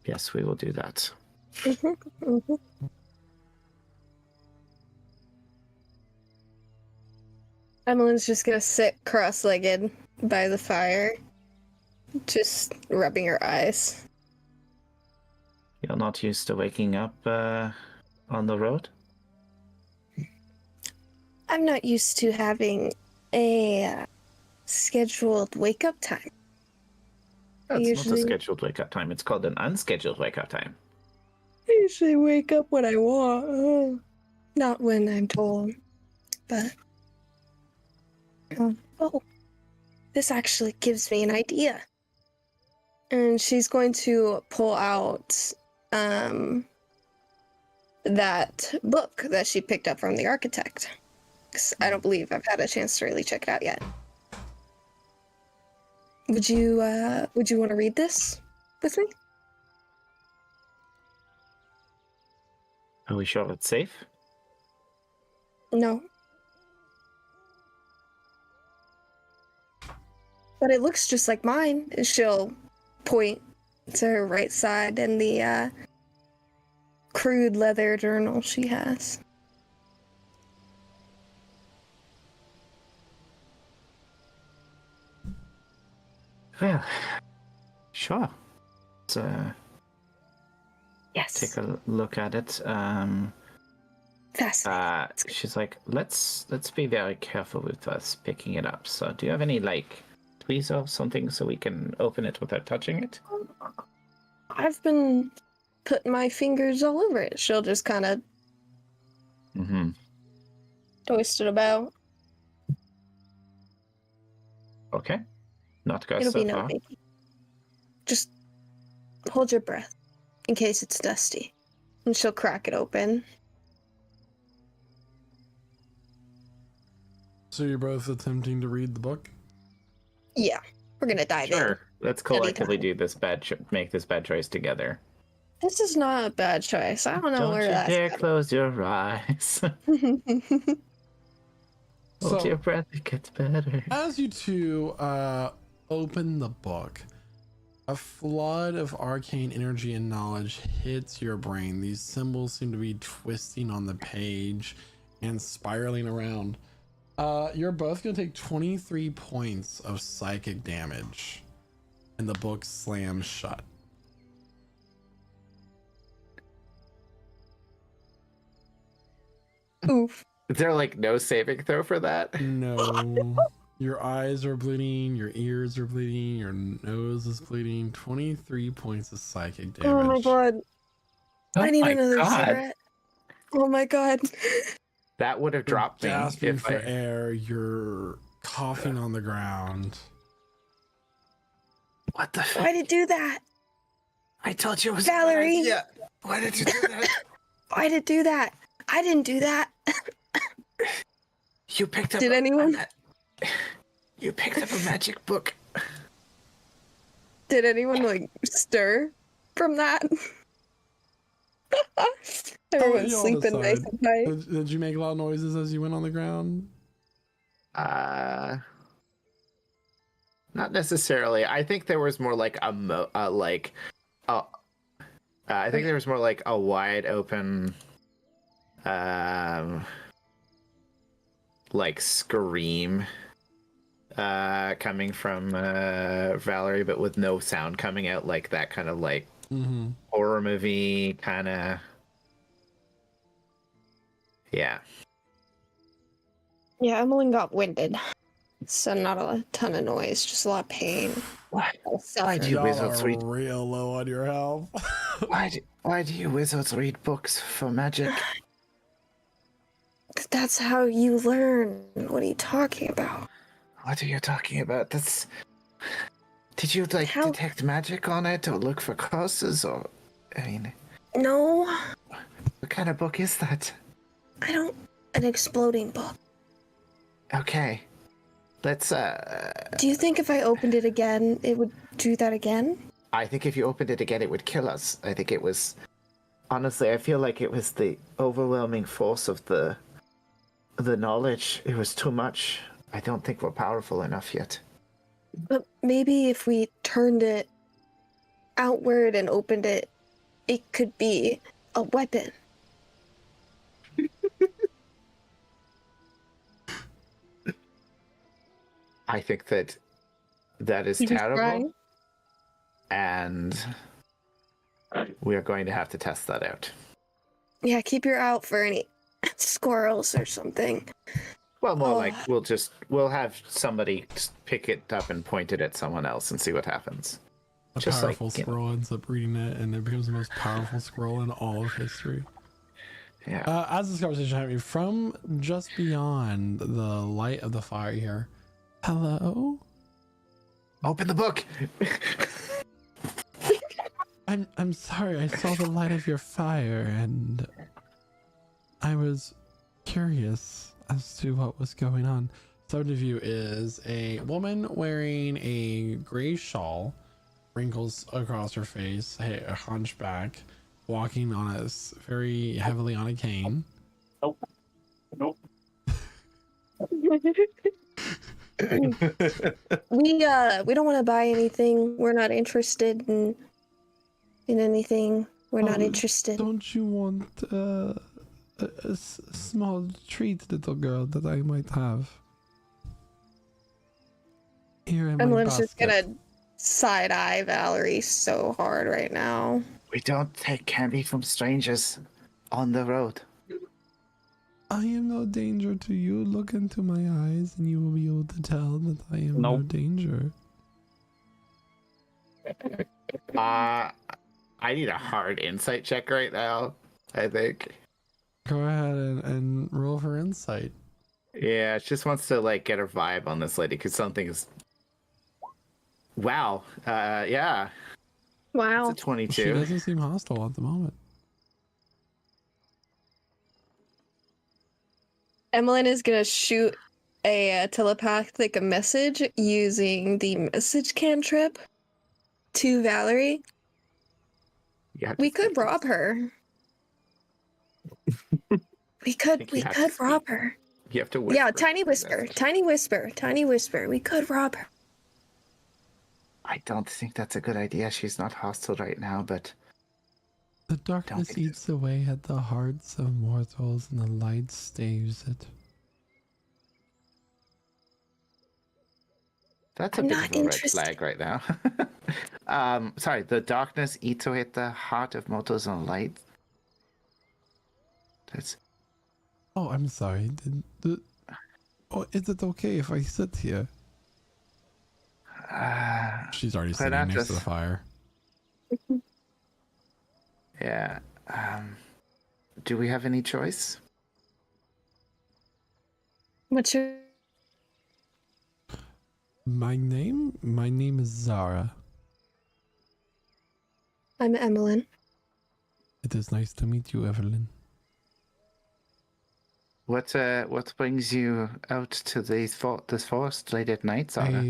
Yes, we will do that. Emmeline's just gonna sit cross-legged by the fire, just rubbing her eyes. You're not used to waking up on the road? I'm not used to having a scheduled wake-up time. That's not a scheduled wake-up time. It's called an unscheduled wake-up time. I usually wake up when I want, not when I'm told. But oh, this actually gives me an idea. And she's going to pull out that book that she picked up from the architect. 'Cause I don't believe I've had a chance to really check it out yet. Would you want to read this with me? Are we sure it's safe? No. But it looks just like mine. And she'll point to her right side and the crude leather journal she has. Well, sure. Let's yes. take a look at it. She's like, let's be very careful with us picking it up. So, do you have any like tweezers or something so we can open it without touching it? I've been putting my fingers all over it. She'll just kind of twist it about. Okay. Not go It'll so be no far. biggie. Just hold your breath in case it's dusty. And she'll crack it open. So you're both attempting to read the book? Yeah, we're gonna dive in. Sure. Let's collectively do this make this bad choice together. This is not a bad choice. I don't know Don't where you that's dare got close your eyes. Hold So- your breath, it gets better. As you two open the book, a flood of arcane energy and knowledge hits your brain. These symbols seem to be twisting on the page and spiraling around. You're both going to take 23 points of psychic damage, and the book slams shut. Oof. Is there like no saving throw for that? No. Your eyes are bleeding, your ears are bleeding, your nose is bleeding. 23 points of psychic damage. Oh my god. Oh I need my another God. cigarette. Oh my god. That would have You're dropped me gasping if for I. air, you're coughing on the ground. What the? Why'd it do that? I told you it was Valerie. a bad idea. Why did you do that? Why'd it do that? I didn't do that. You picked up. Did anyone? You picked up a magic book. Did anyone like stir from that? Everyone's you all sleeping nice decide. and tight. Did you make loud noises as you went on the ground? Not necessarily. I think there was more like I think there was more like a wide open, like scream, coming from Valerie, but with no sound coming out, like that kind of like horror movie kind of. Yeah. Yeah, Emmeline got winded. So not a ton of noise, just a lot of pain. Why do you Y'all wizards are read? real low on your health. Why do you wizards read books for magic? That's how you learn. What are you talking about? What are you talking about? That's. Did you like detect magic on it or look for curses or? I mean. No, What kind of book is that? I don't. An exploding book. Okay. Let's Do you think if I opened it again, it would do that again? I think if you opened it again it would kill us. I think it was honestly I feel like it was the overwhelming force of the knowledge. It was too much. I don't think we're powerful enough yet. But maybe if we turned it outward and opened it, it could be a weapon. I think that is You just terrible. trying? And we are going to have to test that out. Yeah, keep your eye out for any squirrels or something. Well, more like we'll have somebody pick it up and point it at someone else and see what happens. A Just powerful like, you know. squirrel ends up reading it, and it becomes the most powerful squirrel in all of history. Yeah. As this conversation happening from just beyond the light of the fire here. Hello? Open the book. I'm sorry, I saw the light of your fire and I was curious as to what was going on. So the view is a woman wearing a gray shawl, wrinkles across her face, a hunchback, walking on very heavily on a cane. Nope. We don't want to buy anything. We're not interested in anything. We're not interested. Don't you want a small treat, little girl, that I might have? Here in my Emily's just basket. gonna side eye Valerie so hard right now. We don't take candy from strangers on the road. I am no danger to you. Look into my eyes and you will be able to tell that I am no Nope. danger. I need a hard insight check right now, I think. Go ahead and roll for insight. Yeah, she just wants to like get her vibe on this lady because something is. Wow. Yeah. Wow. It's a 22. She doesn't seem hostile at the moment. Emmeline is gonna shoot a telepathic message using the message cantrip to Valerie. Yeah, We could rob her. We could rob her. You have to whisper. Yeah, tiny whisper, tiny whisper, tiny whisper. We could rob her. I don't think that's a good idea. She's not hostile right now, but The darkness eats away at the hearts of mortals, and the light staves it. that's a I'm bit not of a red interested. flag right now. Sorry, the darkness eats away at the heart of mortals and light. That's Oh, I'm sorry. Oh, is it okay if I sit here? She's already sitting next to the fire. Yeah. Do we have any choice? What's your... My name is Zara. I'm Emmeline. It is nice to meet you, Evelyn. What brings you out to this forest late at night, Zara?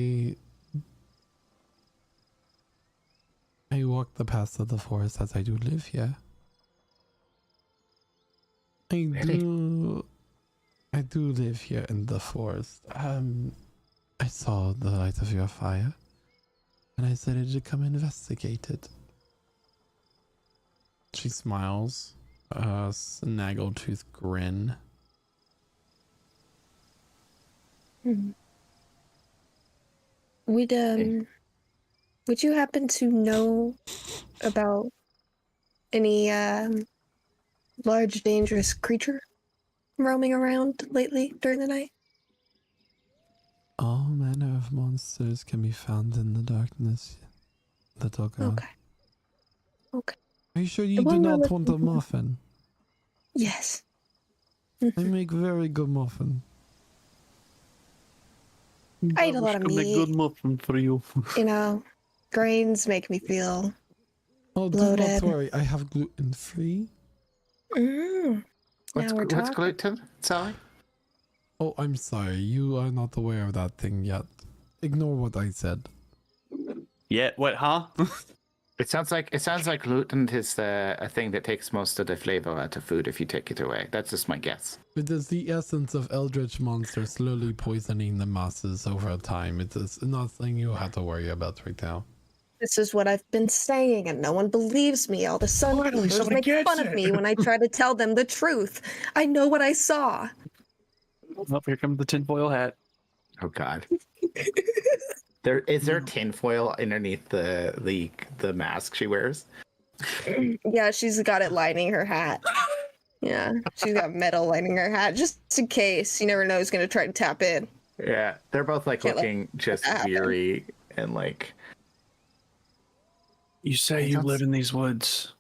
I walk the paths of the forest as I do live here. I do live here in the forest. I saw the light of your fire, and I decided to come investigate it. She smiles, a snaggletooth grin. Would you happen to know about any large dangerous creature roaming around lately during the night? All manner of monsters can be found in the darkness, little girl. Okay. Are you sure you do not want a muffin? Yes. I make very good muffin. I eat a lot of Make meat. good muffin for you. You know, grains make me feel Oh, bloated. do not worry. I have gluten-free. Now we're talking. What's gluten? Sorry? Oh, I'm sorry. You are not aware of that thing yet. Ignore what I said. Yeah, what, huh? It sounds like gluten is a thing that takes most of the flavor out of food if you take it away. That's just my guess. It is the essence of eldritch monsters slowly poisoning the masses over time. It is nothing you have to worry about right now. This is what I've been saying, and no one believes me. All the sun Finally, neighbors somebody make gets fun of it. me when I try to tell them the truth. I know what I saw. Oh, here comes the tinfoil hat. Oh God. Is there tinfoil underneath the mask she wears? Yeah, she's got it lining her hat. Yeah, she's got metal lining her hat, just in case. You never know who's going to try to tap in. Yeah, they're both like Can't let looking just that happen. weary and like. You say you live in these woods.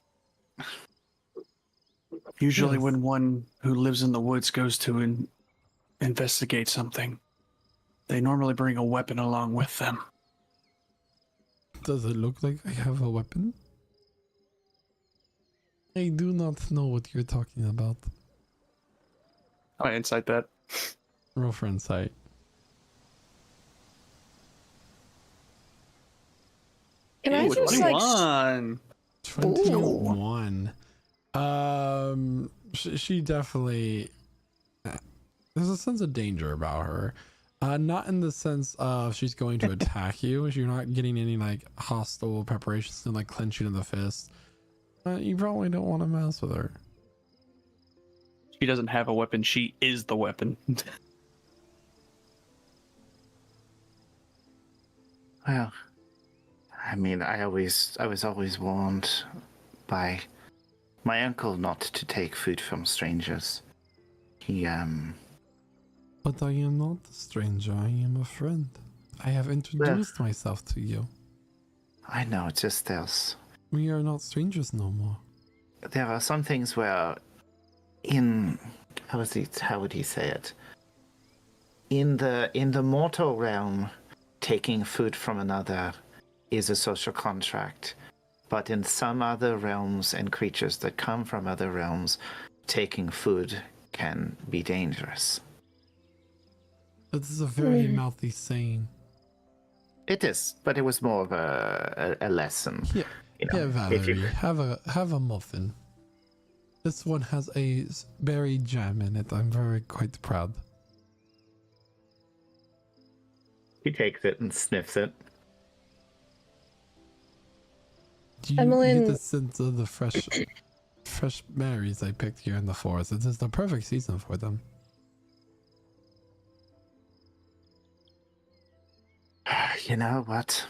Usually Yes. when one who lives in the woods goes to investigate something, they normally bring a weapon along with them. Does it look like I have a weapon? I do not know what you're talking about. I insight that. Roll for insight. Can I Ooh, just like 21. 21. She definitely. There's a sense of danger about her. Not in the sense of she's going to attack you. You're not getting any like hostile preparations to like clench you in the fist. You probably don't want to mess with her. She doesn't have a weapon. She is the weapon. Well, I mean, I was always warned by my uncle not to take food from strangers. He But I am not a stranger. I am a friend. I have introduced myself to you. I know, just We are not strangers no more. there are some things where how would he say it? In the mortal realm, taking food from another is a social contract. But in some other realms and creatures that come from other realms, taking food can be dangerous. This is a very mouthy saying. It is, but it was more of a lesson. You know, Yeah, if you- Valerie, have a muffin. This one has a berry jam in it. I'm very quite proud. He takes it and sniffs it. Do you get the sense of the fresh berries I picked here in the forest? It is the perfect season for them. You know what?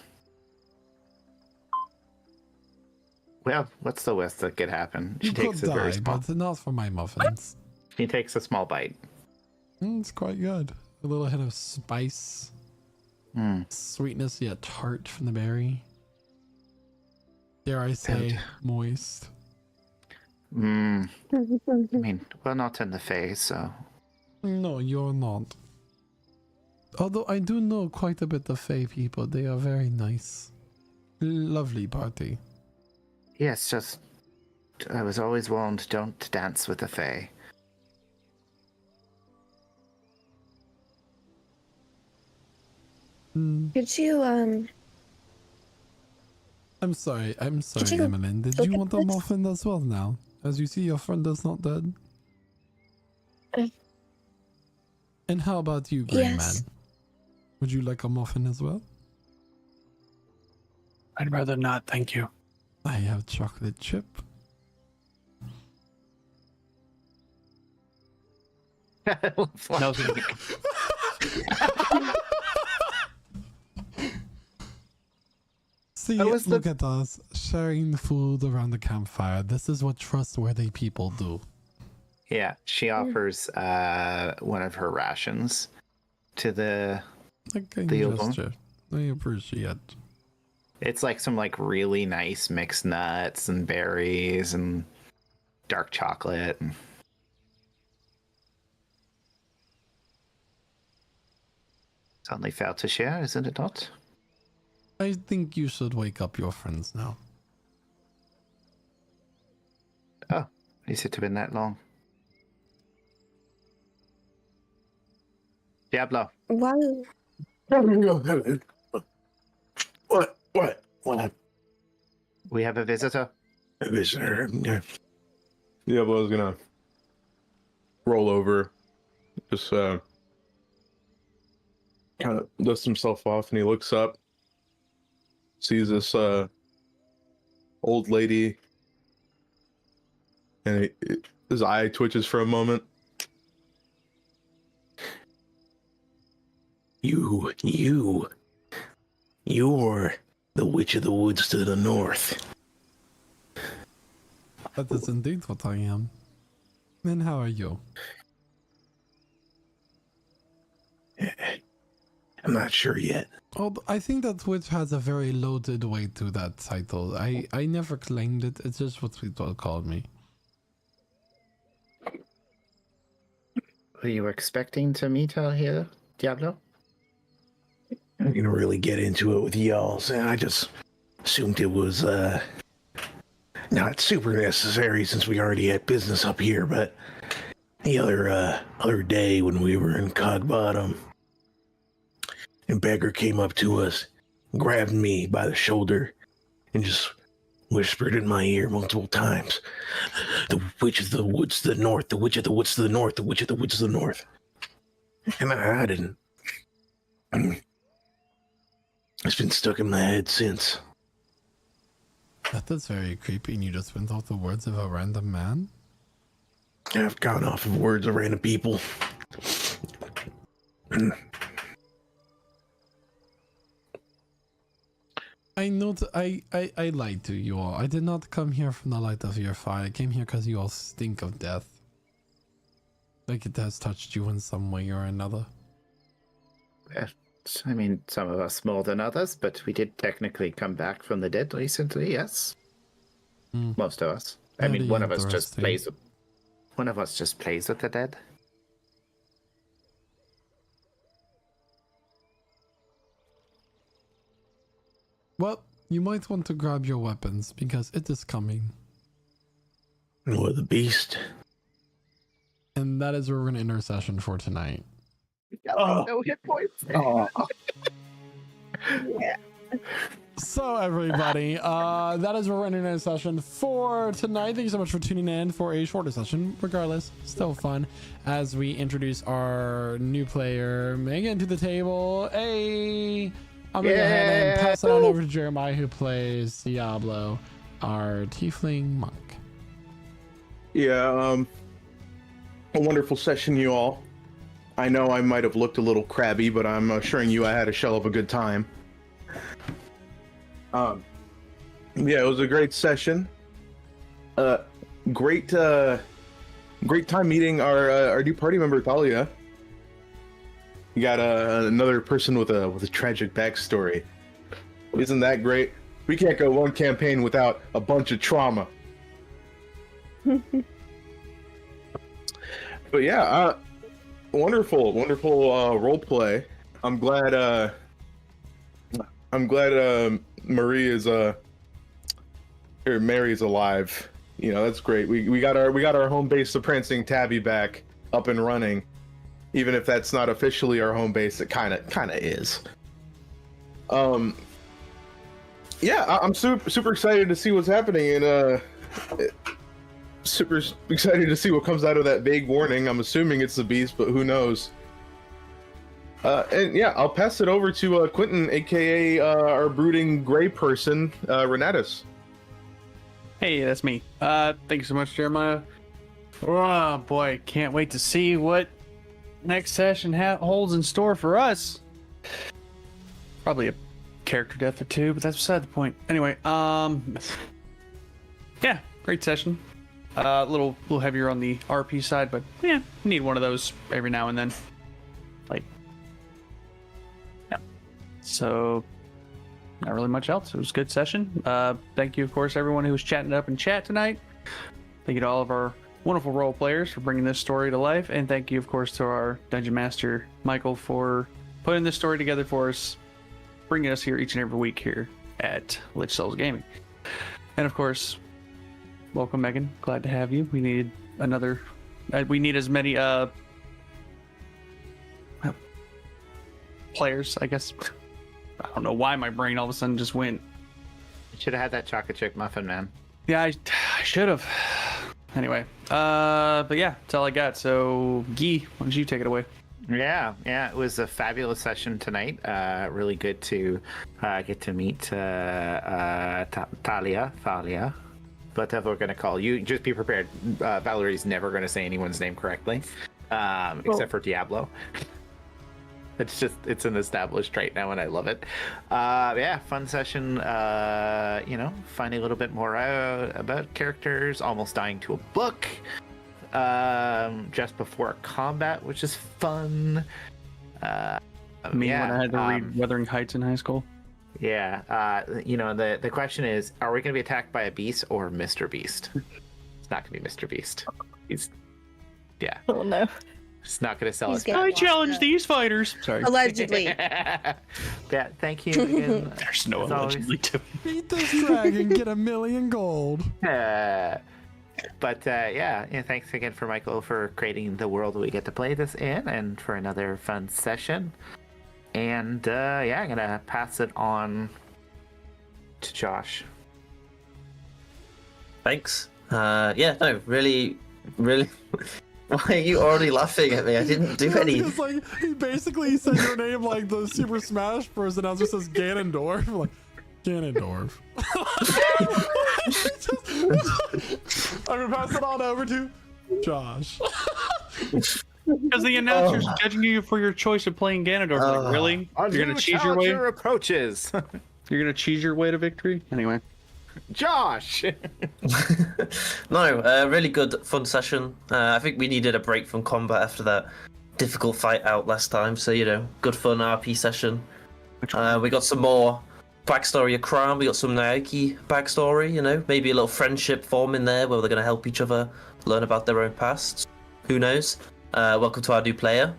Well, what's the worst that could happen? You could die, but not for my muffins. He takes a small bite. It's quite good. A little hit of spice, Mm. sweetness yet tart from the berry. Dare I say, moist. I mean, we're not in the phase, so. No, you're not. Although I do know quite a bit of Fae people. They are very nice. Lovely party. Yes, just. I was always warned don't dance with the Fae. Could you, I'm sorry, you Emmeline. Did look you at want a this? muffin as well now? As you see, your friend is not dead. And how about you, Grey Yes. Man? Would you like a muffin as well? I'd rather not, thank you. I have chocolate chip. No, See, That was look at us, sharing food around the campfire. This is what trustworthy people do. Yeah, she offers one of her rations to the The old woman. gesture. I appreciate. It's like some like really nice mixed nuts and berries and dark chocolate. It's only fair to share, isn't it not? I think you should wake up your friends now. Oh, is it been that long? Diablo. wow. What? We have a visitor. A visitor. Diablo's gonna roll over, just kind of dusts himself off, and he looks up, sees this old lady, and his eye twitches for a moment. You're the Witch of the Woods to the north. That is indeed what I am. And how are you? I'm not sure yet. Oh, I think that Twitch has a very loaded way to that title. I never claimed it. It's just what people call me. Were you expecting to meet her here, Diablo? I'm gonna really get into it with y'all. So I just assumed it was not super necessary since we already had business up here. But the other day when we were in Cog Bottom, and Beggar came up to us, grabbed me by the shoulder, and just whispered in my ear multiple times, "The Witch of the Woods to the north, the Witch of the Woods to the north, the Witch of the Woods to the north." And I didn't. It's been stuck in my head since. That is very creepy, and you just went off the words of a random man? I've gone off of words of random people. I know I lied to you all. I did not come here from the light of your fire. I came here because you all stink of death. Like it has touched you in some way or another. I mean, some of us more than others, but we did technically come back from the dead recently, yes? Most of us. I mean, Very one of us just interesting. plays with the dead. Well, you might want to grab your weapons because it is coming. What, the beast? And that is where we're going to end our session for tonight. No hit points. Oh, Yeah. So everybody, that is where we're ending our session for tonight. Thank you so much for tuning in for a shorter session. Regardless, still fun as we introduce our new player, Megan, to the table. Hey, I'm gonna go ahead and pass it on over to Jeremiah, who plays Diablo, our tiefling monk. Yeah, a wonderful session, you all. I know I might have looked a little crabby, but I'm assuring you I had a shell of a good time. Yeah, it was a great session. Great time meeting our new party member Thalia. You got another person with a tragic backstory. Isn't that great? We can't go one campaign without a bunch of trauma. But yeah, wonderful role play. I'm glad Marie is or Mary's alive. You know, that's great. We got our home base, the Prancing Tabby, back up and running. Even if that's not officially our home base, it kind of is. Yeah, I'm super excited to see what's happening, and super excited to see what comes out of that vague warning. I'm assuming it's the beast, but who knows? And yeah, I'll pass it over to Quentin, aka our brooding gray person, Renatus. Hey, that's me. Thank you so much, Jeremiah. Oh boy, can't wait to see what next session holds in store for us. Probably a character death or two, but that's beside the point. Anyway, yeah, great session. A little heavier on the RP side, but yeah, need one of those every now and then. Like, yeah. So, not really much else. It was a good session. Thank you, of course, everyone who was chatting up in chat tonight. Thank you to all of our wonderful role players for bringing this story to life, and thank you, of course, to our Dungeon Master, Michael, for putting this story together for us, bringing us here each and every week here at Lich Souls Gaming. And, of course, welcome, Megan. Glad to have you. We need another... we need as many players, I guess. I don't know why my brain all of a sudden just went. You should have had that chocolate chip muffin, man. Yeah, I should have. Anyway, but yeah, that's all I got. So, Guy, why don't you take it away? Yeah, it was a fabulous session tonight. Really good to get to meet Thalia, whatever we're going to call you. Just be prepared. Valerie's never going to say anyone's name correctly, except for Diablo. It's an established trait now, and I love it. Yeah, fun session. Finding a little bit more out about characters, almost dying to a book just before combat, which is fun. When I had to read Wuthering Heights in high school. Yeah, the question is, are we going to be attacked by a beast or Mr. Beast? It's not going to be Mr. Beast. Oh no. It's not going to sell us. I challenge these fighters. Sorry. Allegedly. Yeah, thank you again. There's no allegedly to Beat this dragon, get 1 million gold. But thanks again for Michael for creating the world that we get to play this in, and for another fun session. And I'm gonna pass it on to Josh. Thanks. Really. Why are you already laughing at me? I didn't do any. It's like he basically said your name like the Super Smash Bros. Announcer says Ganondorf. I'm like, Ganondorf. I'm gonna pass it on over to Josh. Because the announcer's judging you for your choice of playing Ganondorf. Like, really? You're gonna cheese your way? Your approaches. You're gonna cheese your way to victory? Anyway. Josh! No, really good, fun session. I think we needed a break from combat after that difficult fight out last time. So, good fun RP session. We got some more backstory of Crown. We got some Naoki backstory, maybe a little friendship forming there where they're going to help each other learn about their own pasts. Who knows? Welcome to our new player.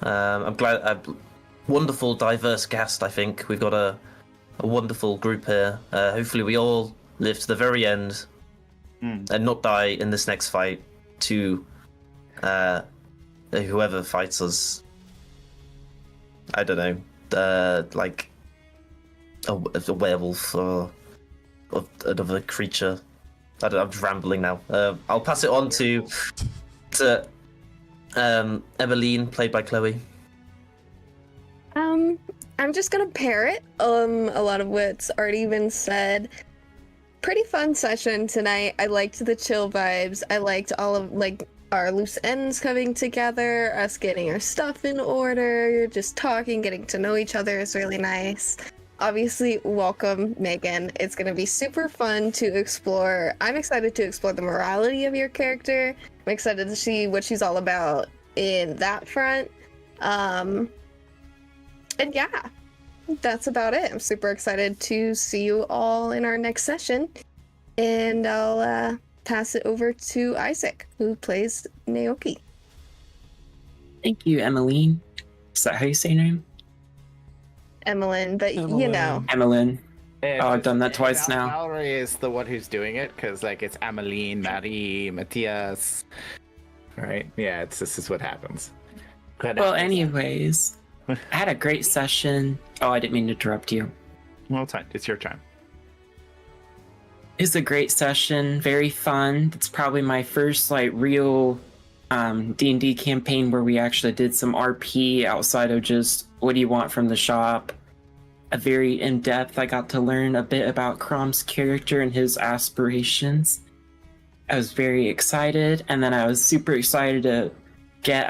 I'm glad. Wonderful, diverse cast, I think. We've got a wonderful group here. Hopefully we all live to the very end and not die in this next fight to whoever fights us. I don't know. a werewolf or another creature. I'm just rambling now. I'll pass it on to Emmeline, played by Chloe. I'm just gonna parrot a lot of what's already been said. Pretty fun session tonight. I liked the chill vibes. I liked all of our loose ends coming together, us getting our stuff in order, just talking, getting to know each other is really nice. Obviously, welcome, Megan. It's gonna be super fun to explore. I'm excited to explore the morality of your character. I'm excited to see what she's all about in that front. And yeah, that's about it. I'm super excited to see you all in our next session. And I'll pass it over to Isaac, who plays Naoki. Thank you, Emmeline. Is that how you say your name? Emmeline, but you know. Emmeline. And Oh, I've done that twice now. Valerie is the one who's doing it, because like it's Emmeline, Maddie, Matthias. Right? Yeah, this is what happens. Well, anyways, I had a great session. Oh, I didn't mean to interrupt you. Well, it's fine. It's your time. It's a great session, very fun. It's probably my first real D&D campaign where we actually did some RP outside of just what do you want from the shop. A very in-depth, I got to learn a bit about Crom's character and his aspirations. I was very excited, and then I was super excited to get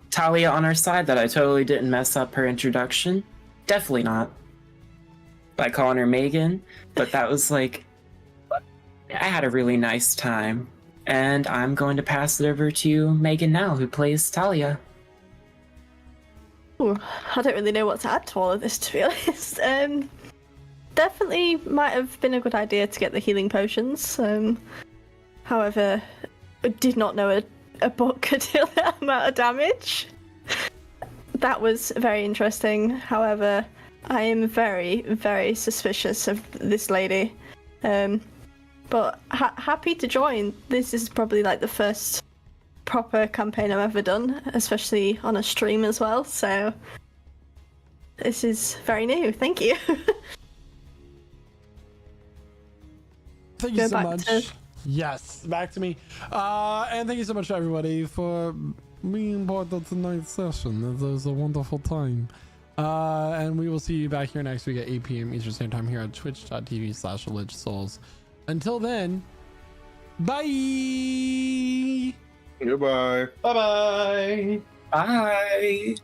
Talia on our side, that I totally didn't mess up her introduction. Definitely not. By calling her Megan, but that was I had a really nice time. And I'm going to pass it over to Megan now, who plays Talia. Ooh, I don't really know what to add to all of this, to be honest. Definitely might have been a good idea to get the healing potions. However, I did not know a book could deal that amount of damage. That was very interesting. However, I am very, very suspicious of this lady. But happy to join. This is probably the first proper campaign I've ever done, especially on a stream as well. So this is very new. Thank you. Thank you so much. Yes, back to me. And thank you so much, everybody, for being part of tonight's session. It was a wonderful time. And we will see you back here next week at 8 p.m. Eastern Standard Time here at twitch.tv/AllegedSouls. Until then, bye. Goodbye. Bye-bye. Bye.